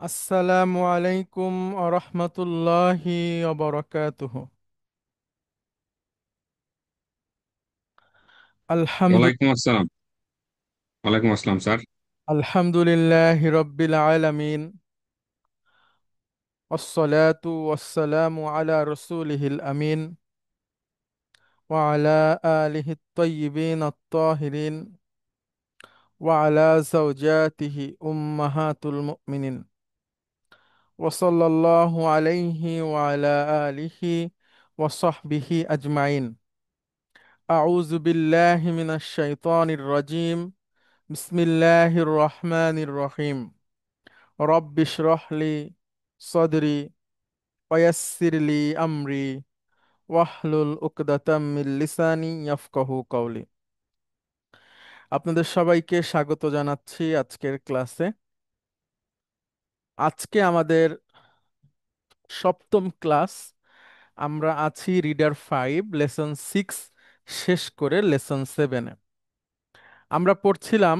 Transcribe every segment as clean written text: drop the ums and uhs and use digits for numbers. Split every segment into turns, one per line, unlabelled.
আসসালামু আলাইকুম আরহামতুল্লাহি ওয়া আলহামদু
ওয়ালাইকুম আসসালাম। ওয়ালাইকুম আসসালাম স্যার।
আলহামদুলিল্লাহি রাব্বিল আলামিন والصلاة والسلام على رسوله الأمين وعلى آله الطيبين الطاهرين وعلى زوجاته أمهات المؤمنين وصلى الله عليه وعلى آله وصحبه أجمعين. أعوذ بالله من الشيطان الرجيم. بسم الله الرحمن الرحيم. رب اشرح لي صدري ويسر لي أمري واحلل عقدة من লিসানি يفقهوا قولي. আপনাদের সবাইকে স্বাগত জানাচ্ছি আজকের ক্লাসে। আজকে আমাদের সপ্তম ক্লাস। আমরা আছি রিডার 5 লেসন 6 শেষ করে লেসন 7-এ। আমরা পড়ছিলাম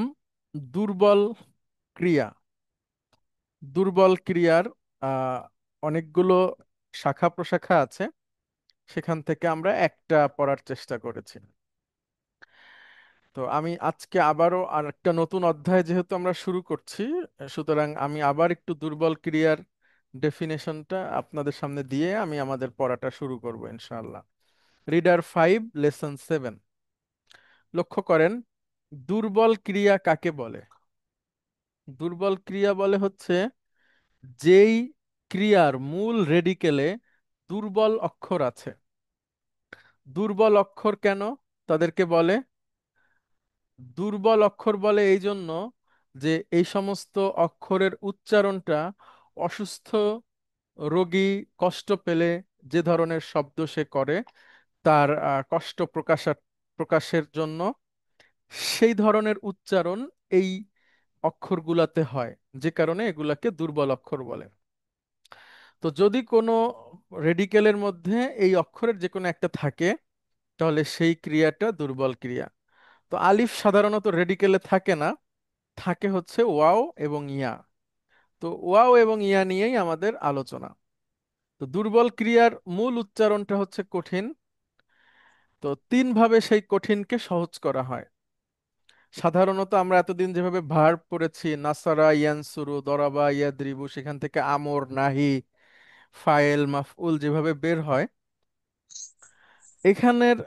দুর্বল ক্রিয়া। দুর্বল ক্রিয়ার আহ, অনেকগুলো শাখা প্রশাখা আছে, সেখান থেকে আমরা একটা পড়ার চেষ্টা করেছি। তো আমি আজকে আবারও আর একটা নতুন অধ্যায় যেহেতু আমরা শুরু করছি, সুতরাং আমি আবার একটু দুর্বল ক্রিয়ার ডেফিনেশনটা আপনাদের সামনে দিয়ে আমি আমাদের পড়াটা শুরু করব ইনশাআল্লাহ। Reader 5 lesson 7। লক্ষ্য করেন, দুর্বল ক্রিয়া কাকে বলে? দুর্বল ক্রিয়া বলে হচ্ছে যেই ক্রিয়ার মূল রেডিকেলে দুর্বল অক্ষর আছে। দুর্বল অক্ষর কেন তাদেরকে বলে? দুর্বল অক্ষর বলে এই জন্য যে এই সমস্ত অক্ষরের উচ্চারণটা অসুস্থ রোগী কষ্ট পেলে যে ধরনের শব্দ সে করে, তার কষ্ট প্রকাশের জন্য সেই ধরনের উচ্চারণ এই অক্ষরগুলাতে হয়, যে কারণে এগুলাকে দুর্বল অক্ষর বলে। তো যদি কোনো রেডিকেলের মধ্যে এই অক্ষরের যে কোনো একটা থাকে, তাহলে সেই ক্রিয়াটা দুর্বল ক্রিয়া। তো আলিফ সাধারণত রেডিকেলে থাকে না, থাকে হচ্ছে ওয়াও এবং ইয়া। তো ওয়াও এবং ইয়া নিয়েই আমাদের আলোচনা। তো দুর্বল ক্রিয়ার মূল উচ্চারণটা হচ্ছে কঠিন। তো তিন ভাবে সেই কঠিনকে সহজ করা হয়। সাধারণত আমরা এতদিন যেভাবে ভার্ব পড়েছি, নাসারা ইয়ানসুরু, দরাবা ইয়াদরিবু, সেখান থেকে আমর নাহি ফাইল মাফউল যেভাবে বের হয়, এখানের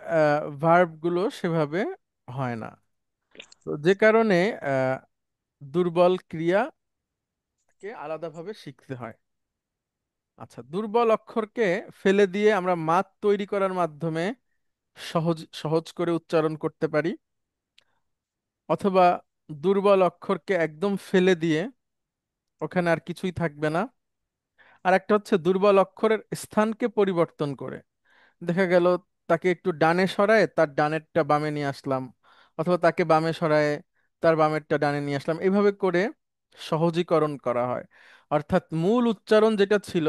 ভার্ব গুলো সেভাবে হয় না। তো যে কারণে আহ, দুর্বল ক্রিয়াকে আলাদাভাবে শিখতে হয়। আচ্ছা, দুর্বল অক্ষরকে ফেলে দিয়ে আমরা মাত তৈরি করার মাধ্যমে সহজ সহজ করে উচ্চারণ করতে পারি, অথবা দুর্বল অক্ষরকে একদম ফেলে দিয়ে ওখানে আর কিছুই থাকবে না। আর একটা হচ্ছে দুর্বল অক্ষরের স্থানকে পরিবর্তন করে, দেখা গেল তাকে একটু ডানে সরায় তার ডানেরটা বামে নিয়ে আসলাম, অথবা তাকে বামে সরায় তার বামেরটা ডানে নিয়ে আসলাম, এভাবে করে সহজীকরণ করা হয়। অর্থাৎ মূল উচ্চারণ যেটা ছিল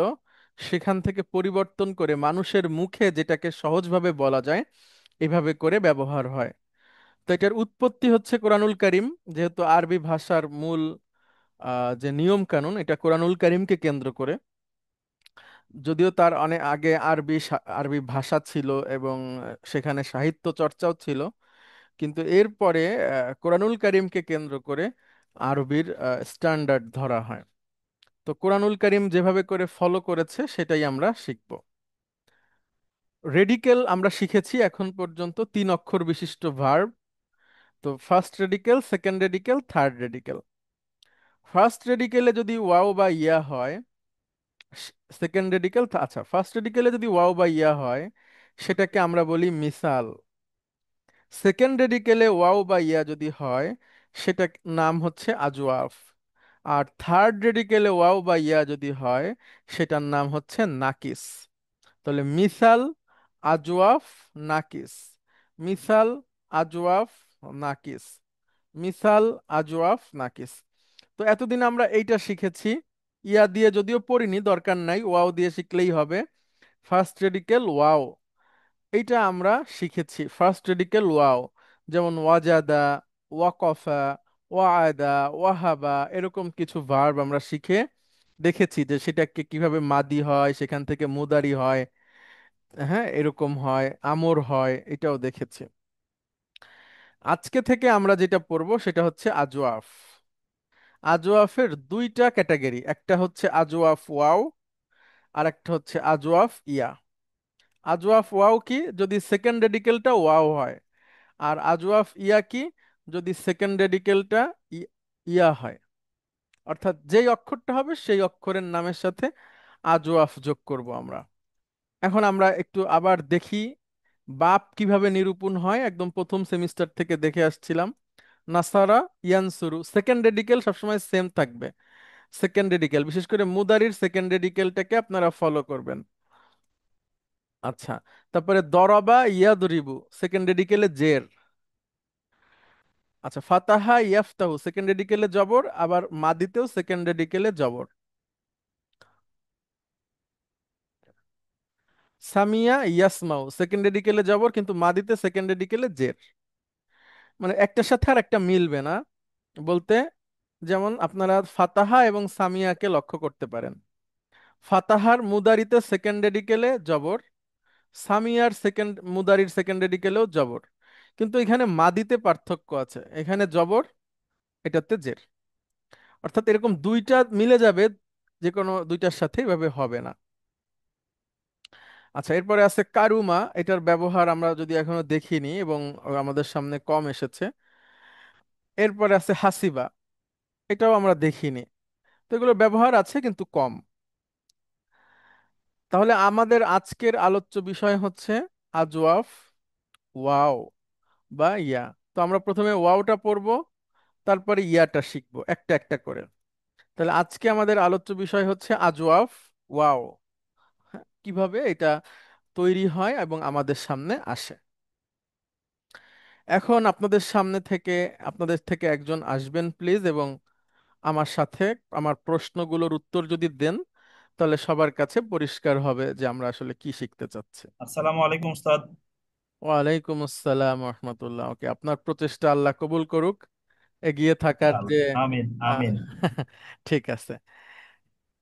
সেখান থেকে পরিবর্তন করে মানুষের মুখে যেটাকে সহজভাবে বলা যায়, এভাবে করে ব্যবহার হয়। তো এটার উৎপত্তি হচ্ছে কোরআনুল কারীম। যেহেতু আরবি ভাষার মূল যে নিয়ম কানুন, এটা কোরআনুল কারীমকে কেন্দ্র করে। যদিও তার অনেক আগে আরবি ভাষা ছিল এবং সেখানে সাহিত্য চর্চাও ছিল, কিন্তু এরপরে কোরআনুল কারীমকে কেন্দ্র করে আরবির স্ট্যান্ডার্ড ধরা হয়। তো কোরআনুল কারীম যেভাবে করে ফলো করেছে সেটাই আমরা শিখব। রেডিকেল আমরা শিখেছি এখন পর্যন্ত তিন অক্ষর বিশিষ্ট ভার্ব। তো first radical, second radical, third radical. First রেডিকেলে যদি ওয়াও বা ইয়া হয়, সেকেন্ড রেডিকেল, আচ্ছা, ফার্স্ট রেডিকেলে যদি ওয়াও বা ইয়া হয় সেটাকে আমরা বলি মিসাল। সেকেন্ড রেডিকেলে ওয়াও বা ইয়া যদি হয় সেটা নাম হচ্ছে আজওয়াফ। আর থার্ড রেডিকেলে ওয়াও বা ইয়া যদি হয় সেটার নাম হচ্ছে নাকিস। তাহলে মিসাল, আজওয়াফ, নাকিস। মিসাল, আজওয়াফ, নাকিস। মিসাল, আজওয়াফ, নাকিস। তো এতদিন আমরা এইটা শিখেছি। ইয়া দিয়ে যদিও পড়িনি, দরকার নাই, ওয়াও দিয়ে শিখলেই হবে। ফার্স্ট রেডিকেল ওয়াও, এইটা আমরা শিখেছি। ফার্স্ট রেডিকেল ওয়াও, যেমন ওয়াজাদা, ওয়াকফা, ওয়াদা, ওয়াহাবা, এরকম কিছু ভার্ব আমরা শিখে দেখেছি যে সেটাকে কিভাবে মাদি হয়, সেখান থেকে মুদারি হয়, হ্যাঁ এরকম হয়, আমর হয়, এটাও দেখেছি। আজকে থেকে আমরা যেটা পড়বো সেটা হচ্ছে আজওয়াফ। আজওয়াফের দুইটা ক্যাটাগরি, একটা হচ্ছে আজওয়াফ ওয়াও, আর একটা হচ্ছে আজওয়াফ ইয়া। আজওয়াফ ওয়াও কি, যদি সেকেন্ড রেডিকেলটা ওয়াও হয়। আর আজওয়াফ ইয়া কি, যদি সেকেন্ড রেডিকেলটা ইয়া হয়। অর্থাৎ যেই অক্ষরটা হবে সেই অক্ষরের নামের সাথে আজওয়াফ যোগ করব আমরা। এখন আমরা একটু আবার দেখি বাপ কিভাবে নিরূপণ হয়, একদম প্রথম সেমিস্টার থেকে দেখে আসছিলাম। নাসারা ইয়ানসুরু, সেকেন্ড রেডিকেল সবসময় সেম থাকবে। সেকেন্ড রেডিকেল, বিশেষ করে মুদারির সেকেন্ড রেডিকেলটাকে আপনারা ফলো করবেন। আচ্ছা, তারপরে দরবা ইয়াদরিবু, সেকেন্ড রেডিকেলে জের। আচ্ছা, ফাতাহা ইয়াফতাহু, সেকেন্ড রেডিকেলে জবর, আবার মাদিতেও সেকেন্ড রেডিকেলে জবর। সামিয়া ইয়াসমাউ, সেকেন্ড রেডিকেলে জবর, কিন্তু মাদিতে সেকেন্ড রেডিকেলে জের। মানে একটার সাথে আর একটা মিলবে না বলতে। যেমন আপনারা ফাতাহা এবং সামিয়াকে লক্ষ্য করতে পারেন। ফাতাহার মুদারিতে সেকেন্ড রেডিকেলে জবর, সামিয়ার সেকেন্ড মুদারির সেকেন্ড রেডিকেলেও জবর। কিন্তু এখানে মাদিতে পার্থক্য আছে, এখানে জবর, এটাতে জের। অর্থাৎ এরকম দুইটা মিলে যাবে, যে কোনো দুইটার সাথে এভাবে হবে না। আচ্ছা, এরপরে আছে কারুমা, এটার ব্যবহার আমরা যদি এখনো দেখিনি এবং আমাদের সামনে কম এসেছে। এরপরে আছে হাসিবা, এটাও আমরা দেখিনি। তো এগুলোর ব্যবহার আছে কিন্তু কম। তাহলে আমাদের আজকের আলোচ্য বিষয় হচ্ছে আজওয়াফ ওয়াও বা ইয়া। তো আমরা প্রথমে ওয়াওটা পড়বো, তারপরে ইয়াটা শিখবো একটা একটা করে। তাহলে আজকে আমাদের আলোচ্য বিষয় হচ্ছে আজওয়াফ ওয়াও। হ্যাঁ, কিভাবে এটা তৈরি হয় এবং আমাদের সামনে আসে। এখন আপনাদের থেকে একজন আসবেন প্লিজ, এবং আমার সাথে আমার প্রশ্নগুলোর উত্তর যদি দেন, তাহলে সবার কাছে পরিষ্কার হবে যে আমরা আসলে কি শিখতে চাচ্ছি।
আসসালামু আলাইকুম উস্তাদ।
ওয়ালাইকুম আসসালাম রহমতুল্লাহ। ওকে, আপনার প্রচেষ্টা আল্লাহ কবুল করুক, এগিয়ে থাকার যে
আমিন
আহ,
আমিন।
ঠিক আছে।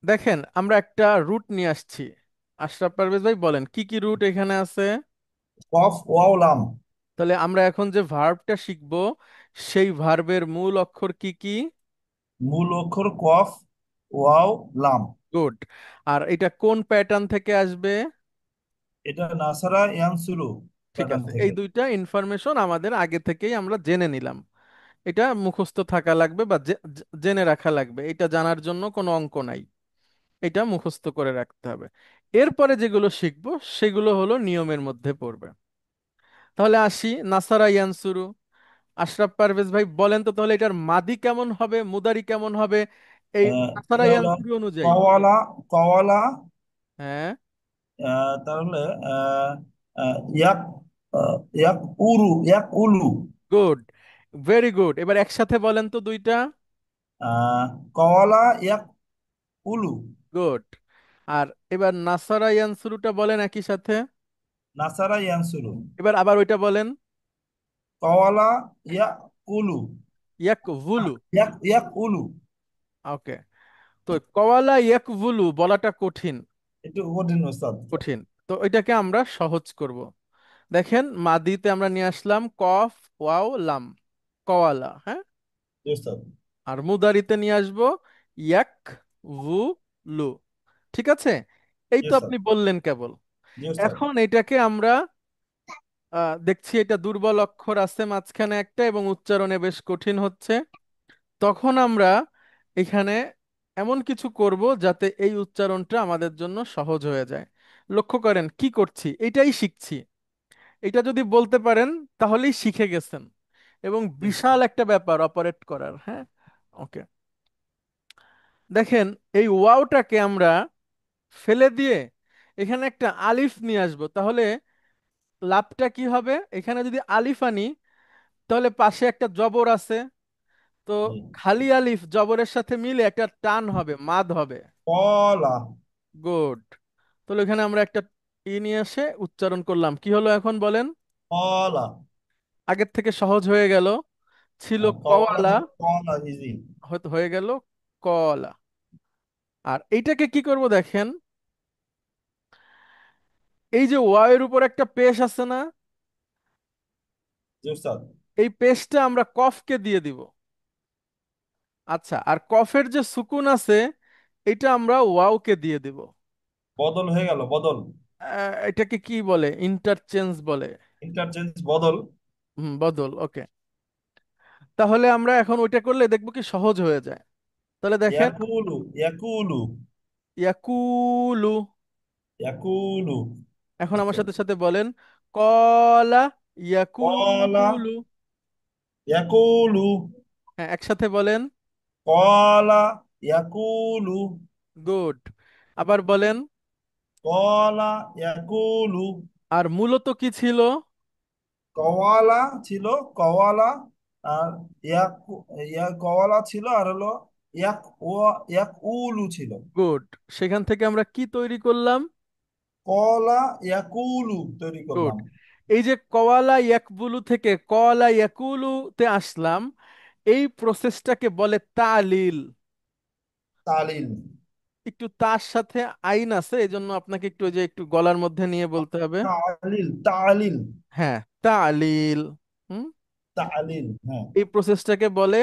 দেখেন, আমরা একটা রুট নিয়ে আসছি। আশরাফ পারভেজ ভাই বলেন কি কি রুট এখানে আছে।
কফ ওয়াও লাম।
তাহলে আমরা এখন যে ভার্বটা শিখবো, সেই ভার্বের মূল অক্ষর কি কি?
মূল অক্ষর কফ ওয়াও লাম।
গুড। আর এটা কোন প্যাটার্ন থেকে আসবে?
এটা নাসারা ইয়ানসুরু
ঠিক
প্যাটার্ন
আছে, এই
থেকে।
দুইটা ইনফরমেশন আমাদের আগে থেকেই আমরা জেনে নিলাম। এটা মুখস্থ থাকা লাগবে বা জেনে রাখা লাগবে, এটা জানার জন্য কোনো অঙ্ক নাই, এটা মুখস্থ করে রাখতে হবে। এরপরে যেগুলো শিখবো সেগুলো হলো নিয়মের মধ্যে পড়বে। তাহলে আসি, নাসারা ইয়ানসুরু। আশরাফ পারভেজ ভাই বলেন তো, তাহলে এটার মাদি কেমন হবে, মুদারি কেমন হবে এই নাসারা
এটা হলো
ইয়ানসুরু অনুযায়ী?
কওয়ালা কওয়ালা।
হ্যাঁ,
তাহলে ইয়াক ইয়াক উরু ইয়াক উলু।
Good, very good. এবার একসাথে বলেন তো দুইটা।
কওয়ালা ইয়াক উলু।
গুড। আর এবার নাসারা ইয়ানসুরুটা বলেন একই সাথে।
নাসারা ইয়ানসুরু।
এবার আবার ওইটা বলেন।
কওয়ালা ইয়াক উলু।
ইয়াকভুলু।
ইয়াক ইয়াক উলু।
ওকে। তো কওয়ালা ইয়াকভুলু বলাটা কঠিন।
একটু কঠিন উস্তাদ।
কঠিন। তো এটাকে আমরা সহজ করব। দেখেন, মাদিতে আমরা নিয়ে আসলাম কফ ওয়াও লাম, কওয়ালা, হ্যাঁ।
জি উস্তাদ।
আর মুদারিতে নিয়ে আসবো ইয়াক ভু লু। ঠিক আছে, এই
জি
তো
উস্তাদ।
আপনি বললেন কেবল।
জি উস্তাদ।
এখন এটাকে আমরা দেখছি এটা দুর্বল অক্ষর আছে মাঝখানে একটা, এবং উচ্চারণে বেশ কঠিন হচ্ছে। তখন আমরা এখানে এমন কিছু করব যাতে এই উচ্চারণটা আমাদের জন্য সহজ হয়ে যায়। লক্ষ্য করেন কি করছি, এটাই শিখছি। এটা যদি বলতে পারেন তাহলেই শিখে গেছেন, এবং
জি উস্তাদ।
বিশাল একটা ব্যাপার অপারেট করার, হ্যাঁ। ওকে, দেখেন, এই ওয়াওটাকে আমরা ফেলে দিয়ে এখানে একটা আলিফ নিয়ে আসবো, তাহলে লাভটা কি হবে? এখানে যদি আলিফ আনি, তাহলে পাশে একটা জবর আছে, তো
জি।
খালি আলিফ জবরের সাথে মিলে একটা টান হবে, মাদ হবে।
কলা।
গুড। তাহলে এখানে আমরা একটা নিয়ে এসে উচ্চারণ করলাম, কি হলো এখন বলেন?
কলা।
আগের থেকে সহজ হয়ে গেল। ছিল
কওয়ালা
কওয়ালা,
থেকে কলা ইজি।
হয়তো হয়ে গেল কলা। আর এইটাকে কি করব দেখেন, এই যে ওয়া এর উপর একটা পেশ আছে না,
জি উস্তাদ।
এই পেশটা আমরা কফকে দিয়ে দিব। আচ্ছা, আর কফের যে সুকুন আছে এটা আমরা ওয়াওকে দিয়ে দিব।
বদল হয়ে গেল, বদল।
এটাকে কি বলে, ইন্টারচেঞ্জ বলে।
ইন্টারচেঞ্জ, বদল।
বদল, ওকে। তাহলে আমরা এখন ওইটা করলে দেখবো কি সহজ হয়ে যায়। তাহলে দেখেন,
ইয়াকুলু, ইয়াকুলু,
ইয়াকুলু।
ইয়াকুলু।
এখন আমার
ওকে।
সাথে সাথে বলেন, কলা
কলা,
ইয়াকুলু।
ইয়াকুলু,
হ্যাঁ, একসাথে বলেন।
কলা, ইয়াকুলু,
গুড। আবার বলেন।
কলা, ইয়াকুলু।
আর মূলত কি ছিল?
কওয়ালা ছিল, কওয়ালা। আর ইয়াকু, কওয়ালা ছিল, আর হলো ইয়াক ও, ইয়াকুলু ছিল।
গুড। সেখান থেকে আমরা কি তৈরি করলাম?
কলা ইয়াকুলু তৈরি
গুড।
করলাম।
এই যে কওয়ালা ইয়াকবুলু থেকে কওয়ালা ইয়াকুলুতে আসলাম, এই প্রসেসটাকে বলে তালিল।
তালিল।
একটু তার সাথে আইন আছে, এই জন্য আপনাকে একটু ওই যে একটু গলার মধ্যে নিয়ে বলতে হবে।
তালিল, তালিল,
হ্যাঁ, তালিল। হুম।
তালিল। হ্যাঁ।
এই প্রসেসটাকে বলে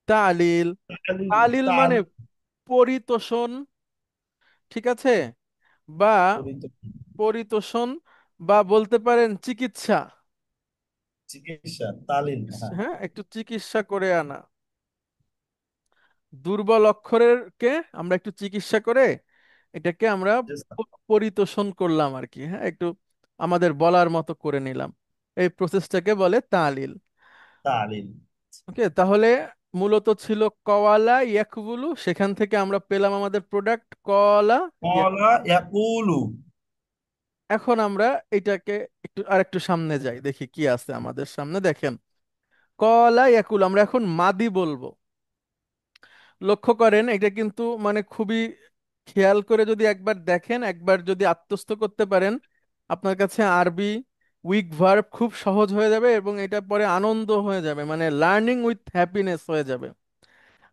তালিল।
তালিল,
তালিল মানে
তালিল।
পরিতোষণ, ঠিক আছে? বা পরিতোষণ, বা বলতে পারেন চিকিৎসা।
চিকিৎসা, তালিল। হ্যাঁ।
হ্যাঁ, একটু চিকিৎসা করে আনা। দুর্বল অক্ষরের কে আমরা একটু চিকিৎসা করে এটাকে আমরা
Yes, sir.
পরিতোষণ করলাম আর কি। হ্যাঁ, একটু আমাদের বলার মতো করে নিলাম। এই প্রসেসটাকে বলে তালিল।
তালিল।
ওকে, তাহলে মূলত ছিল কওয়ালা ইয়াকবুলু, সেখান থেকে আমরা পেলাম আমাদের প্রোডাক্ট কলা ইয়াক।
কলা ইয়াকুলু।
এখন আমরা এটাকে একটু আরেকটু সামনে যাই, দেখি কি আছে আমাদের সামনে। দেখেন, কলা ইয়াকুল আমরা এখন মাদি বলবো। লক্ষ্য করেন, এটা কিন্তু মানে খুবই খেয়াল করে যদি একবার দেখেন, একবার যদি আত্মস্থ করতে পারেন, আপনার কাছে আরবি উইক ভার্ব খুব সহজ হয়ে যাবে এবং এটা পরে আনন্দ হয়ে যাবে, মানে লার্নিং উইথ হ্যাপিনেস হয়ে যাবে।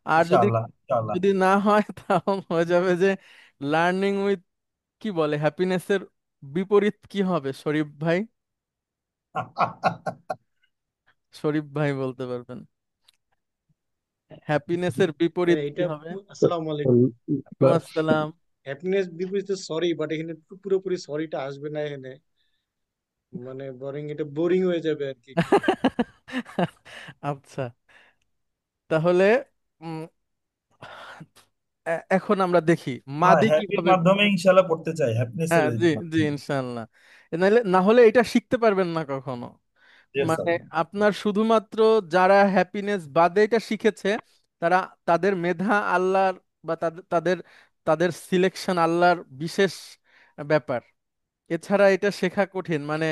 আর যদি
ইনশাআল্লাহ, ইনশাআল্লাহ।
যদি না হয় তাহলে হয়ে যাবে যে লার্নিং উইথ, কি বলে, হ্যাপিনেসের বিপরীত কি হবে শরীফ ভাই? শরীফ ভাই বলতে পারবেন হ্যাপিনেসের বিপরীত কি
এটা
হবে?
আসসালামু আলাইকুম।
ওয়ালাইকুম আসসালাম।
হ্যাপিনেস বিপরীতে সরি, বাট এখানে পুরোপুরি সরিটা আসবে না এখানে। মানে বোরিং, এটা বোরিং হয়ে যাবে আর কি একটু।
আচ্ছা, তাহলে উম, এখন আমরা দেখি
হ্যাঁ,
মাদি
হ্যাপির
কিভাবে।
মাধ্যমে ইনশাআল্লাহ পড়তে চাই, হ্যাপিনেসের
হ্যাঁ, জি জি,
মাধ্যমে।
ইনশাল্লাহ। নাহলে না হলে এটা শিখতে পারবেন না কখনো।
Yes, sir.
মানে আপনার শুধুমাত্র যারা হ্যাপিনেস বাদে এটা শিখেছে, তারা, তাদের মেধা আল্লাহর, বা তাদের তাদের তাদের সিলেকশন আল্লাহর বিশেষ ব্যাপার। এছাড়া এটা শেখা কঠিন, মানে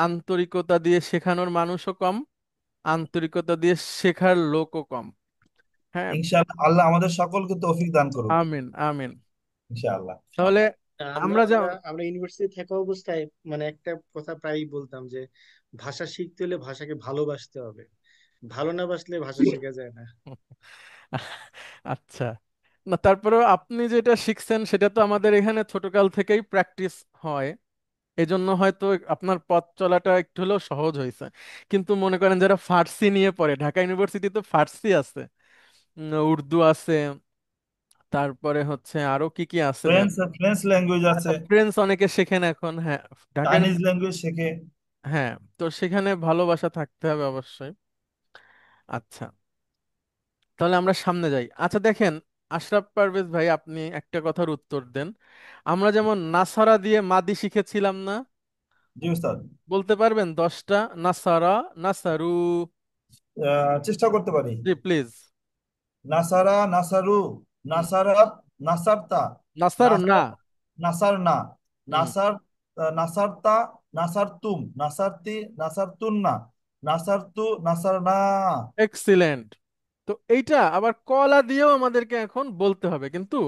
আন্তরিকতা দিয়ে শেখানোর মানুষও কম, আন্তরিকতা দিয়ে শেখার লোকও কম। হ্যাঁ।
ইনশাআল্লাহ আল্লাহ আমাদের সকলকে তৌফিক দান করুক।
আমিন আমিন।
ইনশাআল্লাহ,
তাহলে
ইনশাআল্লাহ।
আমরা
আমরা যা,
আমরা আমরা ইউনিভার্সিটি থাকা অবস্থায় মানে একটা কথা প্রায়ই বলতাম যে ভাষা শিখতে হলে ভাষাকে ভালোবাসতে হবে, ভালো না বাসলে ভাষা শেখা যায় না।
আচ্ছা, না তারপরেও আপনি যেটা শিখছেন সেটা তো আমাদের এখানে ছোটকাল থেকেই প্র্যাকটিস হয়, এজন্য হয়তো আপনার পথ চলাটা একটু হলেও সহজ হয়েছে। কিন্তু মনে করেন যারা ফার্সি নিয়ে পড়ে, ঢাকা ইউনিভার্সিটিতে ফার্সি আছে, উর্দু আছে, তারপরে হচ্ছে আরো কি কি আছে যেন।
ফ্রেঞ্চ, ফ্রেঞ্চ ল্যাঙ্গুয়েজ আছে।
ফ্রেঞ্চ অনেকে শেখেন এখন, হ্যাঁ। ঢাকা
চাইনিজ ল্যাঙ্গুয়েজ শেখে।
হ্যাঁ, তো সেখানে ভালোবাসা থাকতে হবে অবশ্যই। আচ্ছা, তাহলে আমরা সামনে যাই। আচ্ছা দেখেন, আশরাফ পারভেজ ভাই, আপনি একটা কথার উত্তর দেন। আমরা যেমন নাসারা দিয়ে মাদি শিখেছিলাম না,
জি উস্তাদ।
বলতে পারবেন 10টা? নাসারা, নাসারু।
চেষ্টা করতে পারি।
জি প্লিজ।
নাসারা, নাসারু, নাসারাত, নাসারতা,
নাসার না।
নাসার, নাসার না,
হুম।
নাসার, নাসারতা, নাসারতুম, নাসারতি, নাসারতুন্না, নাসারতু, নাসারনা।
এক্সিলেন্ট। তো এইটা আবার কলা দিয়েও আমাদেরকে এখন বলতে হবে, কিন্তু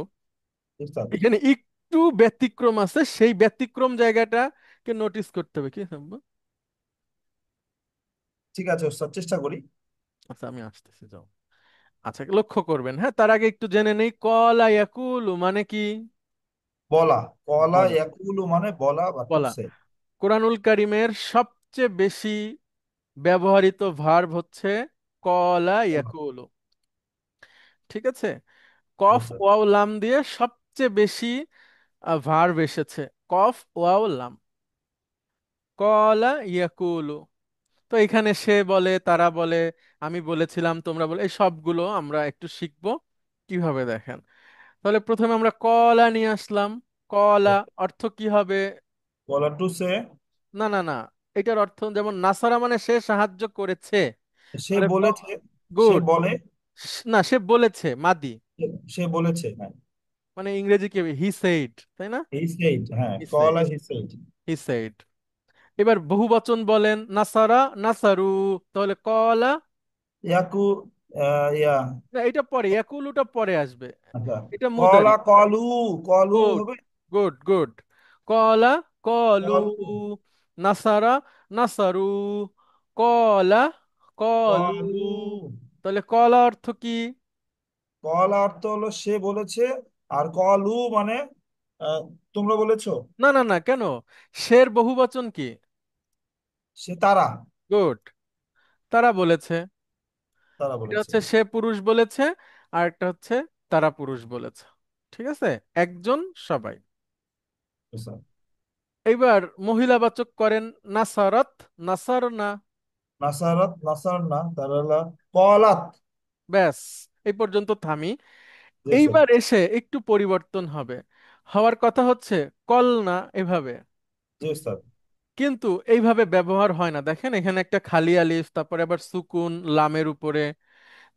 উস্তাদ,
এখানে একটু ব্যতিক্রম আছে, সেই ব্যতিক্রম জায়গাটাকে নোটিস করতে হবে। কি হবে?
ঠিক আছে উস্তাদ, চেষ্টা করি।
আচ্ছা, আমি আসতেছি, যাও। আচ্ছা, লক্ষ্য করবেন। হ্যাঁ, তার আগে একটু জেনে নেই, কলা ইয়াকুলু মানে কি?
বলা। কলা
বলা।
ইয়াকুলু মানে বলা বা টু
বলা।
সে।
কোরআনুল কারিমের সবচেয়ে বেশি ব্যবহৃত ভার্ব হচ্ছে কলা ইয়াকুলু। ঠিক আছে, কফ ওয়াও লাম দিয়ে সবচেয়ে বেশি ভার্ব এসেছে, কফ ওয়াও লাম, কলা ইয়াকুলু। তো এখানে সে বলে, তারা বলে, আমি বলেছিলাম, তোমরা বলে, এই সবগুলো আমরা একটু শিখবো কিভাবে, দেখেন। তাহলে প্রথমে আমরা কলা নিয়ে আসলাম। কলা অর্থ কি হবে?
বলা টু সে।
না না না, এটার অর্থ যেমন নাসারা মানে সে সাহায্য করেছে,
সে
তাহলে
বলেছে। সে
গুড।
বলে।
না, সে বলেছে মাদি,
সে বলেছে, হ্যাঁ।
মানে ইংরেজি কি হি সেইড, তাই না?
হি সেড, হ্যাঁ,
হি সেইড।
কলা হি সেড।
He said. এবার বহুবচন বলেন, নাসারা নাসারু, তাহলে কলা।
ইয়াকু, ইয়া।
না, এটা পরে, ইয়াকুলুটা পরে আসবে,
আচ্ছা,
এটা মুদারি।
কলা কলু। কলু
গুড,
হবে।
Good, good. কলা কলু,
কলু।
নাসারা নাসারু, কলা কলু।
কলু।
তাহলে কলা অর্থ কি?
কল অর্থ হলো সে বলেছে। আর কলু মানে আহ, তোমরা বলেছো।
না না না, কেন? শের বহুবচন কি?
সে তারা।
গুড, তারা বলেছে।
তারা
এটা
বলেছে।
হচ্ছে সে পুরুষ বলেছে, আর একটা হচ্ছে তারা পুরুষ বলেছে। ঠিক আছে, একজন, সবাই।
আচ্ছা।
এইবার মহিলাবাচক করেন, নাসারত নাসারনা।
নাসারত নাসার না তারা হলো কলাত।
ব্যাস, এই পর্যন্ত থামি।
জি স্যার।
এইবার এসে একটু পরিবর্তন হবে, হওয়ার কথা হচ্ছে কলনা, এভাবে।
জি স্যার।
কিন্তু এইভাবে ব্যবহার হয় না, দেখেন এখানে একটা খালি আলিফ, তারপরে আবার সুকুন লামের উপরে।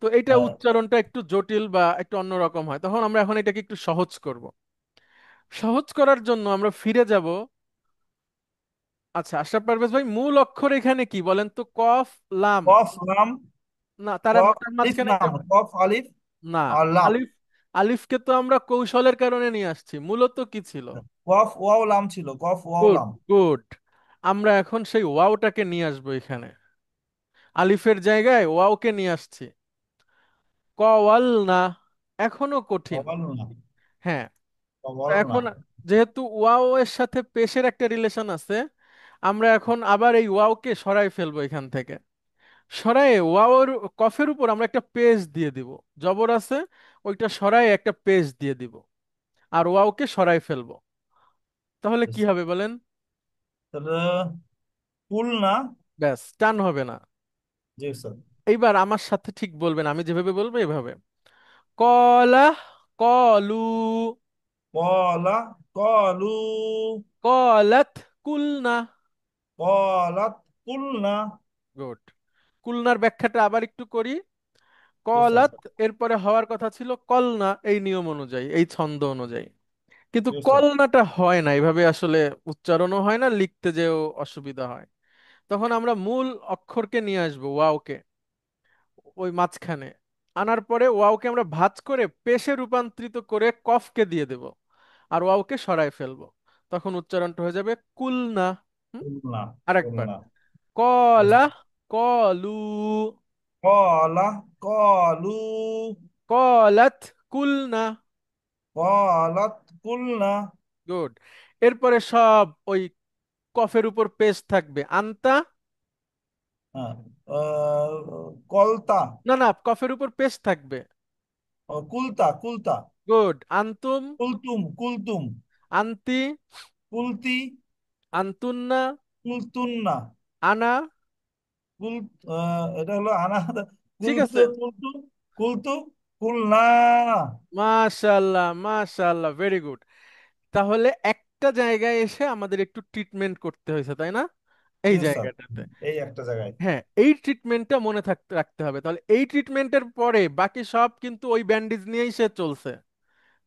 তো এটা
হ্যাঁ।
উচ্চারণটা একটু জটিল বা একটু অন্যরকম হয়, তখন আমরা এখন এটাকে একটু সহজ করব। সহজ করার জন্য আমরা ফিরে যাব। আচ্ছা আশরাফ পারভেজ ভাই, মূল অক্ষর এখানে কি বলেন তো? কফ লাম।
কফ লাম।
না, তার
কফ
তার
আলিফ
মাঝখানে একটা,
লাম, কফ আলিফ
না,
আর লাম।
আলিফ। আলিফকে তো আমরা কৌশলের কারণে নিয়ে আসছি, মূলত কি ছিল?
কফ ওয়াও লাম ছিল, কফ ওয়াও
গুড,
লাম।
গুড। আমরা এখন সেই ওয়াওটাকে নিয়ে আসবো এখানে, আলিফের জায়গায় ওয়াওকে নিয়ে আসছি। কওয়াল না, এখনো কঠিন।
কওয়াল না।
হ্যাঁ। তো
কওয়াল না।
এখন যেহেতু ওয়াও এর সাথে পেশের একটা রিলেশন আছে, আমরা এখন আবার এই ওয়াওকে সরাই ফেলবো এখান থেকে। সরায়ে ওয়াওর কফের উপর আমরা একটা পেজ দিয়ে দিব, জবর আছে, ওইটা সরাই একটা পেজ দিয়ে দিব, আর ওয়াওকে সরাই ফেলবো। তাহলে কি হবে বলেন?
তাহলে কুল না।
ব্যাস, টান হবে না।
জি স্যার।
এইবার আমার সাথে ঠিক বলবেন, আমি যেভাবে বলবো এভাবে। কলা কলু,
কলা কলু।
কলাত কুলনা।
কলাত কুলনা।
গুড। কুলনার ব্যাখ্যাটা আবার একটু করি।
জি স্যার।
কলাত, এরপরে হওয়ার কথা ছিল কলনা, এই নিয়ম অনুযায়ী, এই ছন্দ অনুযায়ী। কিন্তু
জি স্যার।
কলনাটা হয় না এভাবে, আসলে উচ্চারণও হয় না, লিখতে যেও অসুবিধা হয়। তখন আমরা মূল অক্ষরকে নিয়ে আসবো, ওয়াওকে, ওই মাঝখানে আনার পরে ওয়াওকে আমরা ভাঁজ করে পেশে রূপান্তরিত করে কফকে দিয়ে দেব, আর ওয়াওকে সরায় ফেলবো। তখন উচ্চারণটা হয়ে যাবে কুলনা। হুম?
কুলনা।
আরেকবার,
কুলনা।
কলা কলু,
কলা কলু।
কলাত কুলনা।
কলাত কুলনা।
গুড। এরপরে সব ওই কফের উপর পেশ থাকবে, আনতা।
হ্যাঁ। কলতা।
না না, কফের উপর পেশ থাকবে।
কুলতা কুলতা।
গুড। আনতুম,
কুলতুম কুলতুম।
আন্তি,
কুলতি।
আন্তুন্না,
কুলতুন্না।
আনা।
কুল এটা হলো আনা।
ঠিক
কুলতু
আছে,
কুলতু। কুলতু। কুলনা।
মাশাআল্লাহ মাশাআল্লাহ, ভেরি গুড। তাহলে একটা জায়গায় এসে আমাদের একটু ট্রিটমেন্ট করতে হয়েছে, তাই না? এই
ইয়েস স্যার।
জায়গাটাতে।
এই একটা জায়গায়।
হ্যাঁ, এই ট্রিটমেন্টটা মনে থাকতে রাখতে হবে, তাহলে এই ট্রিটমেন্টের পরে বাকি সব কিন্তু ওই ব্যান্ডেজ নিয়েই সে চলছে।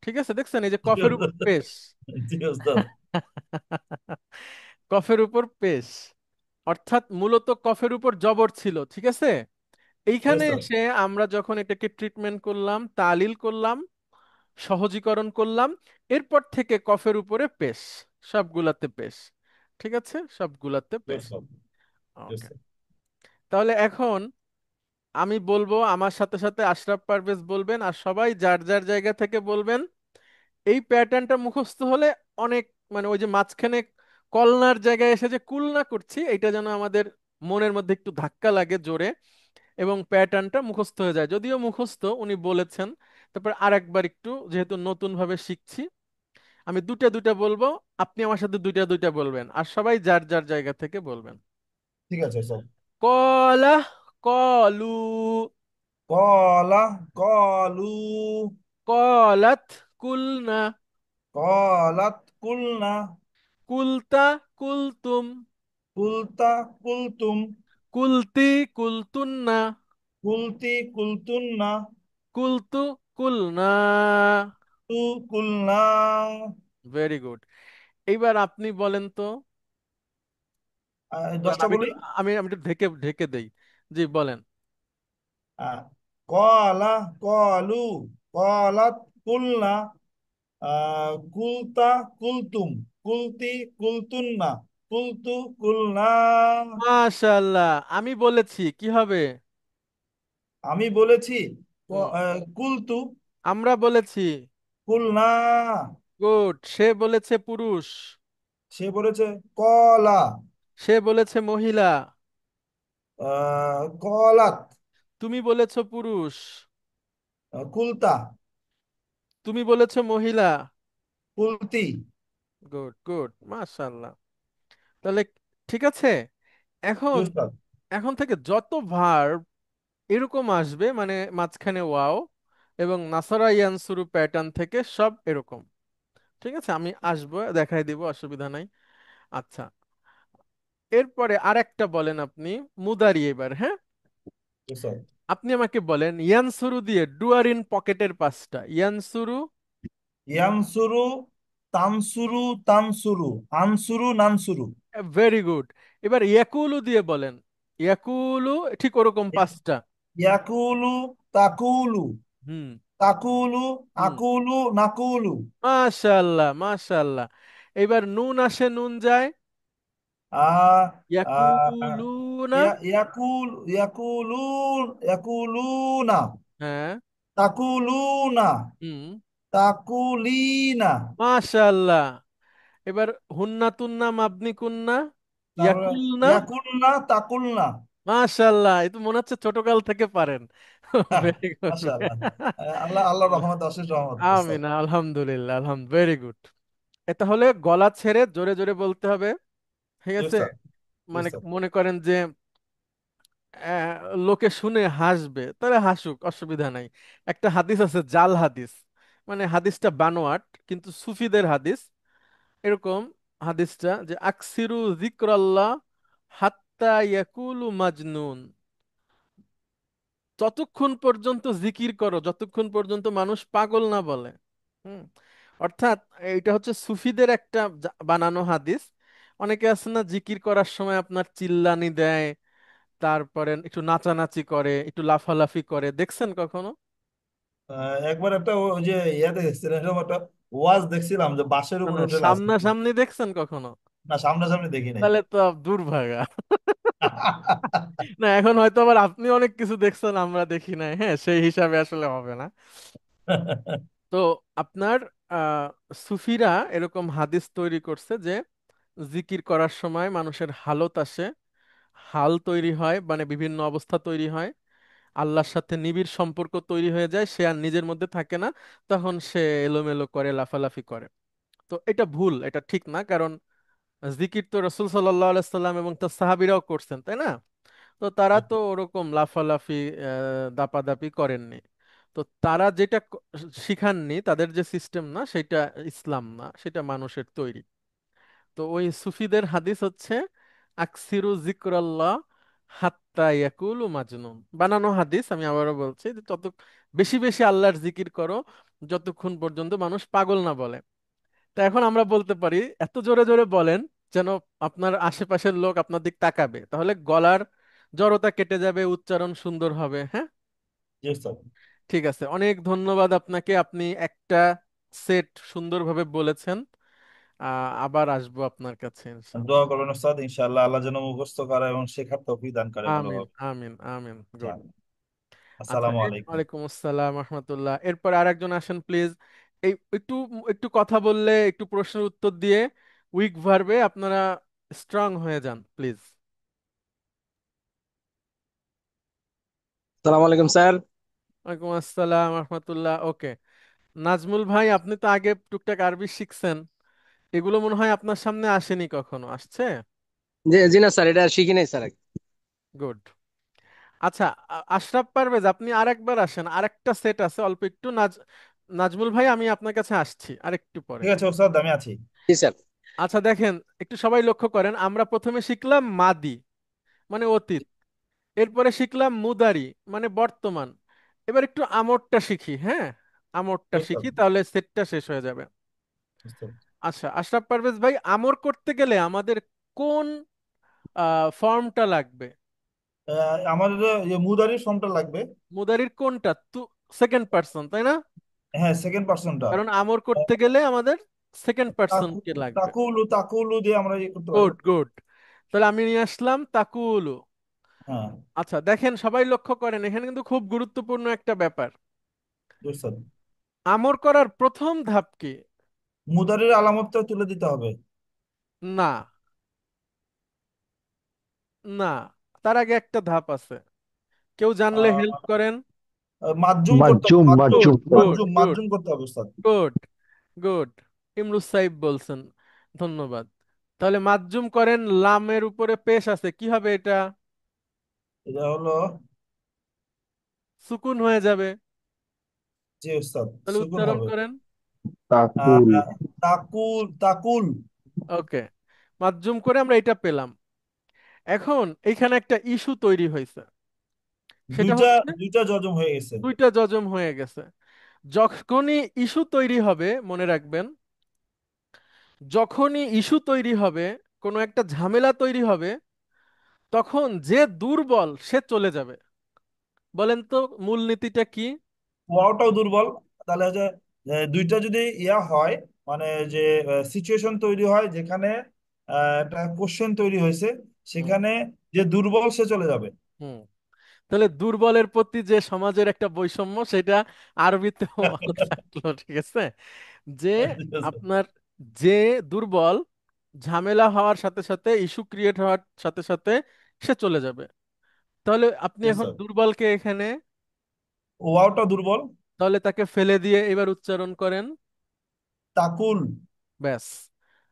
ঠিক আছে, দেখছেন এই যে কফের উপর পেশ।
জি ওস্তাদ।
কফের উপর পেশ, অর্থাৎ মূলত কফের উপর জবর ছিল, ঠিক আছে।
ইয়েস
এইখানে
স্যার।
এসে আমরা যখন এটাকে ট্রিটমেন্ট করলাম, তালিল করলাম, সহজীকরণ করলাম, এরপর থেকে কফের উপরে পেশ, সবগুলাতে পেশ। ঠিক আছে, সবগুলাতে
ইয়েস
পেশ।
স্যার। Yes
okay.
স্যার।
তাহলে এখন আমি বলবো, আমার সাথে সাথে আশরাফ পারভেজ বলবেন, আর সবাই যার যার জায়গা থেকে বলবেন। এই প্যাটার্নটা মুখস্থ হলে অনেক, মানে ওই যে মাঝখানে কলনার জায়গায় এসে যে কুলনা করছি, এটা যেন আমাদের মনের মধ্যে একটু ধাক্কা লাগে জোরে, এবং প্যাটার্নটা মুখস্থ হয়ে যায়। যদিও মুখস্থ উনি বলেছেন, তারপর আরেকবার একটু, যেহেতু নতুন ভাবে শিখছি, আমি দুটা দুটা বলবো, আপনি আমার সাথে দুইটা দুইটা বলবেন, আর সবাই যার যার জায়গা থেকে বলবেন।
ঠিক আছে স্যার।
কলা, কলু,
কলা, কলু,
কলাত, কুলনা,
কলাত কুলনা,
কুলতা, কুলতুম,
কুলতা কুলতুম,
কুলতি, কুলতুন্না,
কুলতি কুলতুন্না,
কুলতু, কুলনা।
তু কুলনা।
Very good. এইবার আপনি বলেন তো। দাঁড়ান,
10টা বলি।
আমি আমি একটু ঢেকে ঢেকে দেই। জি বলেন।
আহ, কলা, কলু, কলাত কুলনা, কুলতা কুলতুম, কুলতি কুলতুন্না, কুলতু কুলনা।
মাশাআল্লাহ, আমি বলেছি কি হবে?
আমি বলেছি
হুম,
কুলতু
আমরা বলেছি।
কুলনা।
গুড। সে বলেছে পুরুষ।
সে বলেছে কলা,
সে বলেছে মহিলা।
কলাত,
তুমি বলেছো পুরুষ।
কুলতা,
তুমি বলেছো মহিলা।
কুলতি।
গুড গুড, মাশাআল্লাহ। তাহলে ঠিক আছে।
জি
এখন,
উস্তাদ।
এখন থেকে যত ভার্ব এরকম আসবে, মানে মাঝখানে ওয়াও এবং নাসারা ইয়ানসুরু প্যাটার্ন থেকে সব এরকম। ঠিক আছে, আমি আসবো, দেখাই দিব, অসুবিধা নাই। আচ্ছা, এরপরে আরেকটা বলেন আপনি, মুদারি এবার, হ্যাঁ।
জি স্যার।
আপনি আমাকে বলেন ইয়ানসুরু দিয়ে ডুয়ার ইন পকেটের পাঁচটা। ইয়ানসুরু।
ইয়ানসুরু, তানসুরু, তানসুরু, আনসুরু, নানসুরু।
Very good. এবার ইয়াকুলু দিয়ে বলেন। ইয়াকুলু, ঠিক ওরকম পাঁচটা।
ইয়াকুলু, তাকুলু,
হুম।
তাকুলু,
হুম।
আকুলু, নাকুলু।
মাশাআল্লাহ মাশাআল্লাহ। এবার নুন আসে, নুন যায়।
আ আ
ইয়াকুলুনা।
ইয়াকুল, ইয়াকুলুন, ইয়াকুলুনা,
হ্যাঁ।
তাকুলুনা,
হুম।
তাকুলিনা।
মাশাআল্লাহ। এবার হুন্না তুন্না মাবনি কুন্না।
তারপরে
ইয়াকুলনা।
ইয়াকুলনা, তাকুলনা।
মাশাআল্লাহ, এই তো মনে হচ্ছে ছোটকাল থেকে পারেন। Very good.
মাশাআল্লাহ। আল্লাহ, আল্লাহ রহমত, অশেষ রহমত ওস্তাদ।
আমিন, আলহামদুলিল্লাহ, ভেরি গুড। এটা হলে গলা ছেড়ে জোরে জোরে বলতে হবে। ঠিক
জি
আছে।
উস্তাদ, জি
মানে
উস্তাদ।
মনে করেন যে আহ, লোকে শুনে হাসবে, তাহলে হাসুক, অসুবিধা নাই। একটা হাদিস আছে, জাল হাদিস, মানে হাদিসটা বানোয়াট, কিন্তু সুফিদের হাদিস। এরকম হাদিসটা যে আকসিরু যিকরাল্লাহ হাত্তা ইয়াকুলু মাজনুন। যতক্ষণ পর্যন্ত জিকির করো, যতক্ষণ পর্যন্ত মানুষ পাগল না বলে। হুম। অর্থাৎ এটা হচ্ছে সুফিদের একটা বানানো হাদিস। অনেকে আছে না, জিকির করার সময় আপনার চিল্লানি দেয়, তারপরে একটু নাচানাচি করে, একটু লাফালাফি করে, দেখছেন কখনো?
একবার একটা ওই যে ইয়াতে দেখছিলাম, এরকম একটা ওয়াজ দেখছিলাম যে বাঁশের
না
উপর
না,
উঠে নাচতেছে।
সামনাসামনি দেখছেন কখনো?
না, সামনাসামনি দেখি নাই।
তাহলে তো দুর্ভাগা। না, এখন হয়তো আবার আপনি অনেক কিছু দেখছেন আমরা দেখি নাই, হ্যাঁ, সেই হিসাবে আসলে হবে না। তো আপনার আহ সুফিরা এরকম হাদিস তৈরি করছে যে জিকির করার সময় মানুষের হালত আসে, হাল তৈরি হয়, মানে বিভিন্ন অবস্থা তৈরি হয়, আল্লাহর সাথে নিবিড় সম্পর্ক তৈরি হয়ে যায়, সে আর নিজের মধ্যে থাকে না, তখন সে এলোমেলো করে, লাফালাফি করে। তো এটা ভুল, এটা ঠিক না, কারণ জিকির তো রাসূল সাল্লাল্লাহু আলাইহি সাল্লাম এবং তার সাহাবীরাও করছেন, তাই না? তো তারা তো ওরকম লাফালাফি দাপাদাপি করেননি। তো তারা যেটা শিখাননি, তাদের যে সিস্টেম না সেটা ইসলাম না, সেটা মানুষের তৈরি। তো ওই সুফিদের হাদিস হচ্ছে আকসিরু জিক্রাল্লাহ হাত্তা ইয়াকুলু মাজনুন, বানানো হাদিস। আমি আবারও বলছি যে তত বেশি বেশি আল্লাহর জিকির করো যতক্ষণ পর্যন্ত মানুষ পাগল না বলে। তা এখন আমরা বলতে পারি এত জোরে জোরে বলেন যেন আপনার আশেপাশের লোক আপনার দিক তাকাবে, তাহলে গলার জড়তা কেটে যাবে, উচ্চারণ সুন্দর হবে, হ্যাঁ।
জি স্যার।
ঠিক আছে, অনেক ধন্যবাদ আপনাকে, আপনি একটা সেট সুন্দরভাবে বলেছেন। আবার আসবো আপনার কাছে
দোয়া
ইনশাল্লাহ।
করবেন ওস্তাদ, ইনশাআল্লাহ আল্লাহ যেন মুখস্থ করা এবং শেখার তৌফিক দান করে
আমিন
ভালোভাবে।
আমিন আমিন। গুড।
আচ্ছা।
আচ্ছা,
আসসালামু আলাইকুম।
ওয়ালাইকুম আসসালাম রহমতুল্লাহ। এরপর আরেকজন আসেন প্লিজ। এই একটু একটু কথা বললে, একটু প্রশ্নের উত্তর দিয়ে উইক ভার্বে আপনারা স্ট্রং হয়ে যান প্লিজ।
সালাম আলাইকুম স্যার।
ওয়ালাইকুম আসসালাম রহমতুল্লাহ। ওকে, নাজমুল ভাই, আপনি তো আগে টুকটাক আরবি শিখছেন, এগুলো মনে হয় আপনার সামনে আসেনি, কখনো আসছে?
জি জি না স্যার, এটা শিখি নাই স্যার।
গুড। আচ্ছা, আশরাফ পারভেজ, আপনি আরেকবার আসেন, আরেকটা সেট আছে অল্প একটু। নাজমুল ভাই, আমি আপনার কাছে আসছি আরেকটু পরে।
ঠিক আছে ওস্তাদ, আমি আছি।
জি স্যার।
আচ্ছা দেখেন, একটু সবাই লক্ষ্য করেন, আমরা প্রথমে শিখলাম মাদি মানে অতীত, এরপরে শিখলাম মুদারি মানে বর্তমান। এবার একটু আমরটা শিখি, হ্যাঁ, আমরটা
ওস্তাদ,
শিখি, তাহলে সেটটা শেষ হয়ে যাবে।
ওস্তাদ।
আচ্ছা আশরাফ পারভেজ ভাই, আমর করতে গেলে আমাদের কোন ফর্মটা লাগবে?
আমাদের মুদারির ফর্মটা লাগবে।
মুদারির কোনটা? সেকেন্ড পার্সন, তাই না?
হ্যাঁ, সেকেন্ড পার্সনটা।
কারণ আমর করতে গেলে আমাদের সেকেন্ড পার্সনকে লাগবে।
তাকুলু তাকুলু দিয়ে আমরা ইয়ে করতে পারি।
Good good. তাহলে আমি নিয়ে আসলাম তাকুলু।
হ্যাঁ,
আচ্ছা দেখেন, সবাই লক্ষ্য করেন, এখানে কিন্তু খুব গুরুত্বপূর্ণ একটা ব্যাপার।
ওস্তাদ।
আমর করার প্রথম ধাপ কি?
মুদারির আলামতটা তুলে দিতে হবে।
না, না, তার আগে একটা ধাপ আছে, কেউ জানলে হেল্প
আহ,
করেন।
মাজ্জুম করতে হবে,
মাজজুম
মাজ্জুম।
গুড
মাজজুম
গুড
মাজ্জুম
গুড
মাজ্জুম করতে হবে ওস্তাদ।
Good good. ইমরুজ সাহিব বলছেন, ধন্যবাদ। তাহলে মাজজুম করেন, লামের উপরে পেশ আছে, কি হবে এটা?
এটা হলো।
সুকুন হয়ে যাবে।
জি ওস্তাদ,
তাহলে
সুকুন
উচ্চারণ
হবে।
করেন।
তাকুল
আহ, তাকুল তাকুল।
ওকে, মাজজুম করে আমরা এটা পেলাম। এখন এইখানে একটা ইস্যু তৈরি হয়েছে, সেটা
দুইটা
হচ্ছে
দুইটা জজম হয়ে গেছে।
দুইটা যজম হয়ে গেছে। যখনই ইস্যু তৈরি হবে, মনে রাখবেন, যখনই ইস্যু তৈরি হবে, কোনো একটা ঝামেলা তৈরি হবে, তখন যে দুর্বল সে চলে যাবে। বলেন তো মূলনীতিটা কি?
ওয়াওটাও দুর্বল। তাহলে হচ্ছে দুইটা যদি ইয়া হয়, মানে যে সিচুয়েশন তৈরি হয় যেখানে একটা কোশ্চেন তৈরি হয়েছে,
হুম
সেখানে যে দুর্বল সে চলে যাবে।
হুম। তাহলে দুর্বলের প্রতি যে সমাজের একটা বৈষম্য, সেটা আরবিতেও থাকলো, ঠিক আছে? যে আপনার যে দুর্বল, ঝামেলা হওয়ার সাথে সাথে, ইস্যু ক্রিয়েট হওয়ার সাথে সাথে সে চলে যাবে। তাহলে আপনি
Yes,
এখন
sir.
দুর্বলকে এখানে,
ওয়াওটা দুর্বল।
তাহলে তাকে ফেলে দিয়ে এবার উচ্চারণ করেন।
তাকুল।
ব্যাস,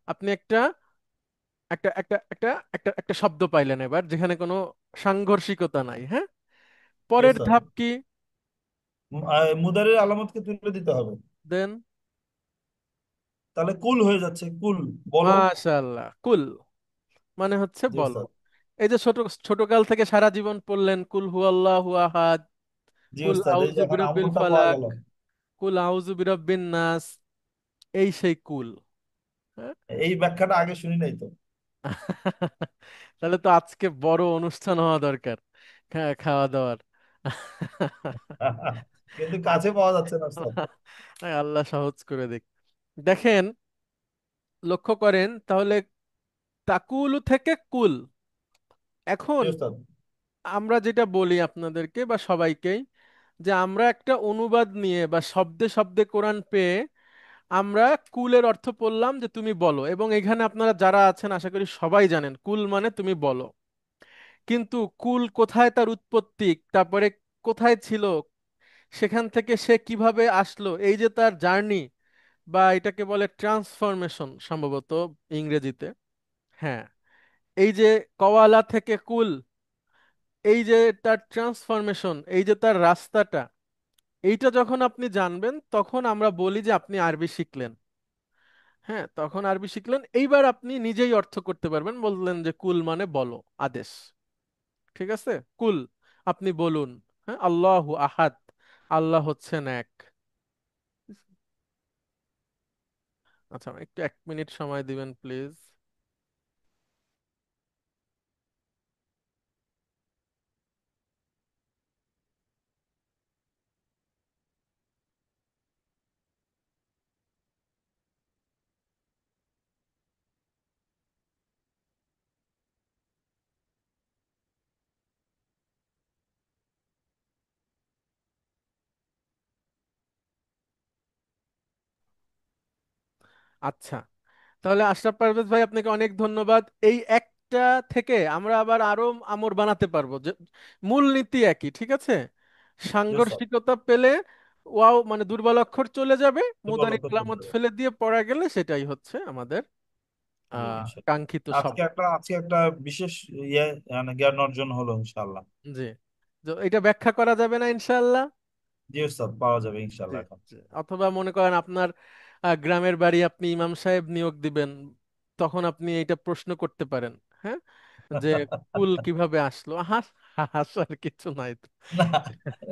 আপনি একটা একটা একটা একটা একটা একটা শব্দ পাইলেন এবার, যেখানে কোনো সাংঘর্ষিকতা নাই, হ্যাঁ।
Yes,
পরের
sir.
ধাপ কি?
মুদারের আলামতকে তুলে দিতে হবে।
দেন।
তাহলে কুল হয়ে যাচ্ছে, কুল। বলো।
মাশাআল্লাহ, কুল মানে হচ্ছে
জি
বলো।
ওস্তাদ।
এই যে ছোটকাল থেকে সারা জীবন পড়লেন, কুল হুয়াল্লাহু আহাদ,
জি
কুল
ওস্তাদ, এই যে
আউযু
এখন
বিরাব্বিল
আমলটা পাওয়া
ফালাক,
গেল।
কুল আউযু বিরাব্বিন নাস, এই সেই কুল, হ্যাঁ।
এই ব্যাখ্যাটা আগে শুনি নাই তো।
তাহলে তো আজকে বড় অনুষ্ঠান হওয়া দরকার, খাওয়া দাওয়ার।
কিন্তু কাছে পাওয়া যাচ্ছে না ওস্তাদ।
আল্লাহ সহজ করে দিক। দেখেন, লক্ষ্য করেন তাহলে, তাকুলু থেকে কুল।
জি
এখন
ওস্তাদ।
আমরা যেটা বলি আপনাদেরকে বা সবাইকেই, যে আমরা একটা অনুবাদ নিয়ে বা শব্দে শব্দে কোরআন পেয়ে আমরা কুলের অর্থ পড়লাম যে তুমি বলো, এবং এখানে আপনারা যারা আছেন আশা করি সবাই জানেন কুল মানে তুমি বলো। কিন্তু কুল কোথায় তার উৎপত্তি, তারপরে কোথায় ছিল, সেখান থেকে সে কিভাবে আসলো, এই যে তার জার্নি, বা এটাকে বলে ট্রান্সফরমেশন সম্ভবত ইংরেজিতে, হ্যাঁ। এই যে কওয়ালা থেকে কুল, এই যে তার ট্রান্সফরমেশন, এই যে তার রাস্তাটা, এইটা যখন আপনি জানবেন, তখন আমরা বলি যে আপনি আরবি শিখলেন। হ্যাঁ, তখন আরবি শিখলেন, এইবার আপনি নিজেই অর্থ করতে পারবেন, বললেন যে কুল মানে বলো, আদেশ, ঠিক আছে? কুল, আপনি বলুন, হ্যাঁ, আল্লাহু আহাদ, আল্লাহ হচ্ছেন এক। আচ্ছা, একটু 1 মিনিট সময় দিবেন প্লিজ। আচ্ছা, তাহলে আশরাফ পারভেজ ভাই আপনাকে অনেক ধন্যবাদ। এই একটা থেকে আমরা আবার আরো আমর বানাতে পারবো, যে মূলনীতি একই, ঠিক আছে?
জি স্যার।
সাংঘর্ষিকতা পেলে ওয়াও মানে দুর্বল অক্ষর চলে যাবে,
দুর্বল
মুদারি
অক্ষর চলে
আলামত
যাবে।
ফেলে দিয়ে পড়া গেলে সেটাই হচ্ছে আমাদের
জি ইনশাল্লাহ।
কাঙ্ক্ষিত
আজকে
শব্দ।
একটা আজকে একটা বিশেষ ইয়ে মানে জ্ঞান অর্জন হলো ইনশাল্লাহ।
জি, তো এটা ব্যাখ্যা করা যাবে না ইনশাআল্লাহ?
জি স্যার, পাওয়া যাবে
জি,
ইনশাল্লাহ এখন।
জি। অথবা মনে করেন আপনার গ্রামের বাড়ি, আপনি ইমাম সাহেব নিয়োগ দিবেন, তখন আপনি এটা প্রশ্ন করতে পারেন, হ্যাঁ, যে কুল কিভাবে আসলো। হাসার কিছু নাই তো।
না,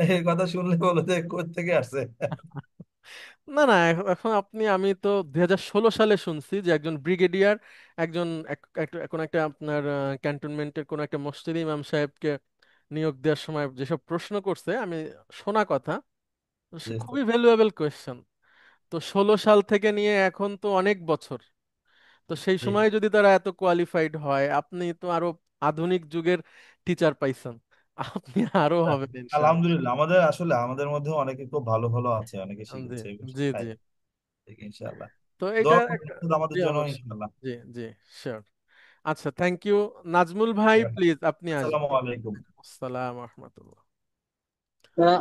এই কথা শুনলে বলো যে কোথা থেকে আসছে।
না না, এখন আপনি, আমি তো 2016 সালে শুনছি যে একজন ব্রিগেডিয়ার একজন কোন একটা আপনার ক্যান্টনমেন্টের কোন একটা মসজিদে ইমাম সাহেবকে নিয়োগ দেওয়ার সময় যেসব প্রশ্ন করছে আমি শোনা কথা,
জি স্যার।
খুবই ভ্যালুয়েবল কোয়েশ্চেন। তো 16 সাল থেকে নিয়ে এখন তো অনেক বছর, তো সেই
জি।
সময় যদি তারা এত কোয়ালিফাইড হয়, আপনি তো আরো আধুনিক যুগের টিচার পাইছেন, আপনি আরো হবেন ইনশাআল্লাহ।
আলহামদুলিল্লাহ, আমাদের আসলে আমাদের মধ্যে অনেকে খুব ভালো ভালো আছে, অনেকে
জি,
শিখেছে এই
জি,
বিষয়ে। তাই
জি।
ঠিক ইনশাআল্লাহ।
তো এটা
দোয়া করবেন
একটা,
শুধু আমাদের
জি
জন্য
অবশ্যই,
ইনশাআল্লাহ।
জি, জি, শিওর। আচ্ছা, থ্যাংক ইউ। নাজমুল ভাই প্লিজ আপনি
আসসালামু
আসবেন।
আলাইকুম।
আসসালাম রহমতুল্লাহ।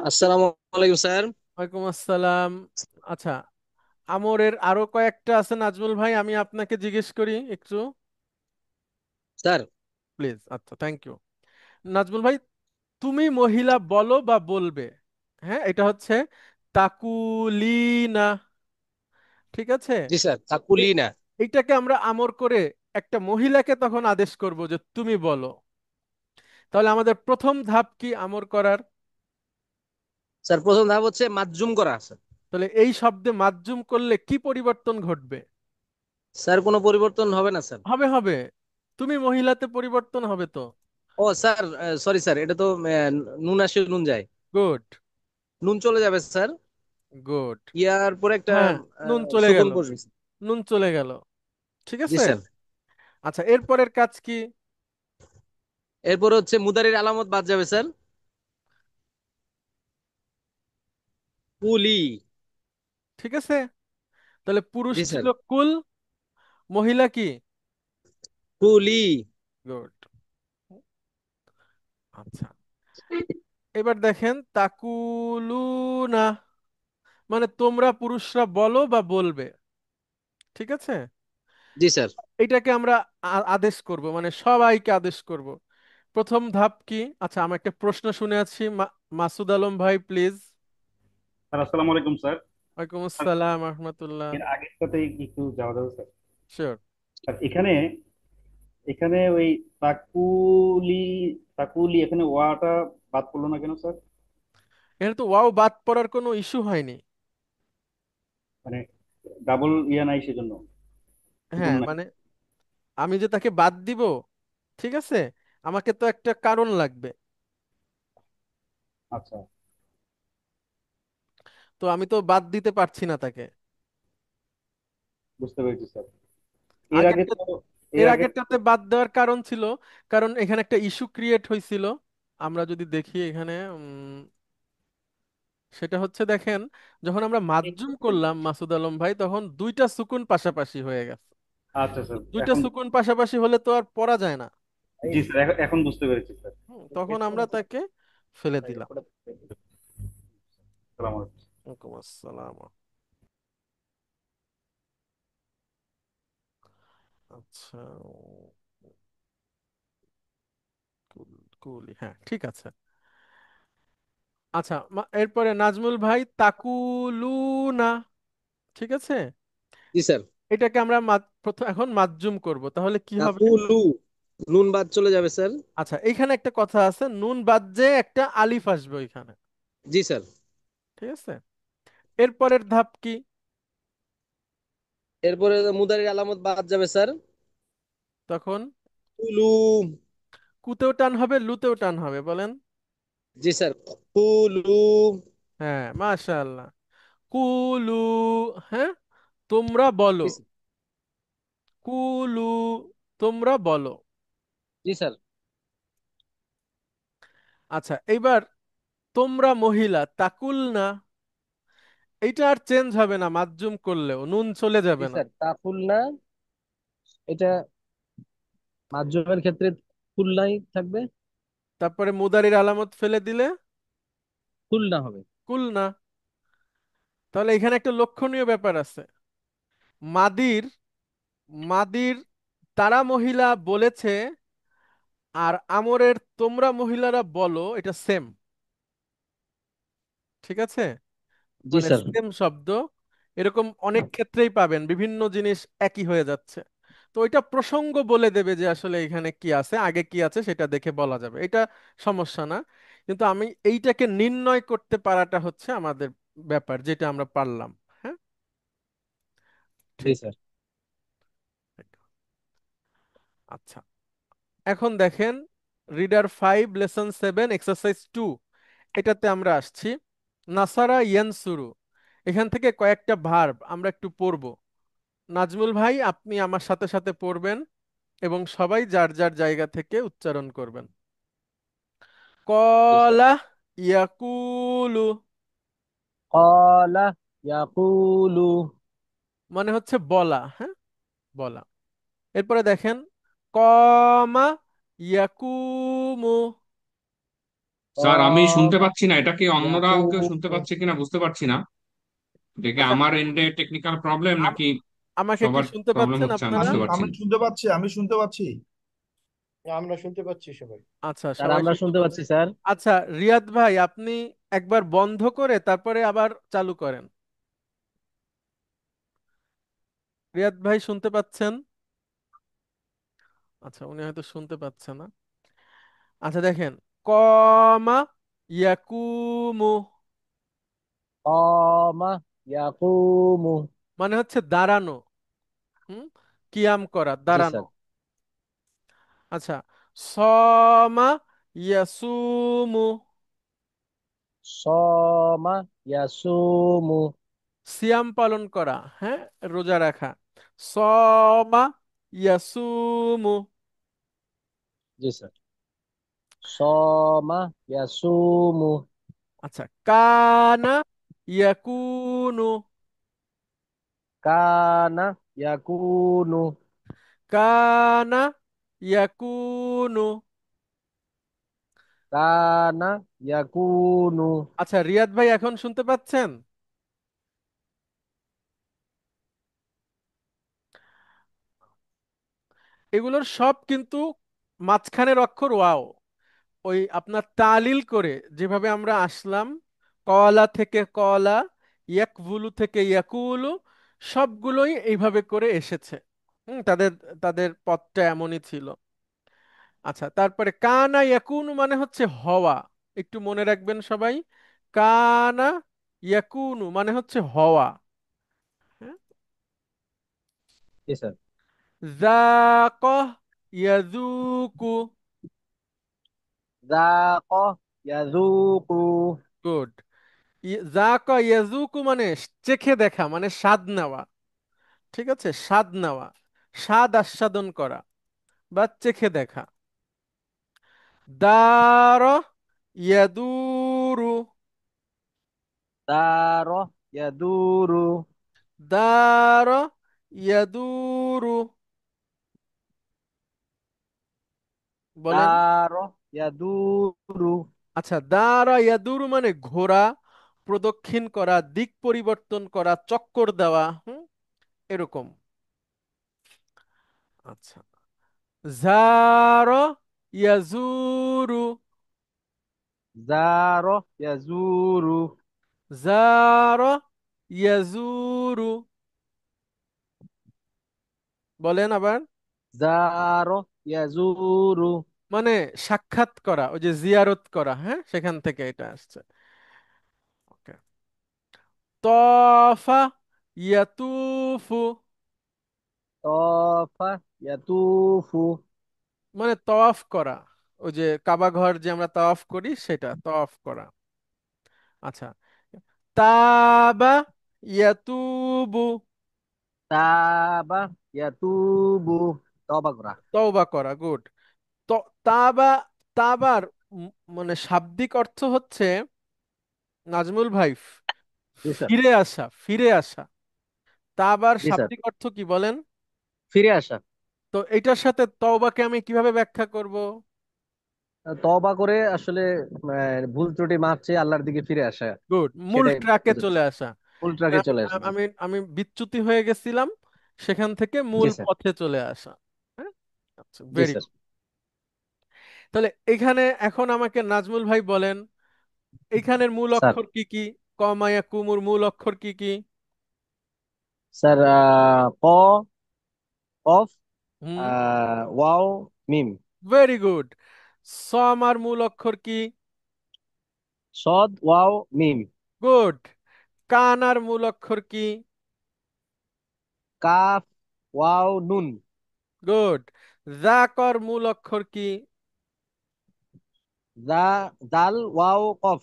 আসসালামু আলাইকুম স্যার।
ওয়ালাইকুম আসসালাম। আচ্ছা, আমরের আরো কয়েকটা আছে নাজমুল ভাই, আমি আপনাকে জিজ্ঞেস করি একটু,
স্যার।
প্লিজ। আচ্ছা, থ্যাংক ইউ। নাজমুল ভাই, তুমি মহিলা বলো বা বলবে, হ্যাঁ, এটা হচ্ছে তাকুলিনা, ঠিক আছে?
জি স্যার,
এ-
তাকুলিনা।
এইটাকে আমরা আমর করে একটা মহিলাকে তখন আদেশ করব যে তুমি বলো। তাহলে আমাদের প্রথম ধাপ কি আমর করার?
স্যার, প্রথম ধাপ হচ্ছে মাজজুম করা স্যার।
তাহলে এই শব্দে মাজ্জুম করলে কি পরিবর্তন ঘটবে?
স্যার, কোনো পরিবর্তন হবে না স্যার।
হবে, হবে। তুমি মহিলাতে পরিবর্তন হবে তো।
ও স্যার, সরি স্যার, এটা তো নুন আসে নুন যায়।
গুড,
নুন চলে যাবে স্যার।
গুড।
ইয়ার পরে একটা
হ্যাঁ, নুন চলে
সুকুন
গেল,
বসবে।
নুন চলে গেল, ঠিক
জি
আছে।
স্যার।
আচ্ছা, এরপরের কাজ কি?
এরপরে হচ্ছে মুদারির আলামত বাদ যাবে স্যার। কুলি।
ঠিক আছে, তাহলে পুরুষ
জি স্যার।
ছিল কুল, মহিলা কি?
কুলি।
গুড। আচ্ছা, এবার দেখেন তাকুলুনা, মানে তোমরা পুরুষরা বলো বা বলবে, ঠিক আছে?
জি স্যার।
এটাকে আমরা আদেশ করব, মানে সবাইকে আদেশ করব। প্রথম ধাপ কি? আচ্ছা, আমার একটা প্রশ্ন শুনে আছি, মাসুদ আলম ভাই প্লিজ।
স্যার আসসালামু আলাইকুম স্যার।
ওয়ালাইকুম
স্যার,
আসসালাম রহমতুল্লাহ।
এর আগেরটাতে একটু যাওয়া যাবে স্যার?
শিওর।
স্যার, এখানে এখানে ওই তাকুলি তাকুলি এখানে ওয়াটা বাদ পড়লো না কেন স্যার?
এখানে তো ওয়াও বাদ পড়ার কোনো ইস্যু হয়নি।
মানে ডাবল ইয়া নাই সেজন্য, গুণ
হ্যাঁ,
নাই।
মানে আমি যে তাকে বাদ দিব, ঠিক আছে, আমাকে তো একটা কারণ লাগবে।
আচ্ছা,
তো আমি তো বাদ দিতে পারছি না তাকে।
বুঝতে পেরেছি স্যার। এর আগে
আগেরটা,
তো এর
এর
আগে তো
আগেরটাতে বাদ দেওয়ার কারণ ছিল, কারণ এখানে একটা ইস্যু ক্রিয়েট হয়েছিল। আমরা যদি দেখি এখানে, সেটা হচ্ছে দেখেন, যখন আমরা মাজ্জুম করলাম মাসুদ আলম ভাই, তখন দুইটা সুকুন পাশাপাশি হয়ে গেছে।
আচ্ছা
তো
স্যার,
দুইটা
এখন
সুকুন পাশাপাশি হলে তো আর পড়া যায় না।
জি স্যার, এখন বুঝতে পেরেছি স্যার।
তখন আমরা তাকে ফেলে দিলাম।
আসসালামু আলাইকুম।
ওয়ালাইকুম আসসালাম। আচ্ছা, কুলি, হ্যাঁ, ঠিক আছে। আচ্ছা, এরপরে নাজমুল ভাই তাকুলুনা, ঠিক আছে?
জি স্যার।
এটাকে আমরা প্রথম এখন মাজ্জুম করব, তাহলে কি হবে?
তাকুলু। নুন বাদ চলে যাবে স্যার।
আচ্ছা, এখানে একটা কথা আছে, নুন বাদ যে একটা আলিফ আসবে ওইখানে,
জি স্যার।
ঠিক আছে। এরপরের ধাপ কি?
এরপরে মুদারির আলামত বাদ যাবে স্যার।
তখন
কুলু।
কুতেও টান হবে, লুতেও টান হবে, বলেন।
জি স্যার। কুলু।
হ্যাঁ, মাশাআল্লাহ। কুলু, হ্যাঁ, তোমরা বলো,
জি স্যার।
কুলু, তোমরা বলো।
জি স্যার।
আচ্ছা, এইবার তোমরা মহিলা তাকুল না, এইটা আর চেঞ্জ হবে না, মাজ্জুম করলেও নুন চলে
জি
যাবে না।
স্যার, তাকুল না, এটা মাধ্যমের ক্ষেত্রে খুলনাই থাকবে,
তারপরে মুদারির আলামত ফেলে দিলে
খুলনা হবে।
কুল না। তাহলে এখানে একটা লক্ষণীয় ব্যাপার আছে। মাদির মাদির তারা মহিলা বলেছে, আর আমরের তোমরা মহিলারা বলো, এটা সেম। ঠিক আছে,
জি
মানে
স্যার।
সেম শব্দ। এরকম অনেক ক্ষেত্রেই পাবেন, বিভিন্ন জিনিস একই হয়ে যাচ্ছে। তো এটা প্রসঙ্গ বলে দেবে যে আসলে এখানে কি আছে, আগে কি আছে সেটা দেখে বলা যাবে, এটা সমস্যা না। কিন্তু আমি এইটাকে নির্ণয় করতে পারাটা হচ্ছে আমাদের ব্যাপার, যেটা আমরা পারলাম। হ্যাঁ,
জি
ঠিক।
স্যার।
আচ্ছা, এখন দেখেন রিডার 5 লেসন 7 এক্সারসাইজ 2, এটাতে আমরা আসছি। নাসারা ইয়ানসুরু, এখান থেকে কয়েকটা ভার্ব আমরা একটু পড়ব। নাজমুল ভাই, আপনি আমার সাথে সাথে পড়বেন এবং সবাই যার যার জায়গা থেকে উচ্চারণ করবেন।
জি স্যার।
কলা ইয়াকুলু,
ক্বালা ইয়াকুলু।
মানে হচ্ছে বলা। হ্যাঁ, বলা। এরপরে দেখেন কমা ইয়াকুমু,
স্যার আমি শুনতে
ক্বামা
পাচ্ছি না, এটা কি অন্যরাও কেউ শুনতে
ইয়াকুমু।
পাচ্ছে কিনা বুঝতে পারছি না। এটা কি
আচ্ছা,
আমার এন্ডে টেকনিক্যাল প্রবলেম
আম-
নাকি
আমাকে কি
সবার
শুনতে
প্রবলেম
পাচ্ছেন
হচ্ছে? আমি
আপনারা?
বুঝতে
আমি
পারছি
আমি
না।
শুনতে পাচ্ছি, আমি শুনতে পাচ্ছি।
আমরা শুনতে পাচ্ছি সবাই।
আচ্ছা,
স্যার
সবাই
আমরা
শুনতে
শুনতে
পাচ্ছে।
পাচ্ছি স্যার।
আচ্ছা, রিয়াদ ভাই, আপনি একবার বন্ধ করে তারপরে আবার চালু করেন। রিয়াদ ভাই শুনতে পাচ্ছেন? আচ্ছা, উনি হয়তো শুনতে পাচ্ছে না। আচ্ছা দেখেন, কমা ইয়াকুমু,
ক্বামা ইয়াকুমু।
মানে হচ্ছে দাঁড়ানো। হুম, কিয়াম করা,
জি
দাঁড়ানো।
স্যার।
আচ্ছা, সমা ইয়াসুমু,
সামা ইয়াসুমু।
সিয়াম পালন করা। হ্যাঁ, রোজা রাখা। সমা ইয়াসুমু।
জি স্যার। সামা ইয়াসুমু।
আচ্ছা, কানা ইয়াকুনু,
কানা ইয়াকুনু।
কানা ইয়াকুনু।
কানা ইয়াকুনু।
আচ্ছা, রিয়াদ ভাই এখন শুনতে পাচ্ছেন? এগুলোর সব কিন্তু মাঝখানের অক্ষর ওয়াও। ওই আপনার তালিল করে যেভাবে আমরা আসলাম, কলা থেকে কলা, ইয়াকভুলু থেকে ইয়াকুলু, সবগুলোই এইভাবে করে এসেছে। তাদের তাদের পথটা এমনই ছিল। আচ্ছা, তারপরে কানা ইয়াকুনু মানে হচ্ছে হওয়া। একটু মনে রাখবেন সবাই, কানা ইয়াকুনু মানে হচ্ছে হওয়া। হ্যাঁ?
জি স্যার।
যাক ইয়াযুকু,
যাক ইয়াযুকু।
গুড। যাক ইয়াযুকু মানে চেখে দেখা, মানে স্বাদ নেওয়া। ঠিক আছে, স্বাদ নেওয়া, স্বাদ আস্বাদন করা বা চেখে দেখা। দার ইয়াদুরু,
দার ইয়াদুরু।
দার ইয়াদুরু, বলেন।
দার ইয়াদুরু।
আচ্ছা, দারা ইয়াদুরু মানে ঘোরা, প্রদক্ষিণ করা, দিক পরিবর্তন করা, চক্কর দেওয়া। এরকম। আচ্ছা, জার ইয়াজুরু,
জার ইয়াজুরু।
জার ইয়াজুরু, বলেন আবার।
জার ইয়াজুরু।
মানে সাক্ষাৎ করা, ওই যে জিয়ারত করা। হ্যাঁ, সেখান থেকে এটা আসছে। ওকে। তফা ইয়াতুফু,
তফা ইয়াতুফু।
মানে তওয়াফ করা। ওই যে কাবা ঘর যে আমরা তওয়াফ করি, সেটা তওয়াফ করা। আচ্ছা, তাবা ইয়াতুবু,
তাবা ইয়াতুবু। তওবা করা।
তওবা করা। গুড। তো তাবা, তাবার মানে শাব্দিক অর্থ হচ্ছে, নাজমুল ভাই,
জি স্যার।
ফিরে আসা, ফিরে আসা। তা আবার
জি স্যার।
শাব্দিক অর্থ কি বলেন?
ফিরে আসা।
তো এটার সাথে তওবাকে আমি কিভাবে ব্যাখ্যা করব?
তওবা করে আসলে ভুল ত্রুটি মাপ চেয়ে আল্লাহর দিকে ফিরে আসা,
গুড, মূল
সেটাই
ট্র্যাকে
বোঝাচ্ছে।
চলে আসা।
ফুল
মানে
ট্রাকে
আমি
চলে আসা, জি
আমি আমি বিচ্যুতি হয়ে গেছিলাম, সেখান থেকে
জি
মূল
স্যার।
পথে চলে আসা। হ্যাঁ, আচ্ছা,
জি
ভেরি
স্যার।
গুড। তাহলে এখানে এখন আমাকে নাজমুল ভাই বলেন, এইখানের মূল
স্যার,
অক্ষর কি কি? কমায়া কুমুর মূল অক্ষর কি কি?
স্যার ক, কফ,
হুম,
ওয়াও, মিম।
Very good. সমার মূল অক্ষর কি?
সদ, ওয়াও, মিম।
গুড। কানার মূল অক্ষর কি?
কাফ, ওয়াও, নুন।
গুড। জাকর মূল অক্ষর কি?
দা, দাল, ওয়াও, কফ।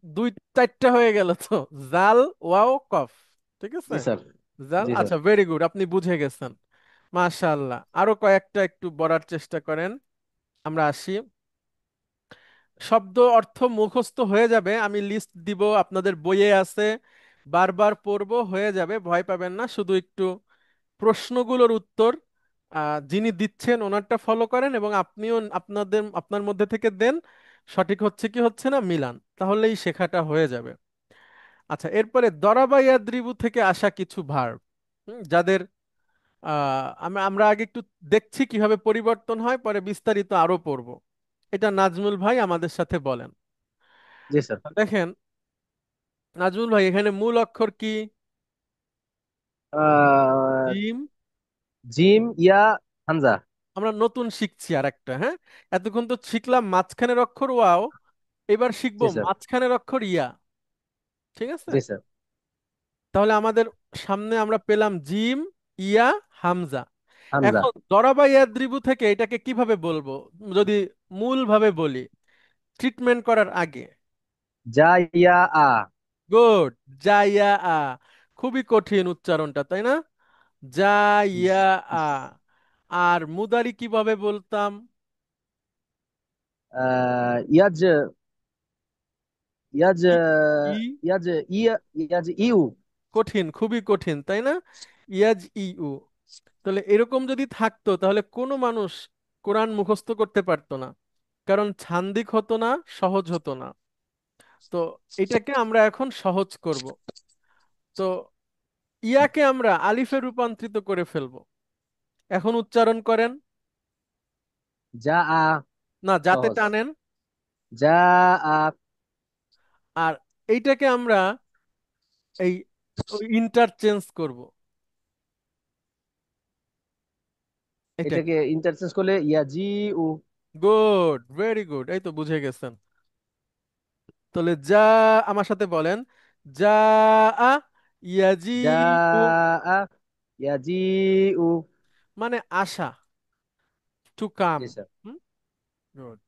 দুই চারটা হয়ে গেল তো। জাল, ওয়াও, কফ। ঠিক আছে।
জি স্যার।
জাল,
জি স্যার।
আচ্ছা, ভেরি গুড, আপনি বুঝে গেছেন। মাশাআল্লাহ, আরো কয়েকটা একটু বলার চেষ্টা করেন। আমরা আসি। শব্দ অর্থ মুখস্থ হয়ে যাবে, আমি লিস্ট দিব, আপনাদের বইয়ে আছে, বারবার পড়বো, হয়ে যাবে, ভয় পাবেন না। শুধু একটু প্রশ্নগুলোর উত্তর যিনি দিচ্ছেন ওনারটা ফলো করেন, এবং আপনিও আপনার মধ্যে থেকে দেন, সঠিক হচ্ছে কি হচ্ছে না মিলান, তাহলেই শেখাটা হয়ে যাবে। আচ্ছা, এরপরে দরাবা ইয়াদ্রিবু থেকে আসা কিছু ভার্ব, যাদের আমরা আগে একটু দেখছি কিভাবে পরিবর্তন হয়, পরে বিস্তারিত আরো পড়বো। এটা নাজমুল ভাই আমাদের সাথে বলেন।
জি স্যার।
দেখেন নাজমুল ভাই, এখানে মূল অক্ষর কি?
আহ,
জিম।
জিম, ইয়া, হামজা।
আমরা নতুন শিখছি আর একটা, হ্যাঁ, এতক্ষণ তো শিখলাম মাঝখানের অক্ষর ওয়াও, এবার শিখবো
জি স্যার।
মাঝখানের অক্ষর ইয়া। ঠিক আছে।
জি স্যার।
তাহলে আমাদের সামনে আমরা পেলাম জিম, ইয়া, হামজা।
হামজা।
এখন দরাবা ইয়াদ্রিবু থেকে এটাকে কিভাবে বলবো, যদি মূল ভাবে বলি, ট্রিটমেন্ট করার আগে?
যা, ইয়া, আ।
গুড। জাইয়া আ। খুবই কঠিন উচ্চারণটা, তাই না? জাইয়া আ। আর মুদারি কিভাবে বলতাম?
ইয়াজ, ইয়াজ,
ই ই।
ইয়াজ, ইয়া, ইয়াজ, ইউ।
কঠিন, খুবই কঠিন, তাই না? ইয়াজ ইউ। তাহলে এরকম যদি থাকতো তাহলে কোনো মানুষ কোরআন মুখস্থ করতে পারতো না, কারণ ছান্দিক হতো না, সহজ হতো না। তো এটাকে আমরা এখন সহজ করব। তো ইয়াকে আমরা আলিফে রূপান্তরিত করে ফেলবো। এখন উচ্চারণ করেন।
যা, আ।
না, যাতে
সহজ।
টানেন।
যা, আ।
আর এইটাকে আমরা এই ইন্টারচেঞ্জ করব, এটাকে।
এটাকে ইন্টারচেঞ্জ করলে ইয়াজি, উ।
গুড, ভেরি গুড, এই তো বুঝে গেছেন। তাহলে যা, আমার সাথে বলেন, যা আ
যা,
ইয়াজিউ,
আ, ইয়াজি, উ।
মানে আশা, টু কাম।
জি স্যার।
গুড।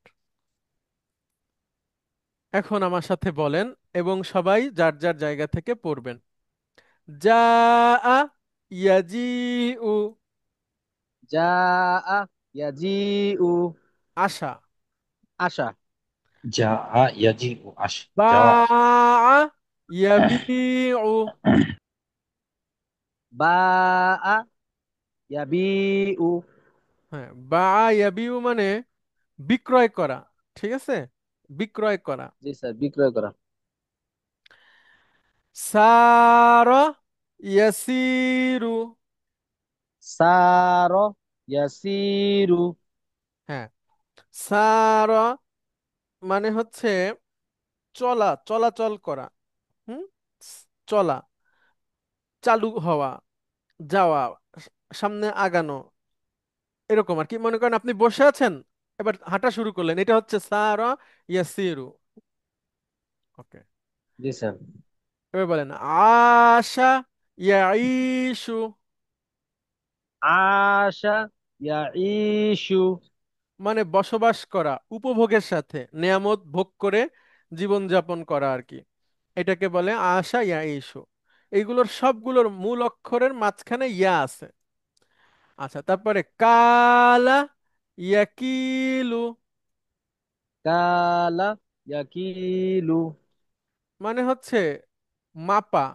এখন আমার সাথে বলেন, এবং সবাই যার যার জায়গা থেকে পড়বেন। যা আ ইয়াজিউ,
যা, আ, ইয়াজি, উ।
আশা।
আশা।
جاء يجيء
বা
جاء
আ ইয়াবিউ,
বা, আ, ইয়াবি, উ।
হ্যাঁ, বা ইয়াবিউ মানে বিক্রয় করা। ঠিক আছে, বিক্রয় করা।
জি স্যার, বিক্রয় করা।
সারা ইয়াসিরু,
সার, ইয়াসিরু।
হ্যাঁ, সারা মানে হচ্ছে চলা, চলাচল করা। হুম, চলা, চালু হওয়া, যাওয়া, সামনে আগানো, এরকম আর কি। মনে করেন আপনি বসে আছেন, এবার হাঁটা শুরু করলেন, এটা হচ্ছে সারা ইয়াসিরু। ওকে।
জি স্যার।
এবার বলেন আশা ইয়াইশু,
আশা, ইয়াইশু।
মানে বসবাস করা, উপভোগের সাথে নেয়ামত ভোগ করে জীবনযাপন করা আর কি। এটাকে বলে আশা ইয়াইশু। এইগুলোর সবগুলোর মূল অক্ষরের মাঝখানে ইয়া আছে। আচ্ছা, তারপরে কালা ইয়াকিলু,
কালা, ইয়াকিলু।
মানে হচ্ছে মাপা।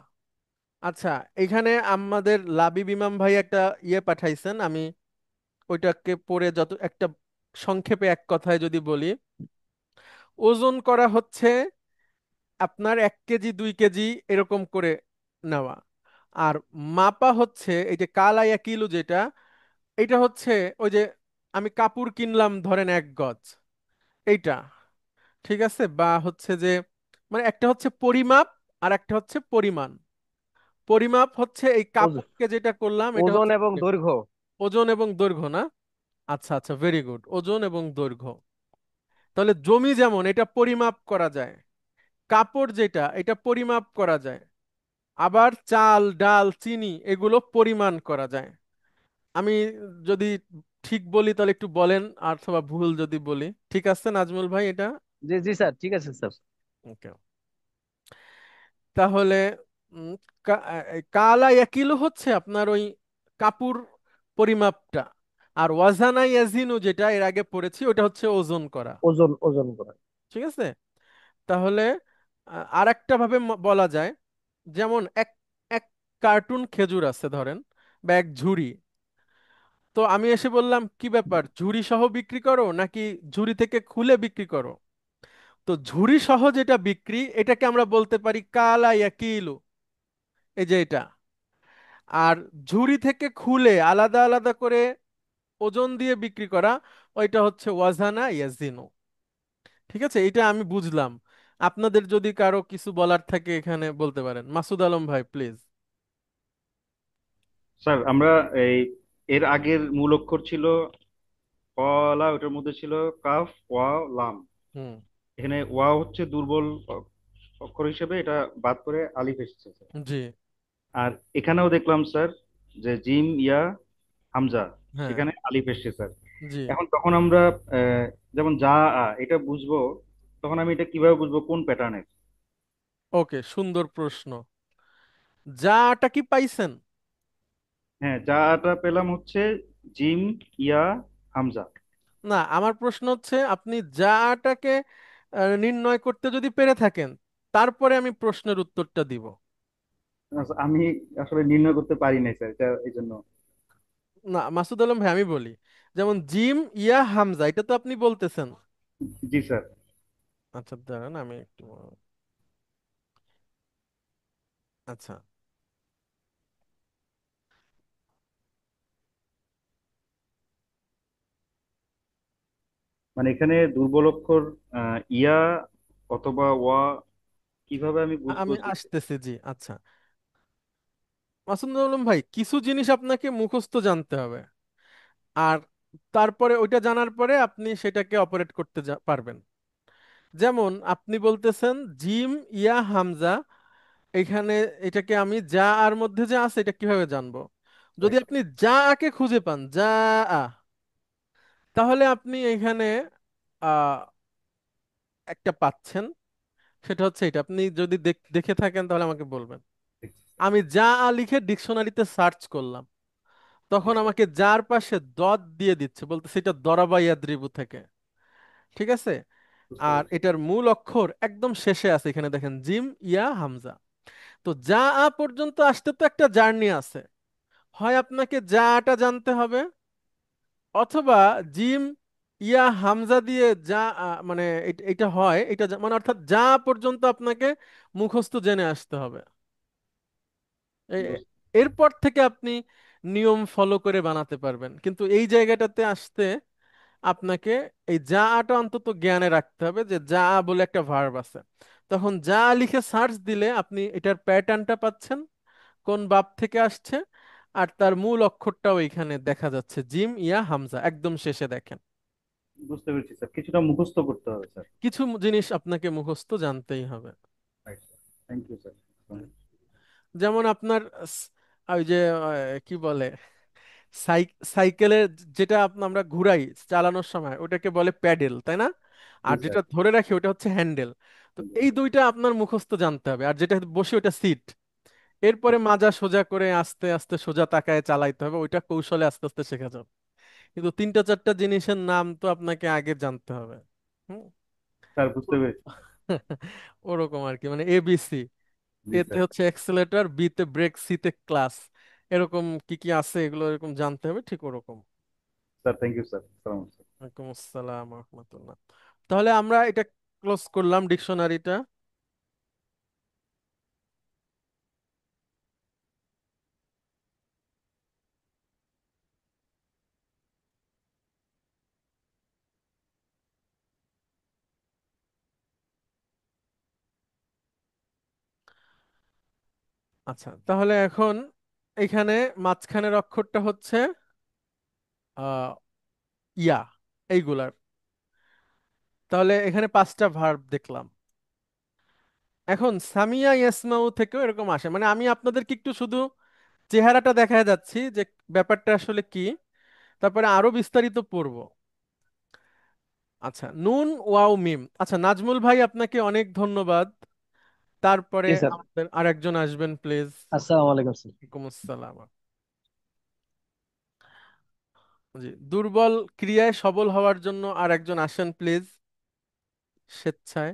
আচ্ছা, এখানে আমাদের লাবিব ইমাম ভাই একটা পাঠাইছেন, আমি ওইটাকে পড়ে যত একটা সংক্ষেপে এক কথায় যদি বলি, ওজন করা হচ্ছে আপনার 1 কেজি 2 কেজি এরকম করে নেওয়া। আর মাপা হচ্ছে এই যে কালাইয়া কিলো যেটা, এটা হচ্ছে ওই যে আমি কাপড় কিনলাম ধরেন 1 গজ, এইটা। ঠিক আছে, বা হচ্ছে যে মানে একটা হচ্ছে পরিমাপ আর একটা হচ্ছে পরিমাণ। পরিমাপ হচ্ছে এই
ওজ-
কাপড়কে যেটা করলাম এটা
ওজন
হচ্ছে
এবং দৈর্ঘ্য।
ওজন এবং দৈর্ঘ্য না? আচ্ছা আচ্ছা, ভেরি গুড, ওজন এবং দৈর্ঘ্য। তাহলে জমি যেমন এটা পরিমাপ করা যায়, কাপড় যেটা এটা পরিমাপ করা যায়, আবার চাল ডাল চিনি এগুলো পরিমাণ করা যায়। আমি যদি ঠিক বলি তাহলে একটু বলেন, অথবা ভুল যদি বলি। ঠিক আছে নাজমুল ভাই এটা?
জি জি স্যার, ঠিক আছে স্যার।
ওকে। তাহলে উম, কালা ইয়াকিলু হচ্ছে আপনার ওই কাপুর পরিমাপটা, আর ওয়াজানা ইয়াজিনু যেটা এর আগে পড়েছি ওটা হচ্ছে ওজন করা।
ওজন ওজন করা।
ঠিক আছে। তাহলে আর একটা ভাবে বলা যায়, যেমন এক এক কার্টুন খেজুর আছে ধরেন, বা এক ঝুড়ি। তো আমি এসে বললাম কি ব্যাপার, ঝুড়ি সহ বিক্রি করো নাকি ঝুড়ি থেকে খুলে বিক্রি করো? তো ঝুড়ি সহ যেটা বিক্রি এটাকে আমরা বলতে পারি কালা ইয়াকিলু, এই যে এটা। আর ঝুড়ি থেকে খুলে আলাদা আলাদা করে ওজন দিয়ে বিক্রি করা, ওইটা হচ্ছে ওয়াজানা ইয়াজিনু। ঠিক আছে, এটা আমি বুঝলাম। আপনাদের যদি কারো কিছু বলার থাকে এখানে বলতে পারেন। মাসুদ আলম ভাই প্লিজ।
স্যার আমরা এই এর আগের মূল অক্ষর ছিল কলা, ওটার মধ্যে ছিল কাফ ওয়া লাম।
হুম।
এখানে ওয়া হচ্ছে দুর্বল অক্ষর হিসেবে এটা বাদ করে আলিফ এসেছে স্যার।
জি।
আর এখানেও দেখলাম স্যার যে জিম ইয়া হামজা,
হ্যাঁ।
সেখানে আলিফ এসেছে স্যার।
জি।
এখন তখন আমরা যেমন যা এটা বুঝবো, তখন আমি এটা কিভাবে বুঝবো কোন প্যাটার্নের?
ওকে, সুন্দর প্রশ্ন। যাটা কি পাইছেন?
হ্যাঁ, যা টা পেলাম হচ্ছে জিম ইয়া হামজা।
না, আমার প্রশ্ন হচ্ছে আপনি যাটাকে নির্ণয় করতে যদি পেরে থাকেন তারপরে আমি প্রশ্নের উত্তরটা দিব।
আচ্ছা, আমি আসলে নির্ণয় করতে পারি নাই স্যার, এটা এই জন্য।
না মাসুদ আলম ভাই, আমি বলি, যেমন জিম ইয়া হামজা এটা তো আপনি বলতেছেন।
জি স্যার।
আচ্ছা দাঁড়ান আমি একটু, আচ্ছা।
মানে এখানে দুর্বল অক্ষর ইয়া অথবা ওয়া, কিভাবে আমি বুঝবো
আমি
যে?
আসতেছি, জি আচ্ছা। মাসুদ আলম ভাই, কিছু জিনিস আপনাকে মুখস্থ জানতে হবে, আর তারপরে ওইটা জানার পরে আপনি সেটাকে অপারেট করতে পারবেন। যেমন আপনি বলতেছেন জিম ইয়া হামজা, এখানে এটাকে আমি যা আর মধ্যে যা আছে এটা কিভাবে জানবো? যদি
রাইট।
আপনি যা আকে খুঁজে পান, যা আ, তাহলে আপনি এখানে আহ একটা পাচ্ছেন। সেটা হচ্ছে এটা, আপনি যদি দেখে থাকেন তাহলে আমাকে বলবেন। আমি যা আ লিখে ডিকশনারিতে সার্চ করলাম, তখন আমাকে যার পাশে দত দিয়ে দিচ্ছে, বলতেছে এটা দরাবা ইয়াদ্রিবু থেকে। ঠিক আছে।
বুঝতে
আর
পেরেছি।
এটার মূল অক্ষর একদম শেষে আছে, এখানে দেখেন জিম ইয়া হামজা। তো যা আ পর্যন্ত আসতে তো একটা জার্নি আছে, হয় আপনাকে যা আটা জানতে হবে, অথবা জিম ইয়া হামজা দিয়ে যা মানে এটা হয়, এটা মানে অর্থাৎ যা পর্যন্ত আপনাকে মুখস্থ জেনে আসতে হবে। এ-
বুঝ-
এরপর থেকে আপনি নিয়ম ফলো করে বানাতে পারবেন, কিন্তু এই জায়গাটাতে আসতে আপনাকে এই যা আটা অন্তত জ্ঞানে রাখতে হবে যে যা বলে একটা ভার্ব আছে। তখন যা লিখে সার্চ দিলে আপনি এটার প্যাটার্নটা পাচ্ছেন, কোন বাব থেকে আসছে, আর তার মূল অক্ষরটাও এখানে দেখা যাচ্ছে, জিম ইয়া হামজা একদম শেষে দেখেন।
বুঝতে পেরেছি স্যার, কিছুটা মুখস্থ করতে হবে স্যার।
কিছু জিনিস আপনাকে মুখস্থ জানতেই হবে।
Right sir, thank you sir.
যেমন আপনার ওই যে কি বলে, সাইকেলের যেটা আমরা ঘুরাই চালানোর সময় ওটাকে বলে প্যাডেল, তাই না?
জি
আর
স্যার।
যেটা ধরে রাখি ওটা হচ্ছে হ্যান্ডেল। তো এই দুইটা আপনার মুখস্থ জানতে হবে, আর যেটা বসে ওটা সিট। এরপরে মাজা সোজা করে আস্তে আস্তে সোজা তাকায় চালাইতে হবে, ওইটা কৌশলে আস্তে আস্তে শেখা যাবে। কিন্তু 3টা 4টা জিনিসের নাম তো আপনাকে আগে জানতে হবে। হুম।
স্যার বুঝতে পেরেছি।
ওরকম আর কি, মানে এবিসি।
জি
এতে
স্যার।
হচ্ছে অ্যাক্সেলেটর, বি তে ব্রেক, সি তে ক্লাস। এরকম কি কি আছে এগুলো এরকম জানতে হবে, ঠিক ওরকম।
স্যার থ্যাংক ইউ স্যার, সালাম স্যার।
ওয়ালাইকুম আসসালাম রহমতুল্লাহ। তাহলে আমরা এটা ক্লোজ করলাম ডিকশনারিটা। আচ্ছা, তাহলে এখন এখানে মাঝখানের অক্ষরটা হচ্ছে আহ ইয়া, এইগুলার। তাহলে এখানে পাঁচটা ভার্ব দেখলাম। এখন সামিয়া ইয়াসমাউ থেকেও এরকম আসে, মানে আমি আপনাদেরকে একটু শুধু চেহারাটা দেখা যাচ্ছি যে ব্যাপারটা আসলে কি, তারপরে আরো বিস্তারিত পড়বো। আচ্ছা, নুন ওয়াও মিম। আচ্ছা নাজমুল ভাই, আপনাকে অনেক ধন্যবাদ। তারপরে
জি স্যার।
আমাদের আরেকজন আসবেন প্লিজ।
আসসালামু আলাইকুম স্যার।
ওয়ালাইকুম আসসালাম। জি, দুর্বল ক্রিয়ায় সবল হওয়ার জন্য আর একজন আসেন প্লিজ, স্বেচ্ছায়।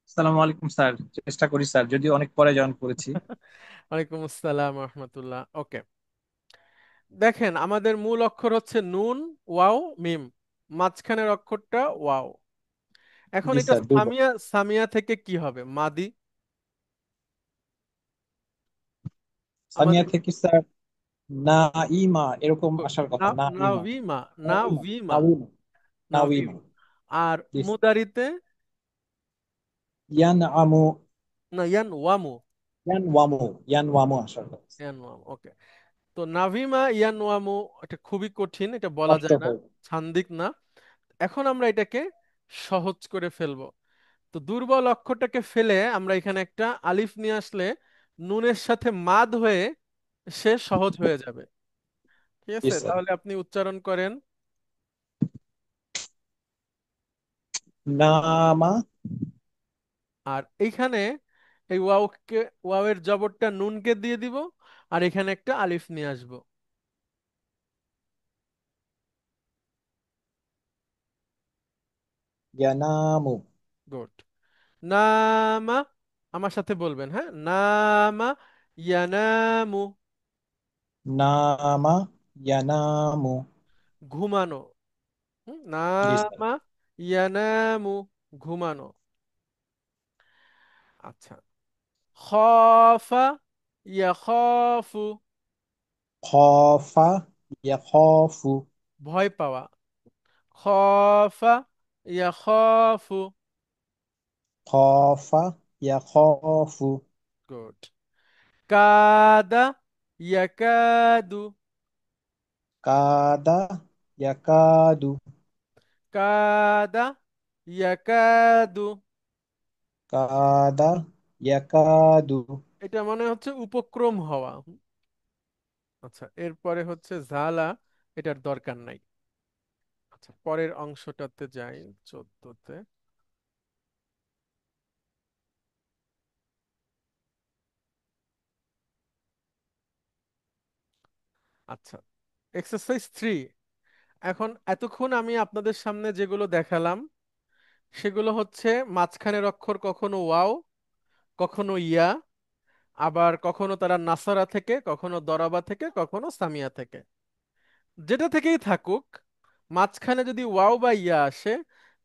আসসালামু আলাইকুম স্যার, চেষ্টা করি স্যার, যদিও অনেক পরে জয়েন করেছি।
ওয়ালাইকুম আসসালাম রহমতুল্লাহ। ওকে, দেখেন আমাদের মূল অক্ষর হচ্ছে নুন ওয়াও মিম, মাঝখানের অক্ষরটা ওয়াও। এখন
জি
এটা
স্যার, দুর্বল।
সামিয়া, সামিয়া থেকে কি হবে? মাদি।
সামিয়া
আমাদের
থেকে স্যার না, ইমা এরকম আসার
না,
কথা, না ইমা।
নাভিমা,
নাউইমা,
নাভিমা,
নাউইমা, নাউইমা।
নাভিমা। আর
জি স্যার।
মুদারিতে
ইয়ান আমু,
না, ইয়ান ওয়ামু,
ইয়ান ওয়ামু, ইয়ান ওয়ামু আসার কথা।
ইয়ান ওয়ামু। ওকে, তো নাভিমা ইয়ান ওয়ামু, এটা খুবই কঠিন, এটা বলা
কষ্ট
যায় না,
হয়।
ছান্দিক না। এখন আমরা এটাকে সহজ করে ফেলবো। তো দুর্বল অক্ষরটাকে ফেলে আমরা এখানে একটা আলিফ নিয়ে আসলে নুনের সাথে মাদ হয়ে সে সহজ হয়ে যাবে। ঠিক
জি
আছে,
স্যার।
তাহলে আপনি উচ্চারণ করেন।
নামা,
আর এইখানে এই ওয়াওকে, ওয়াওয়ের জবরটা নুনকে দিয়ে দিব, আর এখানে একটা আলিফ নিয়ে আসবো।
ইয়ানামু,
গুড। নামা, আমার সাথে বলবেন, হ্যাঁ, নামা ইয়ানামু।
নামা, ইয়ানামু।
ঘুমানো।
জি স্যার।
নামা ইয়ানামু, ঘুমানো। আচ্ছা, খফা ইয়াখফু,
খফা, ইয়াখফু।
ভয় পাওয়া। খফা ইয়াখফু।
খফা, ইয়াখফু।
গুড। কাদা ইয়াকাদু,
কাদা, ইয়াকাদু।
কাদা ইয়াকাদু।
কাদা, ইয়াকাদু।
এটা মানে হচ্ছে উপক্রম হওয়া। আচ্ছা, এরপরে হচ্ছে জালা, এটার দরকার নাই। আচ্ছা, পরের অংশটাতে যাই, 14তে। আচ্ছা, এক্সারসাইজ 3। এখন এতক্ষণ আমি আপনাদের সামনে যেগুলো দেখালাম সেগুলো হচ্ছে মাঝখানের অক্ষর কখনো ওয়াও, কখনো ইয়া, আবার কখনো তারা নাসারা থেকে, কখনো দরাবা থেকে, কখনো সামিয়া থেকে। যেটা থেকেই থাকুক, মাঝখানে যদি ওয়াও বা ইয়া আসে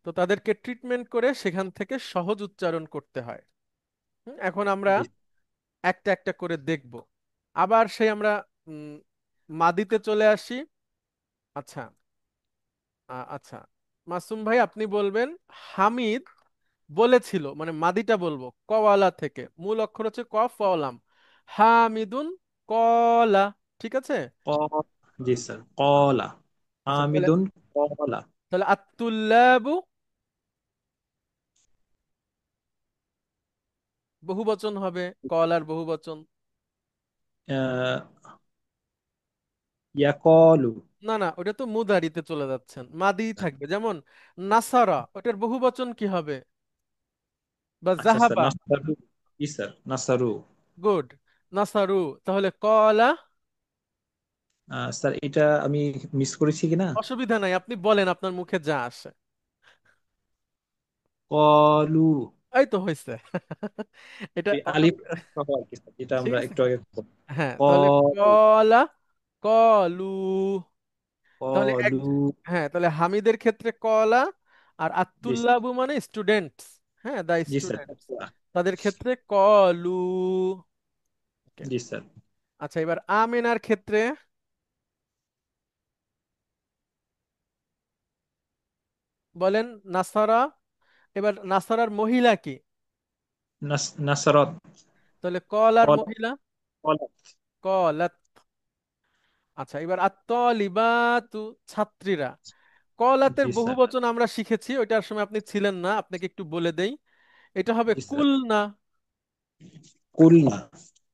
তো তাদেরকে ট্রিটমেন্ট করে সেখান থেকে সহজ উচ্চারণ করতে হয়। এখন আমরা
জি
একটা একটা করে দেখব। আবার সেই আমরা উম, মাদিতে চলে আসি। আচ্ছা, আচ্ছা, মাসুম ভাই আপনি বলবেন হামিদ বলেছিল, মানে মাদিটা বলবো কওয়ালা থেকে, মূল অক্ষর হচ্ছে কফ ওয়ালাম। হামিদুন কলা। ঠিক আছে।
ক- জি স্যার, কলা।
আচ্ছা, তাহলে
হামিদুন কলা।
তাহলে আত্তুল্লাবু বহু বচন হবে, কলার বহু বচন।
আহ, ইয়াকলু।
না না, ওটা তো মুদারিতে চলে যাচ্ছেন, মাদি থাকবে। যেমন নাসারা, ওটার বহু বচন কি হবে? বা
আচ্ছা স্যার,
জাহাবা।
নাসারু। জি স্যার, নাসারু।
গুড, নাসারু। তাহলে কলা।
স্যার এটা আমি মিস করেছি কিনা।
অসুবিধা নাই, আপনি বলেন আপনার মুখে যা আসে।
কলু।
এই তো হয়েছে। এটা
ওই
অত,
আলিফ সহ আর কি স্যার, যেটা
ঠিক
আমরা
আছে।
একটু আগে
হ্যাঁ, তাহলে
কল
কলা, কলু, তাহলে এক,
কলু।
হ্যাঁ তাহলে হামিদের ক্ষেত্রে কলা, আর
জি স্যার।
আত্তুল্লাবু মানে স্টুডেন্টস, হ্যাঁ দা
জি স্যার।
স্টুডেন্টস, তাদের ক্ষেত্রে কলু। Okay.
জি স্যার।
আচ্ছা, এবার আমেনার ক্ষেত্রে বলেন নাসারা। এবার নাসারার মহিলা কি?
নাসরত।
তাহলে কলার
কলা
মহিলা
কলা।
কলাত। আচ্ছা, এবার আত্তলিবাতু, ছাত্রীরা। কলাতের
জি স্যার।
বহুবচন আমরা শিখেছি, ওইটার সময় আপনি ছিলেন না, আপনাকে একটু বলে দেই। এটা হবে
জি স্যার।
কুলনা।
কুলনা।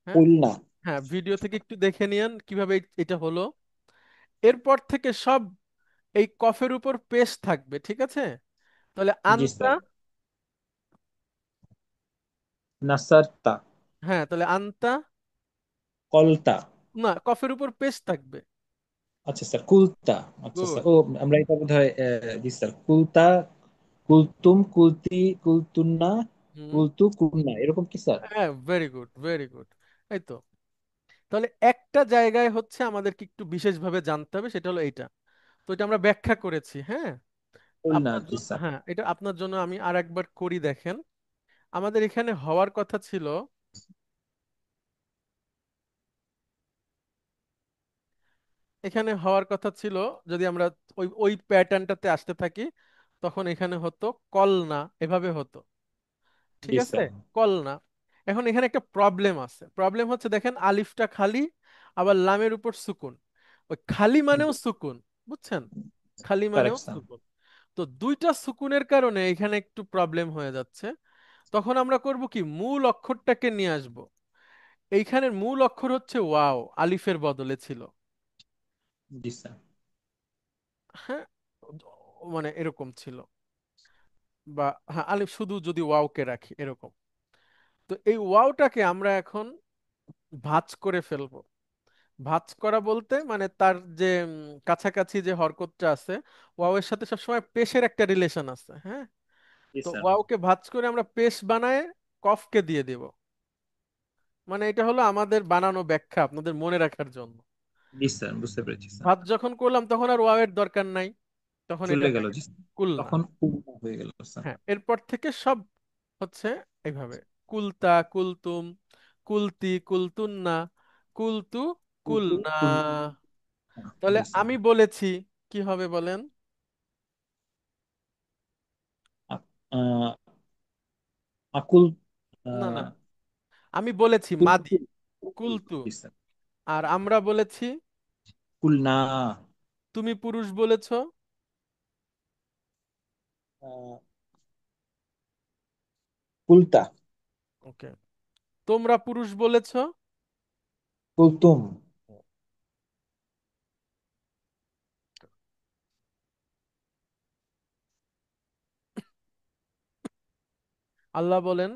হ্যাঁ,
কুলনা।
হ্যাঁ ভিডিও থেকে একটু দেখে নিন কিভাবে এটা হলো। এরপর থেকে সব এই কফের উপর পেশ থাকবে, ঠিক আছে। তাহলে
জি
আনতা,
স্যার। নাসারতা।
হ্যাঁ তাহলে আনতা,
কলতা।
না কফের উপর পেশ থাকবে।
আচ্ছা স্যার, কুলতা। আচ্ছা
গুড।
স্যার, ও আমরা এটা বোধ হয় জি স্যার, কুলতা, কুলতুম, কুলতি, কুলতুন্না,
হুম,
কুলতু, কুলনা, এরকম কি স্যার?
হ্যাঁ ভেরি গুড, ভেরি গুড। এই তো। তাহলে একটা জায়গায় হচ্ছে আমাদেরকে একটু বিশেষভাবে জানতে হবে, সেটা হলো এইটা। তো এটা আমরা ব্যাখ্যা করেছি, হ্যাঁ।
কুলনা।
আপনার
জি
জন্য,
স্যার।
হ্যাঁ এটা আপনার জন্য আমি আর একবার করি, দেখেন। আমাদের এখানে হওয়ার কথা ছিল, এখানে হওয়ার কথা ছিল, যদি আমরা ওই ওই প্যাটার্নটাতে আসতে থাকি, তখন এখানে হতো কলনা, এভাবে হতো, ঠিক
জি
আছে,
স্যার।
কলনা। এখন এখানে একটা প্রবলেম আছে, প্রবলেম হচ্ছে দেখেন আলিফটা খালি, আবার লামের উপর সুকুন। ওই খালি মানেও সুকুন, বুঝছেন, খালি মানেও
কারেক্ট স্যার।
সুকুন। তো দুইটা সুকুনের কারণে এখানে একটু প্রবলেম হয়ে যাচ্ছে। তখন আমরা করব কি, মূল অক্ষরটাকে নিয়ে আসব। এইখানের মূল অক্ষর হচ্ছে ওয়াও, আলিফের বদলে ছিল।
জি স্যার।
হ্যাঁ, মানে এরকম ছিল, বা হ্যাঁ আলিফ শুধু যদি ওয়াওকে রাখি এরকম। তো এই ওয়াওটাকে আমরা এখন ভাঁজ করে ফেলবো। ভাঁজ করা বলতে মানে তার যে কাছাকাছি যে হরকতটা আছে, ওয়াও এর সাথে সবসময় পেশের একটা রিলেশন আছে, হ্যাঁ।
জি
তো
স্যার।
ওয়াওকে ভাঁজ করে আমরা পেশ বানায় কফকে দিয়ে দেব। মানে এটা হলো আমাদের বানানো ব্যাখ্যা আপনাদের মনে রাখার জন্য।
জি স্যার, বুঝতে পেরেছি স্যার।
ভাঁজ যখন করলাম তখন আর ওয়াও এর দরকার নাই, তখন এটা
চলে গেল,
হয়ে
জি
গেল
স্যার।
কুলনা।
তখন কুলনা হয়ে গেল স্যার।
হ্যাঁ, এরপর থেকে সব হচ্ছে এইভাবে, কুলতা, কুলতুম, কুলতি, কুলতুন্না, কুলতু,
কুলতু,
কুলনা।
কুলনা।
তাহলে
জি স্যার।
আমি বলেছি, কি হবে বলেন?
আ- আহ, আকুল।
না না,
আহ,
আমি বলেছি মাদি,
কুলতু।
কুলতু।
জি স্যার।
আর আমরা বলেছি,
কুলনা।
তুমি পুরুষ বলেছো,
আহ, কুলতা।
ওকে, তোমরা পুরুষ বলেছো।
কুলতুম।
আল্লাহ বলেন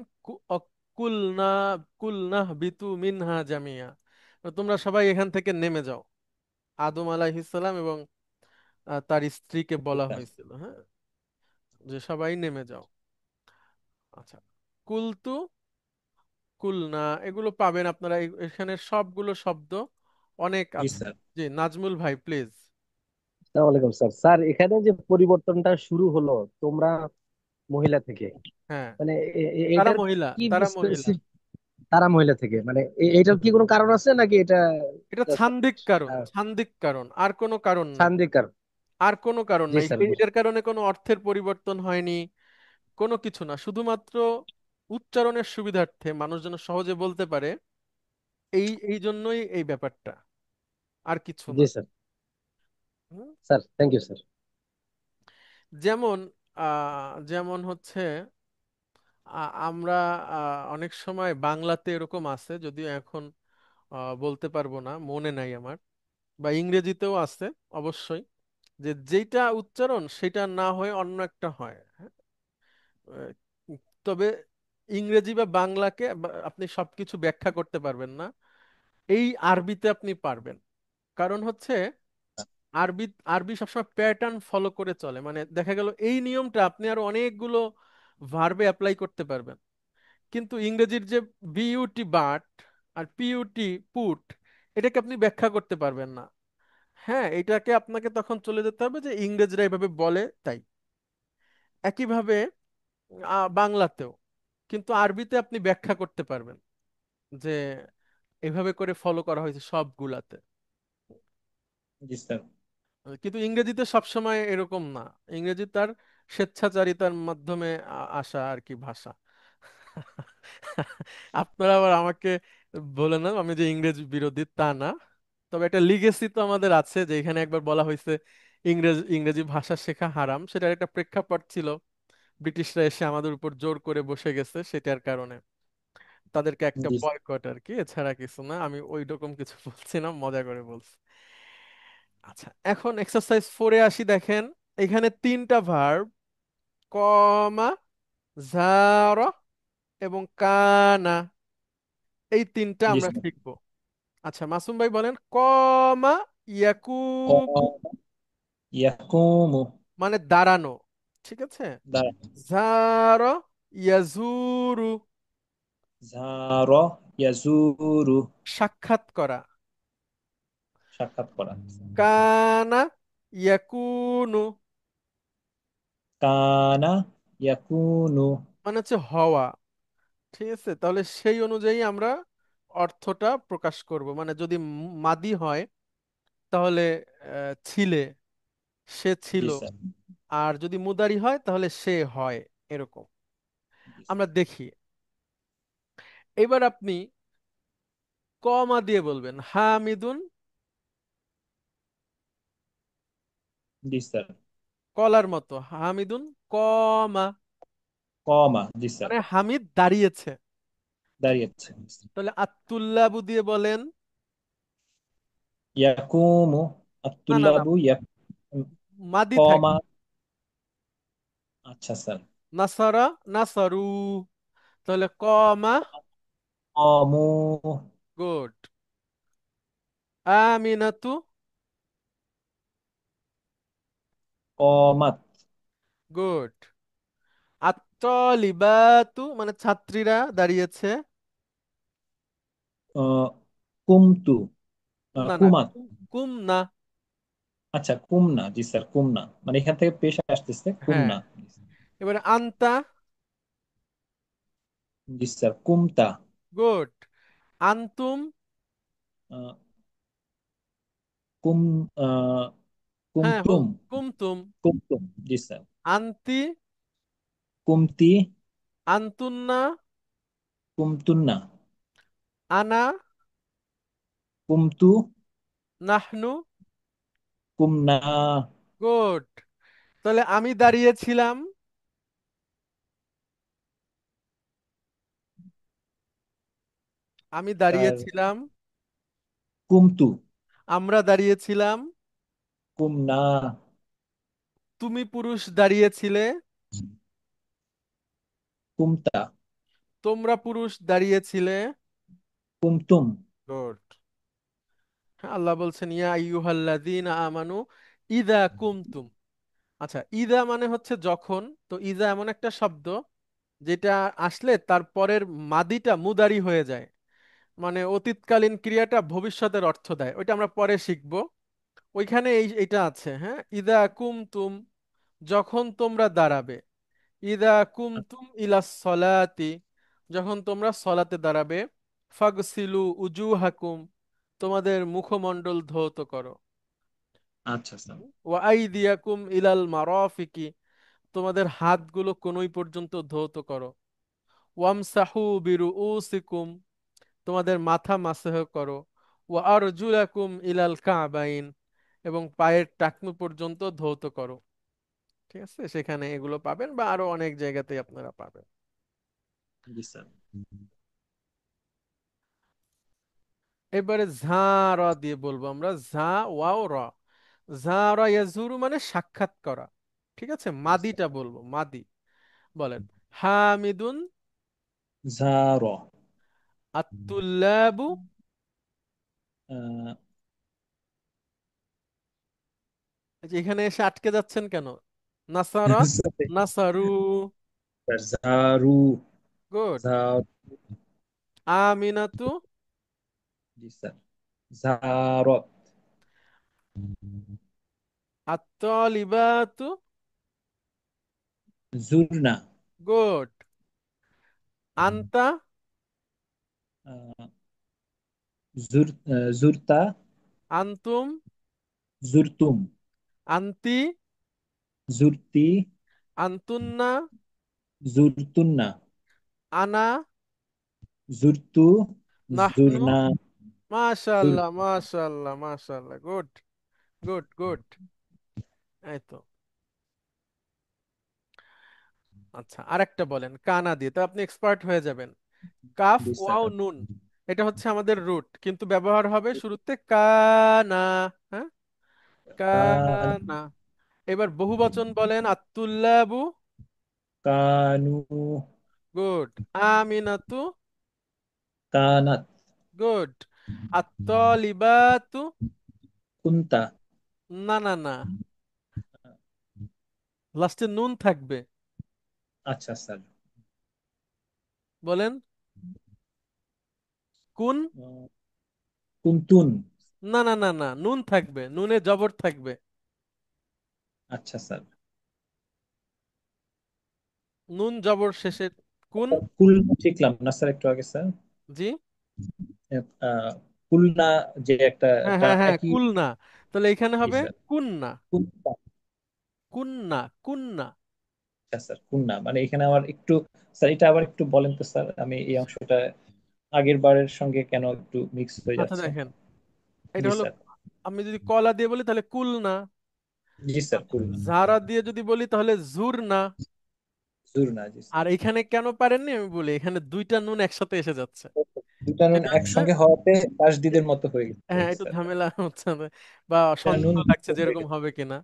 কুলনা, কুলনা বিতু মিনহা জামিয়া, তো তোমরা সবাই এখান থেকে নেমে যাও। আদম আলাইহিস সালাম এবং তার স্ত্রীকে বলা হয়েছিল, হ্যাঁ, যে সবাই নেমে যাও। আচ্ছা, কুলতু, কুলনা, এগুলো পাবেন আপনারা এখানে সবগুলো শব্দ অনেক
জি
আছে।
স্যার।
জি নাজমুল ভাই প্লিজ।
আসসালামু আলাইকুম স্যার। স্যার এখানে যে পরিবর্তনটা শুরু হলো তোমরা মহিলা থেকে,
হ্যাঁ,
মানে
তারা
এটার
মহিলা,
কি
তারা মহিলা।
specific- তারা মহিলা থেকে, মানে এটার কি কোনো কারণ আছে নাকি এটা
এটা
just,
ছান্দিক কারণ,
আহ,
ছান্দিক কারণ, আর কোনো কারণ নাই।
সান্দিক কারণ?
আর কোনো কারণ
জি
নাই,
স্যার,
এটার কারণে কোনো অর্থের পরিবর্তন হয়নি, কোনো কিছু না, শুধুমাত্র উচ্চারণের সুবিধার্থে মানুষ যেন সহজে বলতে পারে, এই এই জন্যই এই ব্যাপারটা, আর কিছু
জি
না।
স্যার।
হুম?
Sir thank you sir.
যেমন যেমন হচ্ছে আমরা অনেক সময় বাংলাতে এরকম আছে, যদিও এখন বলতে পারবো না, মনে নাই আমার, বা ইংরেজিতেও আছে অবশ্যই, যে যেটা উচ্চারণ সেটা না হয়ে অন্য একটা হয়, হ্যাঁ? আহ, তবে ইংরেজি বা বাংলাকে আপনি সবকিছু ব্যাখ্যা করতে পারবেন না, এই আরবিতে আপনি পারবেন। কারণ হচ্ছে আরবি, আরবি সবসময় প্যাটার্ন ফলো করে চলে, মানে দেখা গেল এই নিয়মটা আপনি আরো অনেকগুলো ভার্বে অ্যাপ্লাই করতে পারবেন। কিন্তু ইংরেজির যে বিইউটি বাট আর পিইউটি পুট, এটাকে আপনি ব্যাখ্যা করতে পারবেন না। হ্যাঁ, এটাকে আপনাকে তখন চলে যেতে হবে যে ইংরেজরা এভাবে বলে তাই। একইভাবে বাংলাতেও কিন্তু আরবিতে আপনি ব্যাখ্যা করতে পারবেন যে এভাবে করে ফলো করা হয়েছে সবগুলাতে।
জি স্যার।
কিন্তু ইংরেজিতে সবসময় এরকম না। ইংরেজি তার স্বেচ্ছাচারিতার মাধ্যমে আসা আর কি ভাষা। আপনারা আবার আমাকে বলে না আমি যে ইংরেজি বিরোধী, তা না। তবে একটা লিগেসি তো আমাদের আছে, যে এখানে একবার বলা হয়েছে ইংরেজি ভাষা শেখা হারাম, সেটার একটা প্রেক্ষাপট ছিল। ব্রিটিশরা এসে আমাদের উপর জোর করে বসে গেছে, সেটার কারণে তাদেরকে একটা
জি
বয়কট আর কি, এছাড়া কিছু না। আমি ওই রকম কিছু বলছি না, মজা করে বলছি। আচ্ছা, এখন এক্সারসাইজ 4-এ আসি। দেখেন এখানে তিনটা ভার্ব, কমা, জারা এবং কানা, এই তিনটা
জি
আমরা
স্যার।
শিখবো। আচ্ছা মাসুম ভাই বলেন, কমা ইয়াকুমু
ইয়াকুমু,
মানে দাঁড়ানো, ঠিক আছে।
দাঁড়ানো।
জারা ইয়াজুরু
জারা ইয়াজুরু,
সাক্ষাৎ করা।
সাক্ষাৎ করা।
কানা ইয়াকুনু
কানা ইয়াকুনু।
মানে হচ্ছে হওয়া, ঠিক আছে। তাহলে সেই অনুযায়ী আমরা অর্থটা প্রকাশ করব। মানে যদি মাদি হয় তাহলে ছিলে, সে ছিল।
জি স্যার।
আর যদি মুদারি হয় তাহলে সে হয়, এরকম
জি
আমরা দেখি। এবার আপনি কমা দিয়ে বলবেন হামিদুন,
জি স্যার।
কলার মতো হামিদুন কমা,
কমা, জি স্যার।
মানে হামিদ দাঁড়িয়েছে।
দাঁড়িয়েছে।
তাহলে আত্তুল্লাবু দিয়ে বলেন,
ইয়াকুমু,
না না না,
আত্তুল্লাবু
মাদি
কমা।
থাকবে।
আচ্ছা স্যার।
নাসারা নাসারু, তাহলে কমা,
কমু,
গুড। আমিনাতু,
কমাত।
গুড। আত্তলিবাতু মানে ছাত্রীরা দাঁড়িয়েছে।
আহ, কুমতু,
না না,
কুমাত।
কুম না।
আচ্ছা কুমনা, জি স্যার, কুমনা মানে এখান থেকে পেশ আসতেছে
হ্যাঁ,
কুমনা।
এবারে আন্তা,
জি স্যার, কুমতা।
গুড। আন্তুম,
আহ, কুম আহ,
হ্যাঁ
কুমতুম।
কুমতুম।
কুমতুম, জি স্যার।
আন্তি,
কুমতি,
আন্তুন্না,
কুমতুন্না।
আনা,
কুমতু,
নাহনু,
কুমনা।
গুড। তাহলে আমি দাঁড়িয়েছিলাম, আমি
স্যার
দাঁড়িয়েছিলাম।
কুমতু,
আমরা দাঁড়িয়েছিলাম।
কুমনা।
তুমি পুরুষ দাঁড়িয়েছিলে।
কুমতা,
তোমরা পুরুষ দাঁড়িয়েছিলে।
কুমতুম।
গুড। আল্লাহ বলছেন ইয়া আইয়ুহাল্লাযীনা আমানু ইযা কুমতুম। আচ্ছা, ইযা মানে হচ্ছে যখন। তো ইযা এমন একটা শব্দ যেটা আসলে তার পরের মাদিটা মুদারি হয়ে যায়, মানে অতীতকালীন ক্রিয়াটা ভবিষ্যতের অর্থ দেয়। ওইটা আমরা পরে শিখবো। ওইখানে এটা আছে, হ্যাঁ, ইদা কুমতুম, যখন তোমরা দাঁড়াবে। ইদা কুমতুম ইলাস সলাতি, যখন তোমরা সলাতে দাঁড়াবে। ফাগসিলু উজুহাকুম, তোমাদের মুখমণ্ডল ধৌত করো।
আচ্ছা স্যার।
ওয়া আইদিয়াকুম ইলাল মারাফিকি, তোমাদের হাতগুলো কনুই পর্যন্ত ধৌত করো। ওয়ামসাহু বিরুউসিকুম, তোমাদের মাথা মাসহ করো। ওয়া আরজুলাকুম ইলাল কাবাইন, এবং পায়ের টাকনু পর্যন্ত ধৌত করো। ঠিক আছে, সেখানে এগুলো পাবেন, বা আরো অনেক জায়গাতেই আপনারা পাবেন।
জি স্যার।
এবারে ঝা র দিয়ে বলবো আমরা, ঝা ওয়াও র। ঝা র ইয়াজুরু মানে সাক্ষাৎ করা। ঠিক আছে,
জি স্যার।
মাদিটা বলবো, মাদি। বলেন হামিদুন
জার,
আত্তুল্লাবু,
আহ,
এই যে এখানে এসে আটকে যাচ্ছেন কেন? নাসারা নাসারু,
স্যার ঝাড়ু।
গুড।
ঝাড়ু।
আমিনাতু।
জি স্যার। ঝাড়ত।
আত্তালিবাতু।
জুরনা।
গুড। আনতা।
আহ, জুরতা।
আনতুম।
জুরতুম।
আন্তি।
জুরতি।
আন্তুন্না।
জুরতুন্না।
আনা।
জুরতু।
নাহনু।
জুরনা। জুর।
মাশাআল্লাহ, মাশাআল্লাহ, মাশাআল্লাহ, গুড, গুড, গুড। এই তো। আচ্ছা, আরেকটা বলেন কানা দিয়ে, তো আপনি এক্সপার্ট হয়ে যাবেন। কাফ
জি স্যার।
ওয়াও নুন, এটা হচ্ছে আমাদের রুট, কিন্তু ব্যবহার হবে শুরুতে কানা। হ্যাঁ,
কান।
কানা। এবার বহুবচন বলেন আত্তুল্লাবু।
কানু।
গুড। আমিনাতু।
কানাত।
গুড। আত্তালিবাতু।
কুন্তা।
না, না, না, লাস্টে নুন থাকবে।
আচ্ছা স্যার।
বলেন কুন।
আহ, কুন্তুন।
না, না, না, না, নুন থাকবে, নুনে জবর থাকবে।
আচ্ছা স্যার।
নুন জবর শেষে। কুন।
কুলনা শিখলাম না স্যার একটু আগে স্যার।
জি।
আহ, কুলনা যে একটা,
হ্যাঁ,
এটা
হ্যাঁ, হ্যাঁ,
একই।
কুল না। তাহলে এখানে
জি
হবে
স্যার।
কুন্না।
কুন্তা।
কুন্না, কুন্না।
আচ্ছা স্যার কুন্না মানে এখানে আমার একটু, স্যার এটা আবার একটু বলেন তো স্যার, আমি এই অংশটা আগের বারের সঙ্গে কেন একটু মিক্স হয়ে
আচ্ছা,
যাচ্ছে।
দেখেন, এটা
জি
হলো,
স্যার।
আমি যদি কলা দিয়ে বলি তাহলে কুলনা।
জি স্যার কুল।
জারা দিয়ে যদি বলি তাহলে জুর না।
জুর না। জি স্যার।
আর এখানে কেন পারেননি আমি বলি, এখানে দুইটা নুন একসাথে এসে যাচ্ছে।
দুটা নুন
সেটা হচ্ছে,
একসঙ্গে হওয়াতে তাসদিদের মতো হয়ে গেছে
হ্যাঁ, একটু
স্যার।
ঝামেলা হচ্ছে বা
এটা নুন
সন্দেহ
যুক্ত
লাগছে যে
হয়ে
এরকম
গেছে।
হবে কিনা।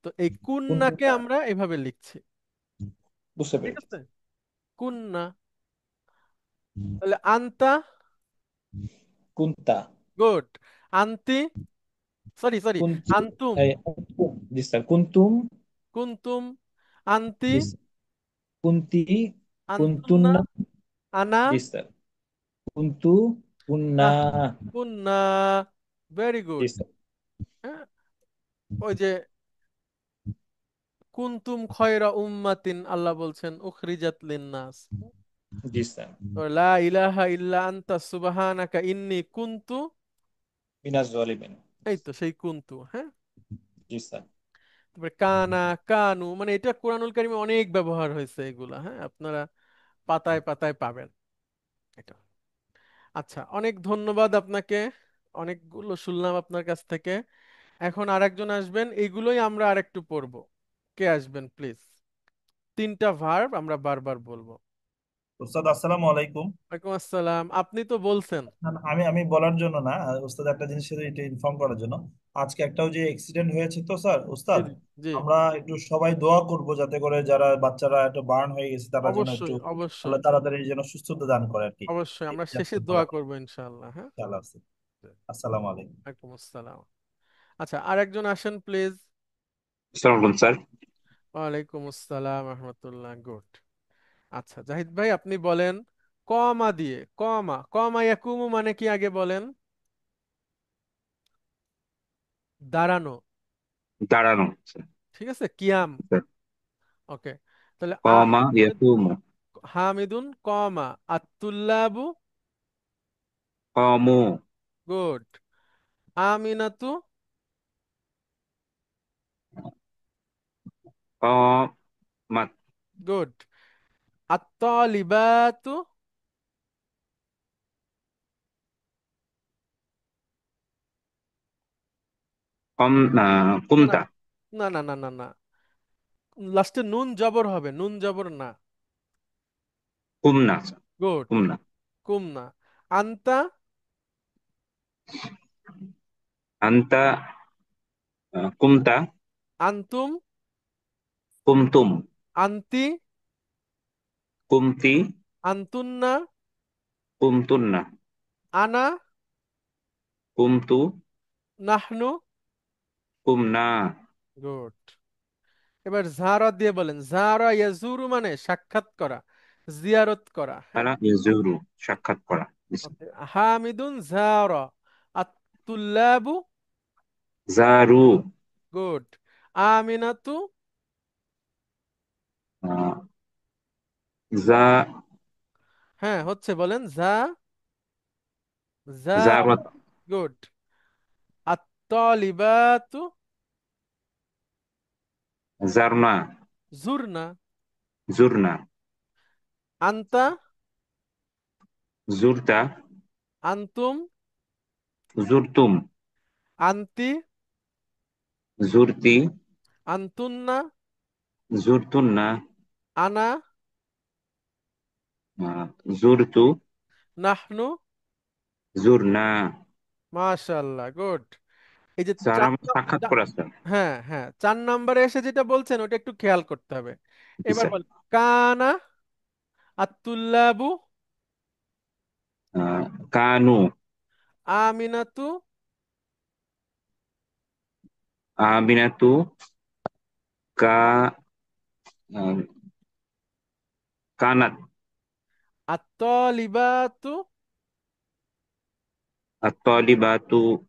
তো এই কুন্নাকে
কুন্না।
আমরা এভাবে লিখছি।
বুঝতে
ঠিক
পেরেছি।
আছে, কুন্না। তাহলে আন্তা।
কুন্তা।
গুড। আন্তি। Sorry, sorry.
কুন্তু।
আন্তুম।
কুন্তুম। জি স্যার কুন্তুম।
কুন্তুম। আন্তি।
জি স্যার। কুন্তি।
আন্তুন্না।
কুন্তুন্না।
আনা।
জি স্যার। কুন্তু। কুন্না।
নাহ। কুন্না। ভেরি
জি
গুড।
স্যার।
হ্যাঁ, ওই যে কুনতুম খয়রা উম্মাতিন, আল্লাহ বলছেন উখরিজাত লিন্নাস।
জি স্যার।
তো লা ইলাহা ইল্লা আনতা সুবহানাকা ইন্নী কুনতু।
মিনাজ জালিমিন।
এই তো সেই কুনতু। হ্যাঁ,
জি স্যার।
তারপরে কানা, কানু, মানে এটা কোরআনুল কারিমে অনেক ব্যবহার হয়েছে এগুলা। হ্যাঁ, আপনারা পাতায় পাতায় পাবেন এটা। আচ্ছা, অনেক ধন্যবাদ আপনাকে, অনেকগুলো শুনলাম আপনার কাছ থেকে। এখন আরেকজন আসবেন, এইগুলোই আমরা আরেকটু পড়বো। কে আসবেন প্লিজ? তিনটা ভার্ব আমরা বারবার বলবো।
ওস্তাদ আসসালামু আলাইকুম।
ওয়ালাইকুম আসসালাম, আপনি তো বলছেন।
না, না, আমি আমি বলার জন্য না, ওস্তাদ একটা জিনিস শুধু এটা ইনফর্ম করার জন্য। আজকে একটা ওই যে অ্যাক্সিডেন্ট হয়েছে তো স্যার
জি,
ওস্তাদ,
জি, জি।
আমরা একটু সবাই দোয়া করব যাতে করে যারা বাচ্চারা একটু বার্ন হয়ে গেছে তারা যেন একটু
অবশ্যই,
আল্লাহ
অবশ্যই,
তাড়াতাড়ি যেন সুস্থতা দান করে আর কি।
অবশ্যই
এই
আমরা
যে
শেষে
একটু ভালো
দোয়া
হয়।
করবো ইনশাআল্লাহ। হ্যাঁ।
আল্লাহ হাফেজ। আসসালামু আলাইকুম।
ওয়ালাইকুম আসসালাম। আচ্ছা, আরেকজন আসেন প্লিজ।
আসসালামু আলাইকুম স্যার।
ওয়ালাইকুম আসসালাম রহমতুল্লাহ, গুড। আচ্ছা, জাহিদ ভাই আপনি বলেন কমা দিয়ে, কমা কমা ইয়াকুমু মানে কি আগে বলেন? দাঁড়ানো।
দাঁড়ানো স্যার।
ঠিক আছে, কিয়াম।
স্যার,
ওকে। তাহলে
কমা ইয়াকুমু।
হামিদুন কমা আত্তুল্লাবু।
কমু।
গুড। আমিনাতু।
কমাত।
গুড। আত্তালিবাতু।
কম
না, না,
কুমতা।
না, না, না, না, না, লাস্টে নুন জবর হবে, নুন জবর না।
কুমনা স্যার।
গুড।
কুমনা।
কুমনা। আন্তা।
আন্তা। কুমতা।
আন্তুম।
কুমতুম।
আন্তি।
কুমতি।
আন্তুন্না।
কুমতুন্না।
আনা।
কুমতু।
নাহনু।
কুমনা।
গুড। এবার জারা দিয়ে বলেন, জারা ইয়াজুরু মানে সাক্ষাৎ করা, জিয়ারত করা। হ্যাঁ,
তারা ইয়াজুরু, সাক্ষাৎ করা।
ওকে। হামিদুন জারা আত-তুল্লাবু,
জারু।
গুড। আমিনাতু,
আহ, জা
হ্যাঁ হচ্ছে, বলেন যা, যা,
জারাত।
গুড। আত-তালিবাতু,
জারনা।
জুরনা।
জুরনা।
আনতা,
জুরতা।
আনতুম,
জুরতুম।
আনতি,
জুরতি।
আনতুন্না,
জুরতুন্না।
আনা,
জুরতু।
নাহনু।
জুরনা।
মাশাআল্লাহ, গুড। এই যে
স্যার
চার
আমার সাক্ষাৎ
চা-
করা স্যার।
হ্যাঁ হ্যাঁ, 4 নম্বরে এসে যেটা বলছেন ওটা একটু খেয়াল করতে হবে।
জি
এবার
স্যার।
বল, কানা আতুল্লাবু
কানু।
আমিনাতু
আমিনাতু। কা আহ, কানাত।
আত্তালিবাতু,
আত-তালিবাতু।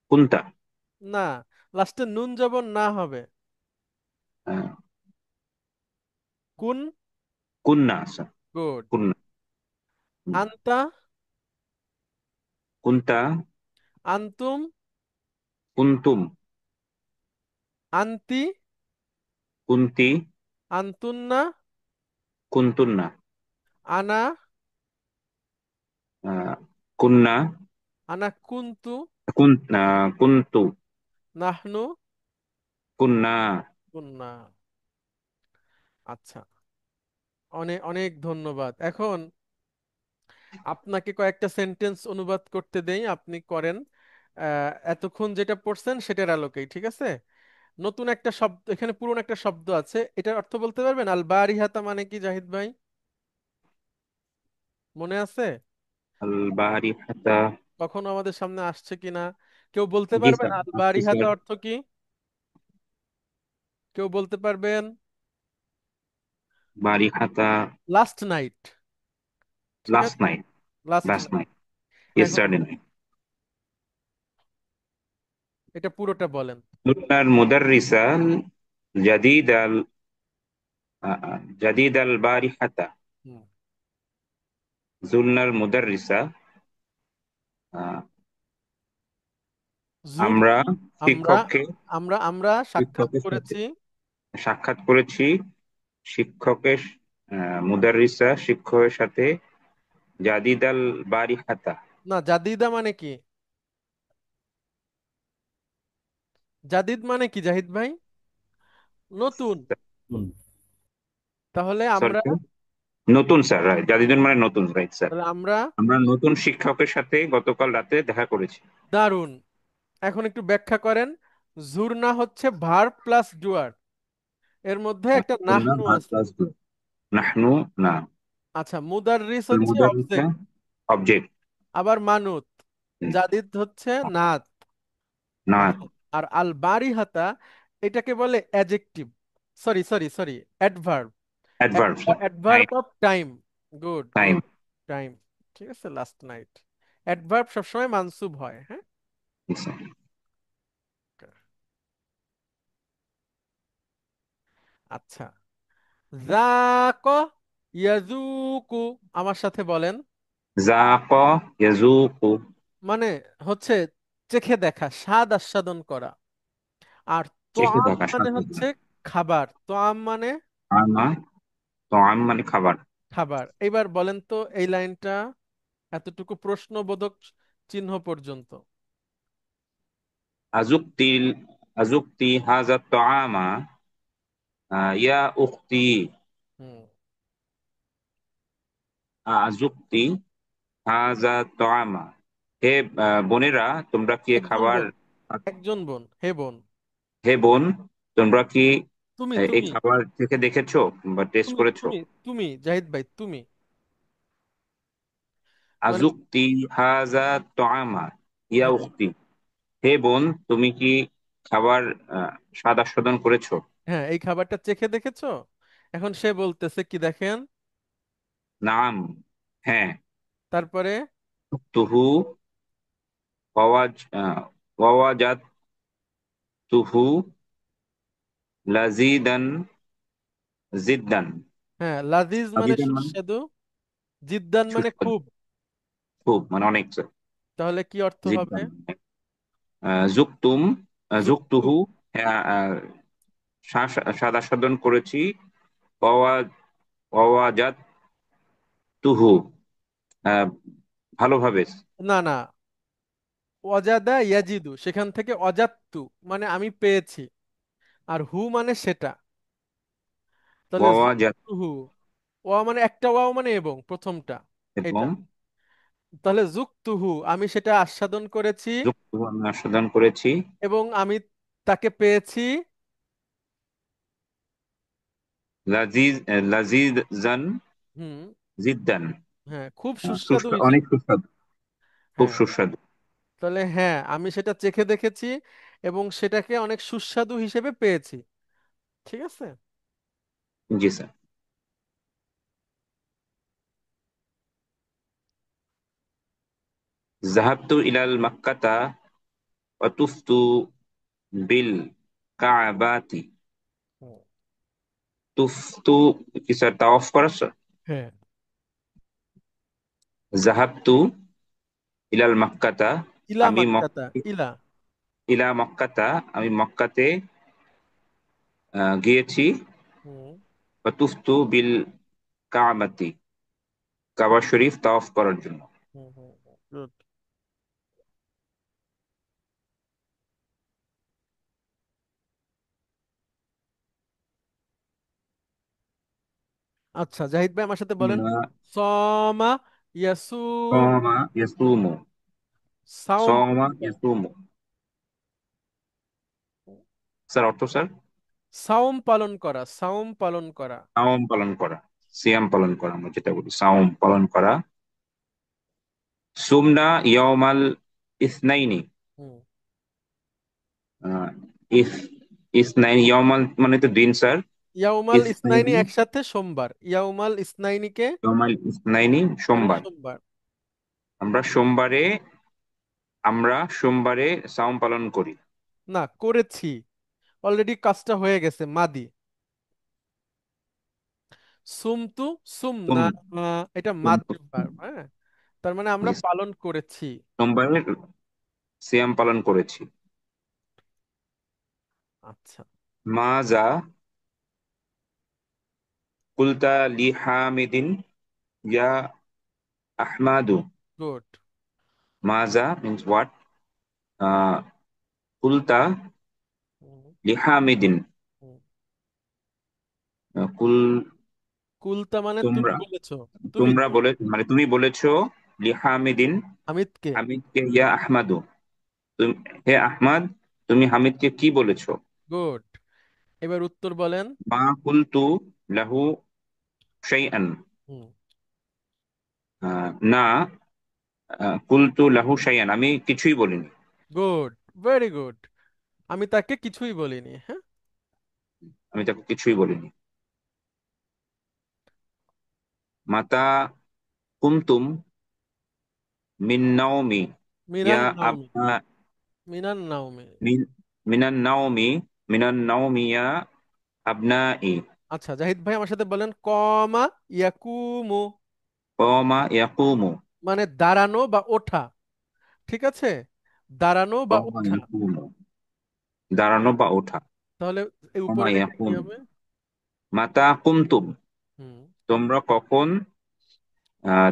কুনতা।
না, লাস্টে নুন জবর না হবে,
আহ,
কুন,
কুন্না স্যার।
গুড।
কুন্না।
আনতা,
কুনতা।
আনতুম,
কুনতুম।
আনতি,
কুনতি।
আনতুন্না,
কুনতুন্না।
আনা,
আহ, কুন্না।
আনা কুন্তু,
কুনতু।
নাহনু,
কুন্না।
কুন্না। আচ্ছা, অনেক অনেক ধন্যবাদ। এখন আপনাকে কয়েকটা সেন্টেন্স অনুবাদ করতে দেই, আপনি করেন। এতক্ষণ যেটা পড়ছেন সেটার আলোকেই, ঠিক আছে? নতুন একটা শব্দ, এখানে পুরনো একটা শব্দ আছে, এটার অর্থ বলতে পারবেন? আল বারিহাতা মানে কি জাহিদ ভাই, মনে আছে?
আল বারিহাতা।
কখনো আমাদের সামনে আসছে কিনা কেউ বলতে
জি
পারবেন?
স্যার,
আল
আসছে
বারিহাতা
স্যার।
অর্থ কি, কেউ বলতে পারবেন?
বারিহাতা।
লাস্ট নাইট, ঠিক
লাস্ট
আছে,
night.
Last
last
night.
Night.
এখন
ইয়েস্টারডে নাইট।
এটা পুরোটা বলেন।
দুনার মুদাররিসা জাদিদ আল জাদিদ আল বারিহাতা।
হুম।
জুলনার মুদাররিসা। আহ, আমরা
জুরনা, আমরা
শিক্ষককে
আমরা আমরা সাক্ষাৎ
শিক্ষকের সাথে
করেছি।
সাক্ষাৎ করেছি। শিক্ষকের মুদাররিসা শিক্ষকের সাথে জাদিদ আল বারিহাতা।
না, জাদিদা মানে কি, জাদিদ মানে কি জাহিদ ভাই? নতুন।
হুম।
তাহলে
সরি
আমরা,
স্যার, নতুন স্যার, রাইট, জাদিদুন মানে নতুন, রাইট স্যার।
তাহলে আমরা,
আমরা নতুন শিক্ষকের সাথে গতকাল রাতে দেখা করেছি।
দারুন। এখন একটু ব্যাখ্যা করেন। জুরনা হচ্ছে ভার্ব প্লাস ডুয়ার, এর মধ্যে একটা
কুন্না
নাহনু
ভার
আছে।
Plus do. নাহনু। না।
আচ্ছা, মুদাররিস
আল
হচ্ছে
মুদাররিসা
অবজেক্ট,
অবজেক্ট।
আবার মানুত, জাদিদ হচ্ছে নাত।
না।
আচ্ছা, আর আল বারিহাতা এটাকে বলে adjective, sorry sorry sorry, adverb,
adverb sir.
Adverb
time.
Of time, good
time.
Good, time, ঠিক আছে, লাস্ট নাইট। অ্যাডভার্ব সবসময় মানসুব হয়, হ্যাঁ। আচ্ছা, যাক ইয়াজুকু, আমার সাথে বলেন।
জাকা ইয়াজুকু।
মানে হচ্ছে চেখে দেখা, স্বাদ আস্বাদন করা। আর
চেখে
তোয়াম
দেখা,
মানে
সাথে
হচ্ছে খাবার, তোয়াম মানে
আমা। তো আম মানে খাবার।
খাবার। এবার বলেন তো এই লাইনটা, এতটুকু প্রশ্নবোধক চিহ্ন পর্যন্ত।
আজুকতিল আজুকতি হাজা তো আমা ইয়া উখতি।
হুম,
আজুকতি হাজা তো আমা। হে বোনেরা, তোমরা কি এ
একজন
খাবার।
বোন, একজন বোন, হে বোন,
হে বোন, তোমরা কি
তুমি
এই
তুমি
খাবার থেকে দেখেছো বা টেস্ট
তুমি
করেছো?
তুমি তুমি জাহিদ ভাই, তুমি মানে,
আজুকতি হাজা তো আমা ইয়া
হ্যাঁ,
উখতি। হে বোন, তুমি কি খাবার স্বাদ আস্বাদন করেছো?
হ্যাঁ, এই খাবারটা চেখে দেখেছো? এখন সে বলতেছে কি দেখেন,
নাম, হ্যাঁ।
তারপরে
তুহু ওয়াজ ওয়াজাদ তুহু লাজিদান জিদ্দান।
হ্যাঁ, লাজিজ মানে
লাজিদান মানে
সুস্বাদু, জিদ্দান মানে
সুস্বাদু,
খুব।
খুব মানে অনেক।
তাহলে কি অর্থ হবে?
জিদ্দান যুক্তুম
যুক্তু।
যুক্তুহু, হ্যাঁ, স্বাদ আস্বাদন করেছি। ওয়া ওয়াজাদ তুহু, আহ, ভালোভাবে।
না না, অজাদা ইয়াজিদু, সেখান থেকে অজাত্তু মানে আমি পেয়েছি, আর হু মানে সেটা। তাহলে
ওয়াজাদ
যুক্তুহু, ওয়া মানে একটা ওয়াও মানে এবং প্রথমটা এটা।
এবং
তাহলে যুক্তুহু আমি সেটা আস্বাদন করেছি,
যুক্তুহু আমি আস্বাদন করেছি।
এবং আমি তাকে পেয়েছি।
লাজিজান
হুম।
জিদ্দান,
হ্যাঁ, খুব সুস্বাদু
অনেক
হিসেবে।
সুস্বাদু, খুব
হ্যাঁ,
সুস্বাদু।
তাহলে হ্যাঁ আমি সেটা চেখে দেখেছি এবং সেটাকে অনেক সুস্বাদু হিসেবে পেয়েছি। ঠিক আছে।
জি স্যার। জাহাবতু ইলাল মাক্কাতা ওয়া তুফতু বিল কাবাতি।
হুম।
তুফতু কি স্যার, তাওয়াফ করা স্যার?
হ্যাঁ,
জাহাবতু ইলাল মাক্কাতা,
ইলা
আমি
মাক্কাতা, ইলা।
ইলা মক্কাতা, আমি মক্কাতে গিয়েছি।
হুম।
তুফতু বিল কাবাতি, কাবা শরীফ তাওয়াফ করার জন্য।
হুম, হুম, good. আচ্ছা, জাহিদ ভাই আমার সাথে বলেন, সমা ইয়াসুম।
সোমা ইয়াসুমু,
সাওম
সোমা
কোনটা?
ইয়াসুমু। স্যার অর্থ স্যার?
সাওম পালন করা, সাওম পালন করা।
সাওম পালন করা, সিয়াম পালন করা, আমরা যেটা বলি সাওম পালন করা। সুমনা ইয়াউমাল ইসনাইনি,
হুম।
আহ, ইস ইসনাইন ইয়াউমাল মানে তো দিন স্যার।
ইয়াউমাল ইসনাইনি
ইসনাইনি
একসাথে সোমবার, ইয়াউমাল ইসনাইনিকে
ইয়াউমাল ইসনাইনি
মানে
সোমবার।
সোমবার।
আমরা সোমবারে আমরা সোমবারে সাওম পালন করি।
না, করেছি, অলরেডি কাজটা হয়ে গেছে, মাদি। সুমতু, সুম না,
সোম
এটা
সোম
মাদি ভার্ব, হ্যাঁ। তার মানে আমরা
yes,
পালন করেছি।
সোমবারে সিয়াম পালন করেছি।
আচ্ছা,
মাজা কুলতা লি হামিদিন ইয়া আহমাদু।
গুড।
মাজা means what? আহ, কুলতা লি হামিদিন, কুল
কুলতা মানে তুমি
তোমরা,
বলেছো, তুমি
তোমরা
তুমি
বলে মানে তুমি বলেছো লি হামিদিন
হামিদকে।
হামিদকে ইয়া আহমাদু, তুমি, হে আহমদ, তুমি হামিদকে কি বলেছো?
গুড। এবার উত্তর বলেন।
মা কুলতু লাহু শাইআন,
হুম।
না, কুলতু লাহু শাইআন আমি কিছুই বলিনি।
Good, very good. আমি তাকে কিছুই বলিনি, হ্যাঁ।
আমি তাকে কিছুই বলিনি। মাতা কুমতুম মিন নাওমি ইয়া
মিনান নাওমি,
আবনা,
মিনান নাওমি।
মিন মিনান নাওমি, মিনান নাওমি ইয়া আবনাই।
আচ্ছা, জাহিদ ভাই আমার সাথে বলেন, কমা ইয়াকুমু
কমা ইয়াকুমু,
মানে দাঁড়ানো বা ওঠা। ঠিক আছে, দাঁড়ানো বা
কমা
ওঠা।
ইয়াকুমু, দাঁড়ানো বা ওঠা।
তাহলে এই
কমা
উপরে এটা কি
ইয়াকুমু,
হবে?
মাতা কুমতুম,
হুম।
তোমরা কখন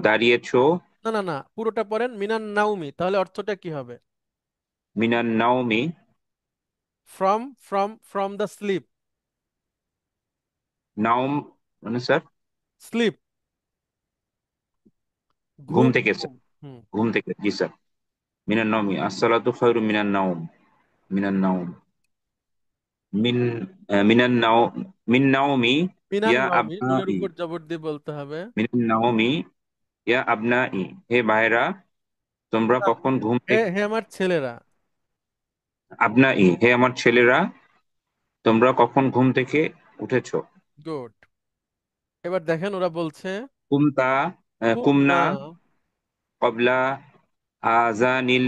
দাঁড়িয়েছো?
না না না, পুরোটা পড়েন, মিনান নাউমি, তাহলে অর্থটা কি হবে?
মিনান নাওমি,
ফ্রম দ্য স্লিপ।
নাওম মানে স্যার
স্লিপ,
ঘুম
ঘুম
থেকে
ঘুম।
স্যার,
হুম।
ঘুম থেকে, জি স্যার। মিনান নাওমি আসসালাতু খায়রু মিনান নাওম, মিনান নাওম, মিন মিনান নাও মিন নাওমি
মিনান
ইয়া
নাওমি, নুনের
আবনাই,
উপর জবর দিয়ে বলতে হবে।
মিনান নাওমি ইয়া আবনাই, হে ভাইরা তোমরা কখন ঘুম
হে
থেকে,
হে আমার ছেলেরা।
আবনাই, হে আমার ছেলেরা, তোমরা কখন ঘুম থেকে উঠেছো?
গুড। এবার দেখেন ওরা বলছে
কুমতা কুমনা
কুমনা।
কবলা আজানিল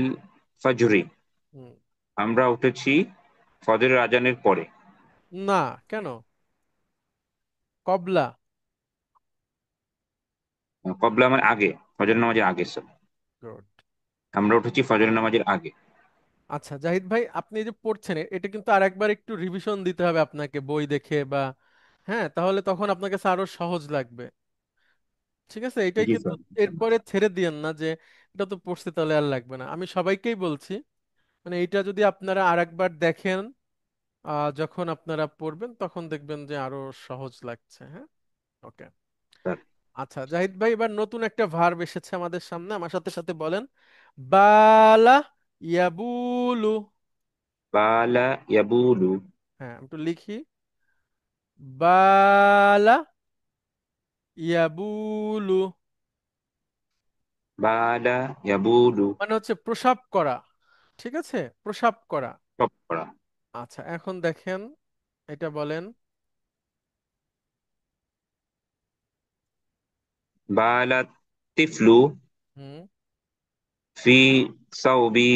ফজরি,
হুম,
আমরা উঠেছি ফজরের আজানের পরে।
না, কেন? কবলা।
কবলা মানে আগে, ফজরের নামাজের আগে স্যার।
গুড।
আমরা উঠেছি ফজরের নামাজের আগে।
আচ্ছা জাহিদ ভাই, আপনি যে পড়ছেন এটা কিন্তু আরেকবার একটু রিভিশন দিতে হবে আপনাকে বই দেখে বা, হ্যাঁ, তাহলে তখন আপনাকে আরো সহজ লাগবে। ঠিক আছে, এটাই
জি
কিন্তু
স্যার।
এরপরে ছেড়ে দিয়েন না যে এটা তো পড়তে তাহলে আর লাগবে না। আমি সবাইকেই বলছি মানে এইটা যদি আপনারা আরেকবার দেখেন যখন আপনারা পড়বেন তখন দেখবেন যে আরো সহজ লাগছে। হ্যাঁ, ওকে।
স্যার,
আচ্ছা জাহিদ ভাই, এবার নতুন একটা ভার্ব এসেছে আমাদের সামনে, আমার সাথে সাথে বলেন। বালা ইয়াবুলু।
বালা ইয়াবুলু,
হ্যাঁ, আমি একটু লিখি। বালা ইয়াবুলু
বালা ইয়াবুলু,
মানে হচ্ছে প্রসাব করা। ঠিক আছে, প্রসাব করা।
সব করা।
আচ্ছা এখন দেখেন, এটা বলেন।
বালা তিফলু
হুম।
ফি সাউবি,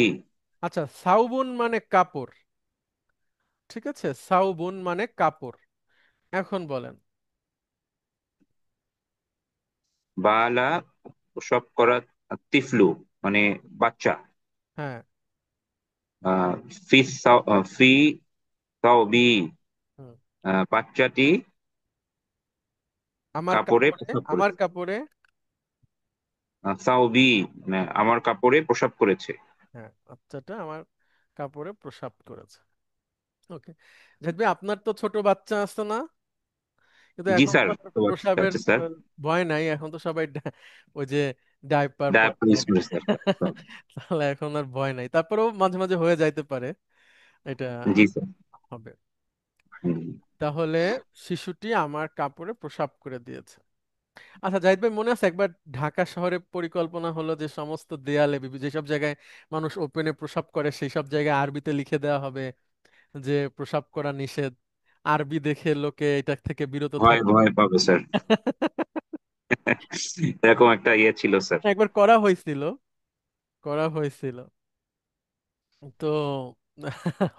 আচ্ছা, সাউবুন মানে কাপড়। ঠিক আছে, সাউবুন মানে কাপড়। এখন বলেন।
বালা সব করা, তিফলু মানে বাচ্চা,
হ্যাঁ।
আহ, ফি সাউবি,
হুম।
বাচ্চাটি
আমার
কাপড়ে
কাপড়ে,
প্রসাব
আমার
করেছে।
কাপড়ে।
সাউবি মানে আমার কাপড়ে প্রসাব করেছে।
হ্যাঁ, বাচ্চাটা আমার কাপড়ে প্রসাব করেছে। ওকে। দেখবে আপনার তো ছোট বাচ্চা আছে না? কিন্তু
জি
এখন
স্যার,
তো আর
তো
প্রসাবের
আছে স্যার।
ভয় নাই, এখন তো সবাই ওই যে ডাইপার পরে।
ডায়াপার ইউজ করে স্যার।
তাহলে এখন আর ভয় নাই, তারপরেও মাঝে মাঝে হয়ে যাইতে পারে এটা।
জি স্যার।
হবে।
হুম।
তাহলে শিশুটি আমার কাপড়ে প্রসাব করে দিয়েছে। আচ্ছা জাহিদ ভাই, মনে আছে একবার ঢাকা শহরে পরিকল্পনা হলো যে সমস্ত দেয়ালে যেসব জায়গায় মানুষ ওপেনে প্রসাব করে সেই সব জায়গায় আরবিতে লিখে দেওয়া হবে যে প্রসাব করা নিষেধ। আরবি দেখে লোকে এটা থেকে বিরত
ভয়
থাকবে।
ভয় পাবে স্যার। এরকম একটা ইয়ে ছিল স্যার।
একবার করা হয়েছিল, করা হয়েছিল। তো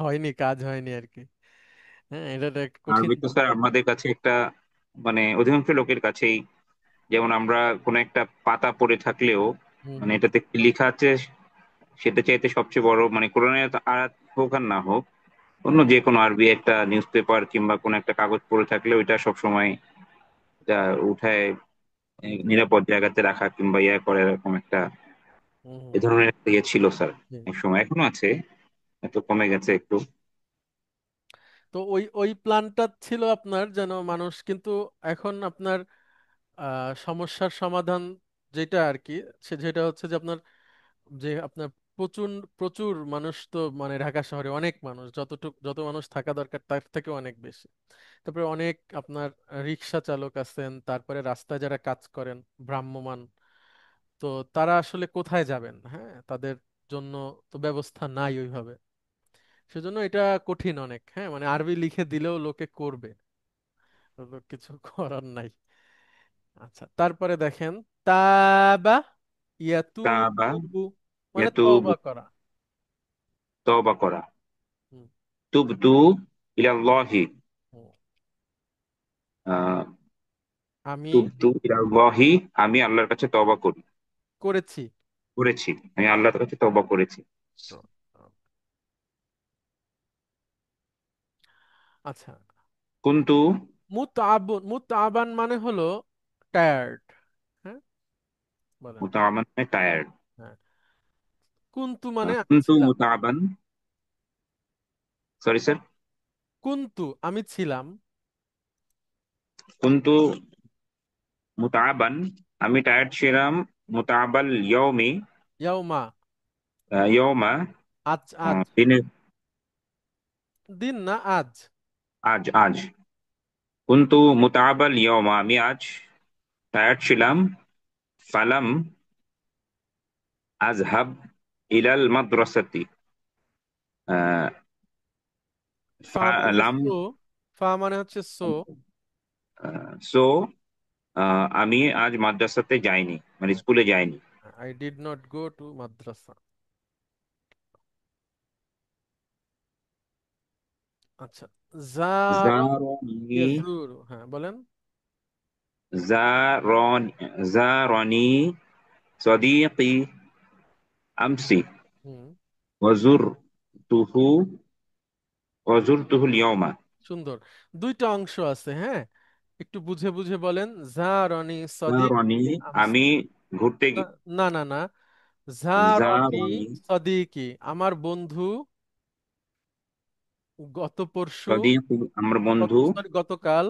হয়নি, কাজ হয়নি আর কি। হ্যাঁ, এটা একটা কঠিন
আরবি তো স্যার
বিষয়।
আমাদের কাছে একটা, মানে অধিকাংশ লোকের কাছেই, যেমন আমরা কোনো একটা পাতা পড়ে থাকলেও
হুম
মানে
হুম
এটাতে কি লেখা আছে সেটা চাইতে সবচেয়ে বড়, মানে কোরআনের আয়াত হোক আর না হোক, অন্য যে কোনো আরবি একটা নিউজ পেপার কিংবা কোনো একটা কাগজ পড়ে থাকলে ওইটা সবসময় এটা উঠায়
হুম
নিরাপদ জায়গাতে রাখা কিংবা ইয়ে করে, এরকম একটা
হুম
এ
হুম,
ধরনের একটা ইয়ে ছিল স্যার।
হুম।
এক সময়, এখনো আছে, এত কমে গেছে একটু।
তো ওই ওই প্ল্যানটা ছিল আপনার, যেন মানুষ কিন্তু এখন আপনার সমস্যার সমাধান যেটা আর কি, যেটা হচ্ছে যে আপনার আপনার প্রচুর প্রচুর মানুষ তো মানে ঢাকা শহরে অনেক মানুষ, যত মানুষ থাকা দরকার তার থেকে অনেক বেশি। তারপরে অনেক আপনার রিক্সা চালক আছেন, তারপরে রাস্তায় যারা কাজ করেন, ভ্রাম্যমাণ। তো তারা আসলে কোথায় যাবেন? হ্যাঁ, তাদের জন্য তো ব্যবস্থা নাই ওইভাবে। সেজন্য এটা কঠিন অনেক। হ্যাঁ, মানে আরবি লিখে দিলেও লোকে করবে, তো কিছু করার নাই। আচ্ছা তারপরে দেখেন, তাবা
তাবা
ইয়াতুবু মানে
ইয়াতুবু,
তওবা করা।
তওবা করা।
হুম,
তুবতু ইলাল্লাহি,
হুম।
আহ,
আমি
তুবতু ইলাল্লাহি, আমি আল্লাহর কাছে তওবা করি,
করেছি।
করেছি, আমি আল্লাহর কাছে তওবা করেছি।
তো, আচ্ছা,
কুনতু
মুতাবান মানে হলো টায়ার্ড। হ্যাঁ, বলেন।
মুতাআবান মানে টায়ার্ড।
হ্যাঁ, কুন্তু মানে আমি
কুনতু
ছিলাম।
মুতাআবান, সরি স্যার।
কুন্তু আমি ছিলাম।
কুনতু মুতাআবান, আমি টায়ার্ড ছিলাম। মুতাআবাল ইয়াউমি,
ইয়াউমা
ইয়াউমা,
আজ, আজ।
দিনের,
দিন না, আজ।
আজ, আজ। কুনতু মুতাআবাল ইয়াউমা, আমি আজ টায়ার্ড ছিলাম। ফালাম আজহাব ইলাল মাদ্রাসাতি,
ফা মানে
লাম।
সো, ফা মানে হচ্ছে সো।
সো আমি আজ মাদ্রাসাতে যাইনি, মানে স্কুলে যাইনি।
I did not go to madrasa. আচ্ছা, জার
জারনি।
ইয়াজুর, হ্যাঁ বলেন।
জারন জারনি সদিকি আমসি
হুম,
ওয়াজুরতুহু ওয়াজুরতুহুল ইয়াওমা।
সুন্দর। দুইটা অংশ আছে, হ্যাঁ, একটু বুঝে বুঝে বলেন। জারনি
জারনি
সদিকি আমসি।
আমি ঘুরতে
না না না না, জারনি
জারনি
সদিকি আমার বন্ধু গত পরশু,
সদিকি আমার বন্ধু
সরি গতকাল,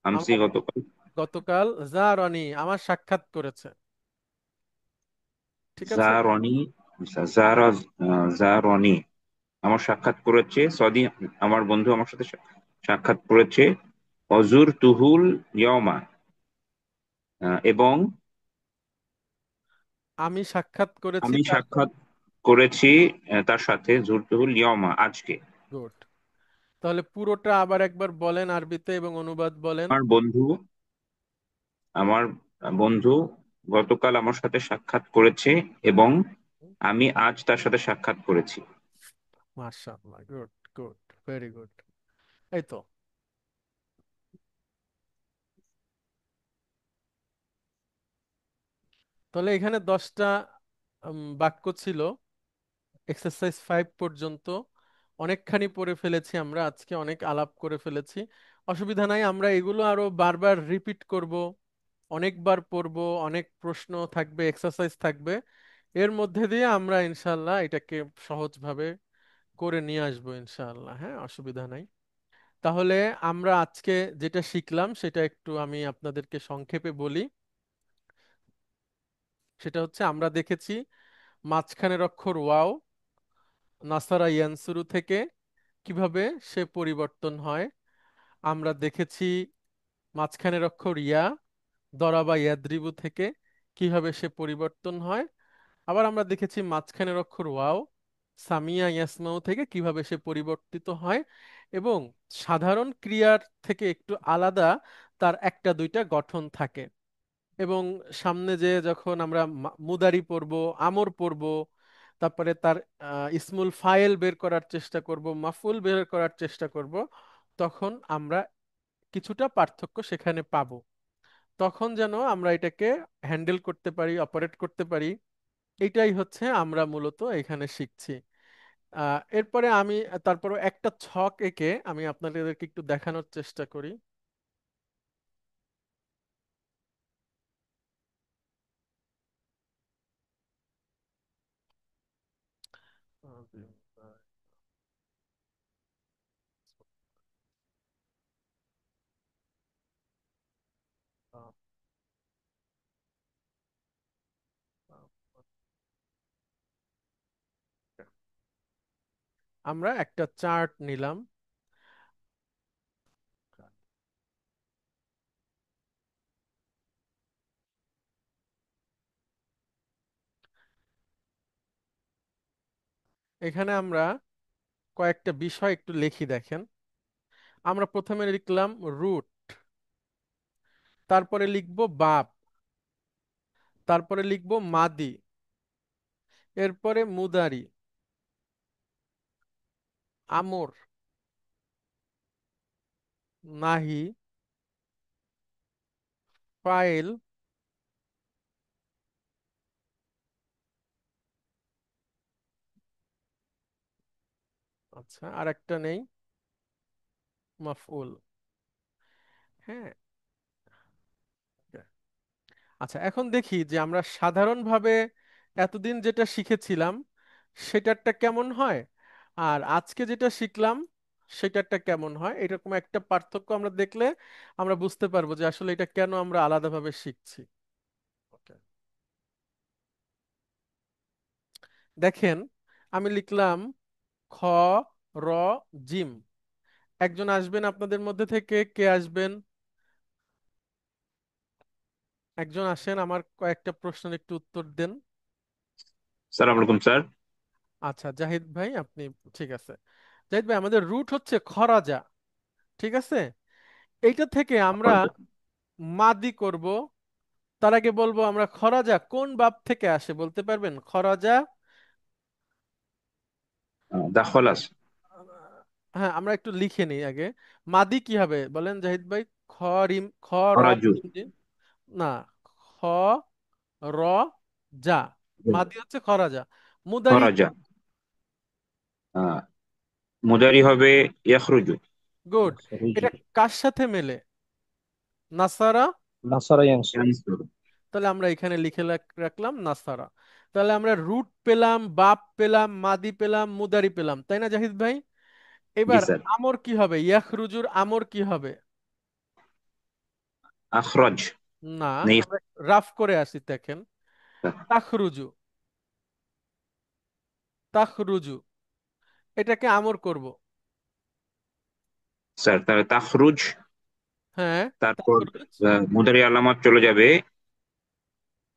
আমসি
আমার
গতকাল।
গতকাল জারনি আমার সাক্ষাৎ করেছে। ঠিক আছে।
জারনি জারা জারনি আমার সাক্ষাৎ করেছে, সদি আমার বন্ধু আমার সাথে সাক্ষাৎ করেছে। অজুর তুহুল ইয়মা এবং
আমি সাক্ষাৎ করেছি
আমি
তার
সাক্ষাৎ করেছি তার সাথে জুরতুহুল ইয়মা আজকে।
গুড। তাহলে পুরোটা আবার একবার বলেন আরবিতে এবং অনুবাদ বলেন।
আমার বন্ধু আমার বন্ধু গতকাল আমার সাথে সাক্ষাৎ করেছে এবং আমি আজ তার সাথে সাক্ষাৎ করেছি।
মাশাআল্লাহ, গুড গুড, ভেরি গুড। এই তো। তাহলে এখানে 10টা বাক্য ছিল, এক্সারসাইজ 5 পর্যন্ত। অনেকখানি পড়ে ফেলেছি আমরা আজকে, অনেক আলাপ করে ফেলেছি। অসুবিধা নাই, আমরা এগুলো আরো বারবার রিপিট করব, অনেকবার পড়বো, অনেক প্রশ্ন থাকবে, এক্সারসাইজ থাকবে। এর মধ্যে দিয়ে আমরা ইনশাল্লাহ এটাকে সহজভাবে করে নিয়ে আসবো ইনশাআল্লাহ, হ্যাঁ, অসুবিধা নাই। তাহলে আমরা আজকে যেটা শিখলাম সেটা একটু আমি আপনাদেরকে সংক্ষেপে বলি। সেটা হচ্ছে, আমরা দেখেছি মাঝখানের অক্ষর ওয়াও নাসারা ইয়ানসুরু থেকে কিভাবে সে পরিবর্তন হয়। আমরা দেখেছি মাঝখানের অক্ষর ইয়া দরাবা ইয়াদ্রিবু থেকে কিভাবে সে পরিবর্তন হয়। আবার আমরা দেখেছি মাঝখানের অক্ষর ওয়াও সামিয়া ইয়াসমাউ থেকে কিভাবে সে পরিবর্তিত হয়, এবং সাধারণ ক্রিয়ার থেকে একটু আলাদা তার একটা দুইটা গঠন থাকে। এবং সামনে যে যখন আমরা মুদারি পড়ব, আমর পড়ব, তারপরে তার ইসমুল ফাইল বের করার চেষ্টা করব, মাফুল বের করার চেষ্টা করব, তখন আমরা কিছুটা পার্থক্য সেখানে পাবো। তখন যেন আমরা এটাকে হ্যান্ডেল করতে পারি, অপারেট করতে পারি। এটাই হচ্ছে আমরা মূলত এখানে শিখছি। এরপরে আমি তারপরে একটা ছক এঁকে আমি আপনাদেরকে একটু দেখানোর চেষ্টা করি। আমরা একটা চার্ট নিলাম। এখানে আমরা কয়েকটা বিষয় একটু লিখি, দেখেন। আমরা প্রথমে লিখলাম রুট, তারপরে লিখব বাপ, তারপরে লিখব মাদি, এরপরে মুদারি, আমর, নাহি, ফাইল, আচ্ছা আর একটা নেই, মাফউল। হ্যাঁ, আচ্ছা এখন দেখি যে আমরা সাধারণভাবে এতদিন যেটা শিখেছিলাম সেটারটা কেমন হয়, আর আজকে যেটা শিখলাম সেটারটা কেমন হয়। এরকম একটা পার্থক্য আমরা দেখলে আমরা বুঝতে পারবো যে আসলে এটা কেন আমরা আলাদাভাবে শিখছি। ওকে, দেখেন আমি লিখলাম খ, র, জিম। একজন আসবেন আপনাদের মধ্যে থেকে, কে আসবেন? একজন আসেন, আমার কয়েকটা প্রশ্নের একটু উত্তর দেন।
সালাম আলাইকুম স্যার।
আচ্ছা জাহিদ ভাই আপনি, ঠিক আছে। জাহিদ ভাই, আমাদের রুট হচ্ছে খরাজা, ঠিক আছে? এইটা থেকে আমরা মাদি করব। তার আগে বলবো আমরা খরাজা কোন বাব থেকে আসে বলতে পারবেন? খরাজা,
দাখলাস।
হ্যাঁ আমরা একটু লিখে নিই আগে। মাদি কি হবে বলেন জাহিদ ভাই? খ, রিম, খ, র,
খরাজু।
জি? না, খ, র, যা। মাদি হচ্ছে খরাজা। মুদারি,
খরাজা। আহ, মুদারি হবে ইয়াখরুজু।
গুড। এটা কার সাথে মেলে? নাসারা।
নাসারা ইয়ানসুর।
ইয়ানসুর।
তাহলে আমরা এখানে লিখে রাখলাম নাসারা। তাহলে আমরা রুট পেলাম, বাপ পেলাম, মাদি পেলাম, মুদারি পেলাম, তাই না জাহিদ ভাই?
জি
এবার
স্যার।
আমর কি হবে? ইয়াখরুজুর আমর কি হবে?
আখরাজ।
না,
নেই
আমরা রাফ করে আসি, দেখেন। তাখরুজু, তাখরুজু, এটাকে আমর করব।
স্যার, তাহলে তাখরুজ।
হ্যাঁ,
তারপর
তাখরুজ।
মুদারি আলামত চলে যাবে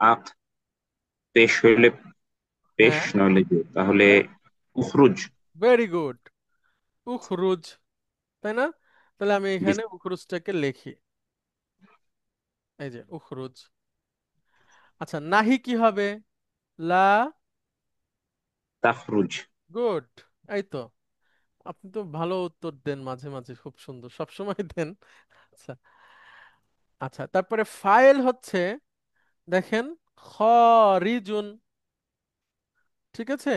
আক, পেশ হইলে পেশ,
হ্যাঁ,
নইলে যে, তাহলে
হ্যাঁ,
উখরুজ।
ভেরি গুড, উখরুজ, তাই না? তাহলে আমি
জি
এখানে
স্যার।
উখরুজটাকে লিখি, এই যে উখরুজ। আচ্ছা, নাহি কি হবে? লা।
তাখরুজ।
গুড, এই তো। আপনি তো ভালো উত্তর দেন মাঝে মাঝে, খুব সুন্দর, সব সময় দেন। আচ্ছা, আচ্ছা, তারপরে ফাইল হচ্ছে, দেখেন, খরিজুন, ঠিক আছে?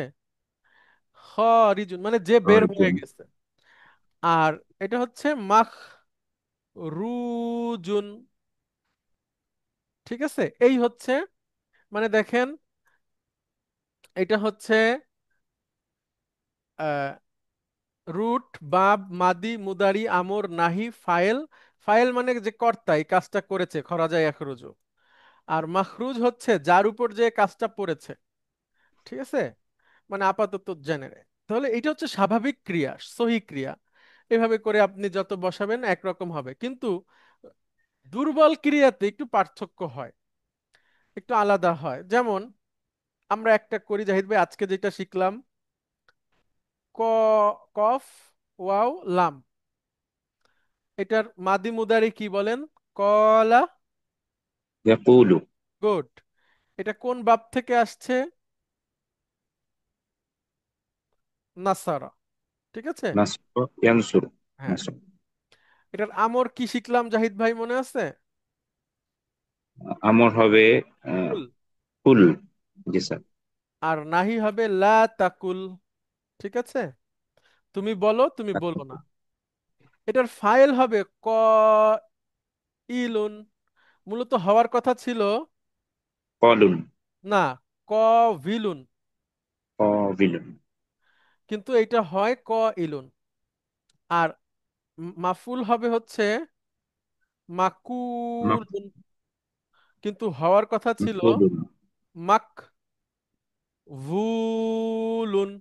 খরিজুন মানে যে বের হয়ে
খরিজুন।
গেছে। আর এটা হচ্ছে মাখরুজুন, ঠিক আছে? এই হচ্ছে, মানে দেখেন, এটা হচ্ছে রুট, বাব, মাদি, মুদারি, আমর, নাহি, ফাইল। ফাইল মানে যে কর্তা এই কাজটা করেছে, খরাজা ইয়াখরুজু। আর মাখরুজ হচ্ছে যার উপর যে কাজটা পড়েছে, ঠিক আছে? মানে আপাতত জেনে। তাহলে এটা হচ্ছে স্বাভাবিক ক্রিয়া, সহি ক্রিয়া। এভাবে করে আপনি যত বসাবেন একরকম হবে, কিন্তু দুর্বল ক্রিয়াতে একটু পার্থক্য হয়, একটু আলাদা হয়। যেমন আমরা একটা করি জাহিদ ভাই, আজকে যেটা শিখলাম, ক, কফ, ওয়াও, লাম, এটার মাদি মুদারি কি বলেন? কলা।
ইয়াকুলু।
গুড। এটা কোন বাব থেকে আসছে? নাসারা, ঠিক আছে?
নাসর ইয়ানসুর।
হ্যাঁ।
নাসর।
এটার আমর কি শিখলাম জাহিদ ভাই, মনে আছে?
আমর হবে
কুল।
কুল। জি স্যার।
আর নাহি হবে লা তাকুল, ঠিক আছে? তুমি বলো, তুমি বলো না। এটার ফাইল হবে ক, ইলুন, মূলত হওয়ার কথা ছিল,
কলুন।
না, ক, ভিলুন,
কবিলুন।
কিন্তু এটা হয় ক, ইলুন। আর মাফুল হবে হচ্ছে মাকুলুন, কিন্তু হওয়ার কথা ছিল
মাকুলুন।
মাক, ভুলুন,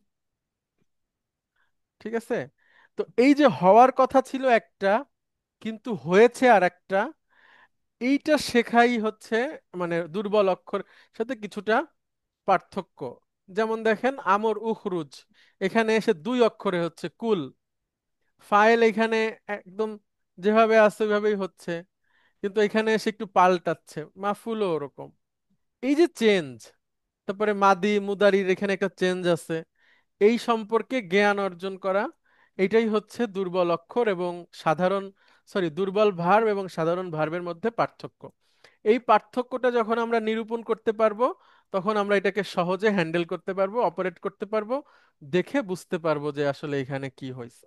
ঠিক আছে? তো এই যে হওয়ার কথা ছিল একটা, কিন্তু হয়েছে আর একটা, এইটা শেখাই হচ্ছে মানে দুর্বল অক্ষর সাথে কিছুটা পার্থক্য। যেমন দেখেন, আমর উখরুজ, এখানে এসে দুই অক্ষরে হচ্ছে কুল। ফাইল এখানে একদম যেভাবে আছে ওইভাবেই হচ্ছে, কিন্তু এখানে এসে একটু পাল্টাচ্ছে। মাফুলও ওরকম। এই যে চেঞ্জ, তারপরে মাদি মুদারির এখানে একটা চেঞ্জ আছে, এই সম্পর্কে জ্ঞান অর্জন করা, এটাই হচ্ছে দুর্বল অক্ষর এবং সাধারণ, সরি, দুর্বল ভার্ব এবং সাধারণ ভার্বের মধ্যে পার্থক্য। এই পার্থক্যটা যখন আমরা নিরূপণ করতে পারবো, তখন আমরা এটাকে সহজে হ্যান্ডেল করতে পারবো, অপারেট করতে পারবো, দেখে বুঝতে পারবো যে আসলে এখানে কি হয়েছে।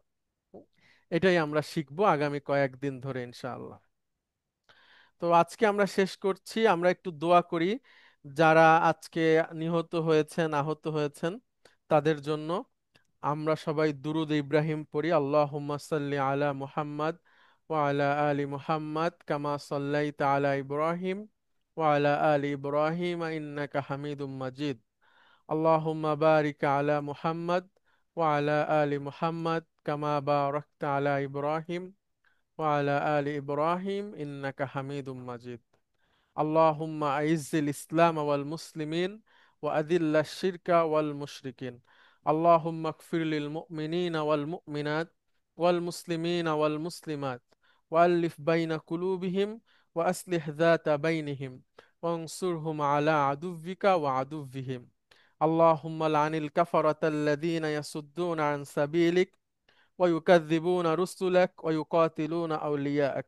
এটাই আমরা শিখবো আগামী কয়েকদিন ধরে ইনশাআল্লাহ। তো আজকে আমরা শেষ করছি, আমরা একটু দোয়া করি যারা আজকে নিহত হয়েছেন, আহত হয়েছেন, তাদের জন্য। আমরা সবাই দুরুদ ইব্রাহিম পড়ি। আল্লাহুম্মা সাল্লি আলা মুহাম্মাদ ওয়া আলা আলি মুহাম্মাদ কামা সাল্লাইতা আলা ইব্রাহিম ওয়া আলা আলি ইব্রাহিম ইন্নাকা হামিদুম মাজিদ। আল্লাহুম্মা বারিক আলা মুহাম্মাদ ওয়া আলা আলি মুহাম্মাদ কামা বারাকতা আলা ইব্রাহিম ওয়া আলা আলি ইব্রাহিম ইন্নাকা হামিদুম মাজিদ। আল্লাহুম্মা আইজ্জিল ইসলাম ওয়াল মুসলিমিন ওয়া আদিল্লাশ শিরকা ওয়াল মুশরিকিন। اللهم اغفر للمؤمنين والمؤمنات والمسلمين والمسلمات وألف بين قلوبهم وأصلح ذات بينهم وانصرهم على عدوك وعدوهم. اللهم لعن الكفرة الذين يصدون عن سبيلك ويكذبون رسلك ويقاتلون أولياءك.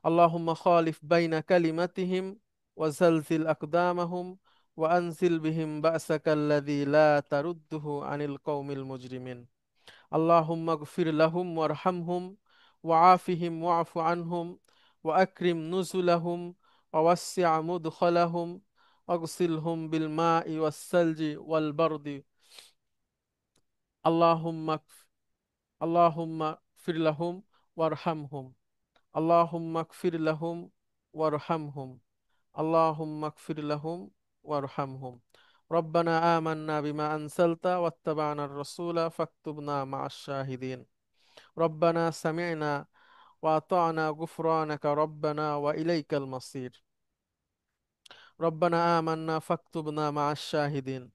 اللهم خالف بين كلمتهم وزلزل أقدامهم وأنزل بهم بأسك الذي لا ترده عن القوم المجرمين. اللهم اغفر لهم وارحمهم وعافهم واعف عنهم وأكرم نزلهم ووسع مدخلهم واغسلهم بالماء والثلج والبرد. اللهم اللهم اغفر لهم وارحمهم. اللهم اغفر لهم وارحمهم. اللهم اغفر لهم وارحمهم. ربنا آمنا بما أنزلت واتبعنا الرسول فاكتبنا مع الشاهدين. ربنا سمعنا وأطعنا غفرانك ربنا وإليك المصير. ربنا آمنا فاكتبنا مع الشاهدين.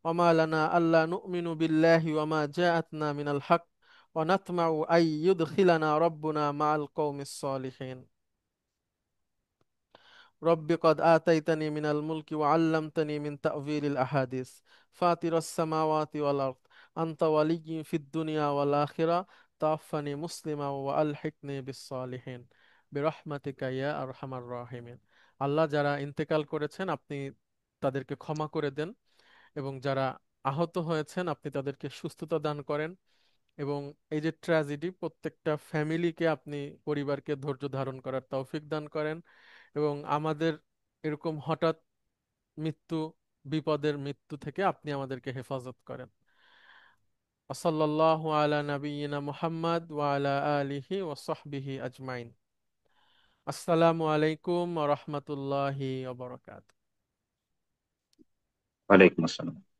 وما لنا ألا نؤمن بالله وما جاءتنا من الحق ونطمع أن يدخلنا ربنا مع القوم الصالحين. رب قد آتيتني من الملك وعلمتني من تأويل الأحاديث فاطر السماوات والأرض أنت ولي في الدنيا والآخرة توفني مسلما وألحقني بالصالحين برحمتك يا أرحم الراحمين. আল্লাহ যারা ইন্তেকাল করেছেন আপনি তাদেরকে ক্ষমা করে দেন এবং যারা আহত হয়েছেন আপনি তাদেরকে সুস্থতা দান করেন এবং এই যে ট্র্যাজেডি প্রত্যেকটা ফ্যামিলিকে আপনি পরিবারকে ধৈর্য ধারণ করার তৌফিক দান করেন এবং আমাদের এরকম হঠাৎ মৃত্যু বিপদের মৃত্যু থেকে আপনি আমাদেরকে হেফাজত করেন। সাল্লাল্লাহু আলা নাবিয়িনা মুহাম্মদ ওয়া আলা আলিহি ওয়া সাহবিহি আজমাইন। আসসালামু আলাইকুম ওয়া রাহমাতুল্লাহি ওয়া বারাকাতুহু।
ওয়ালাইকুম আসসালাম।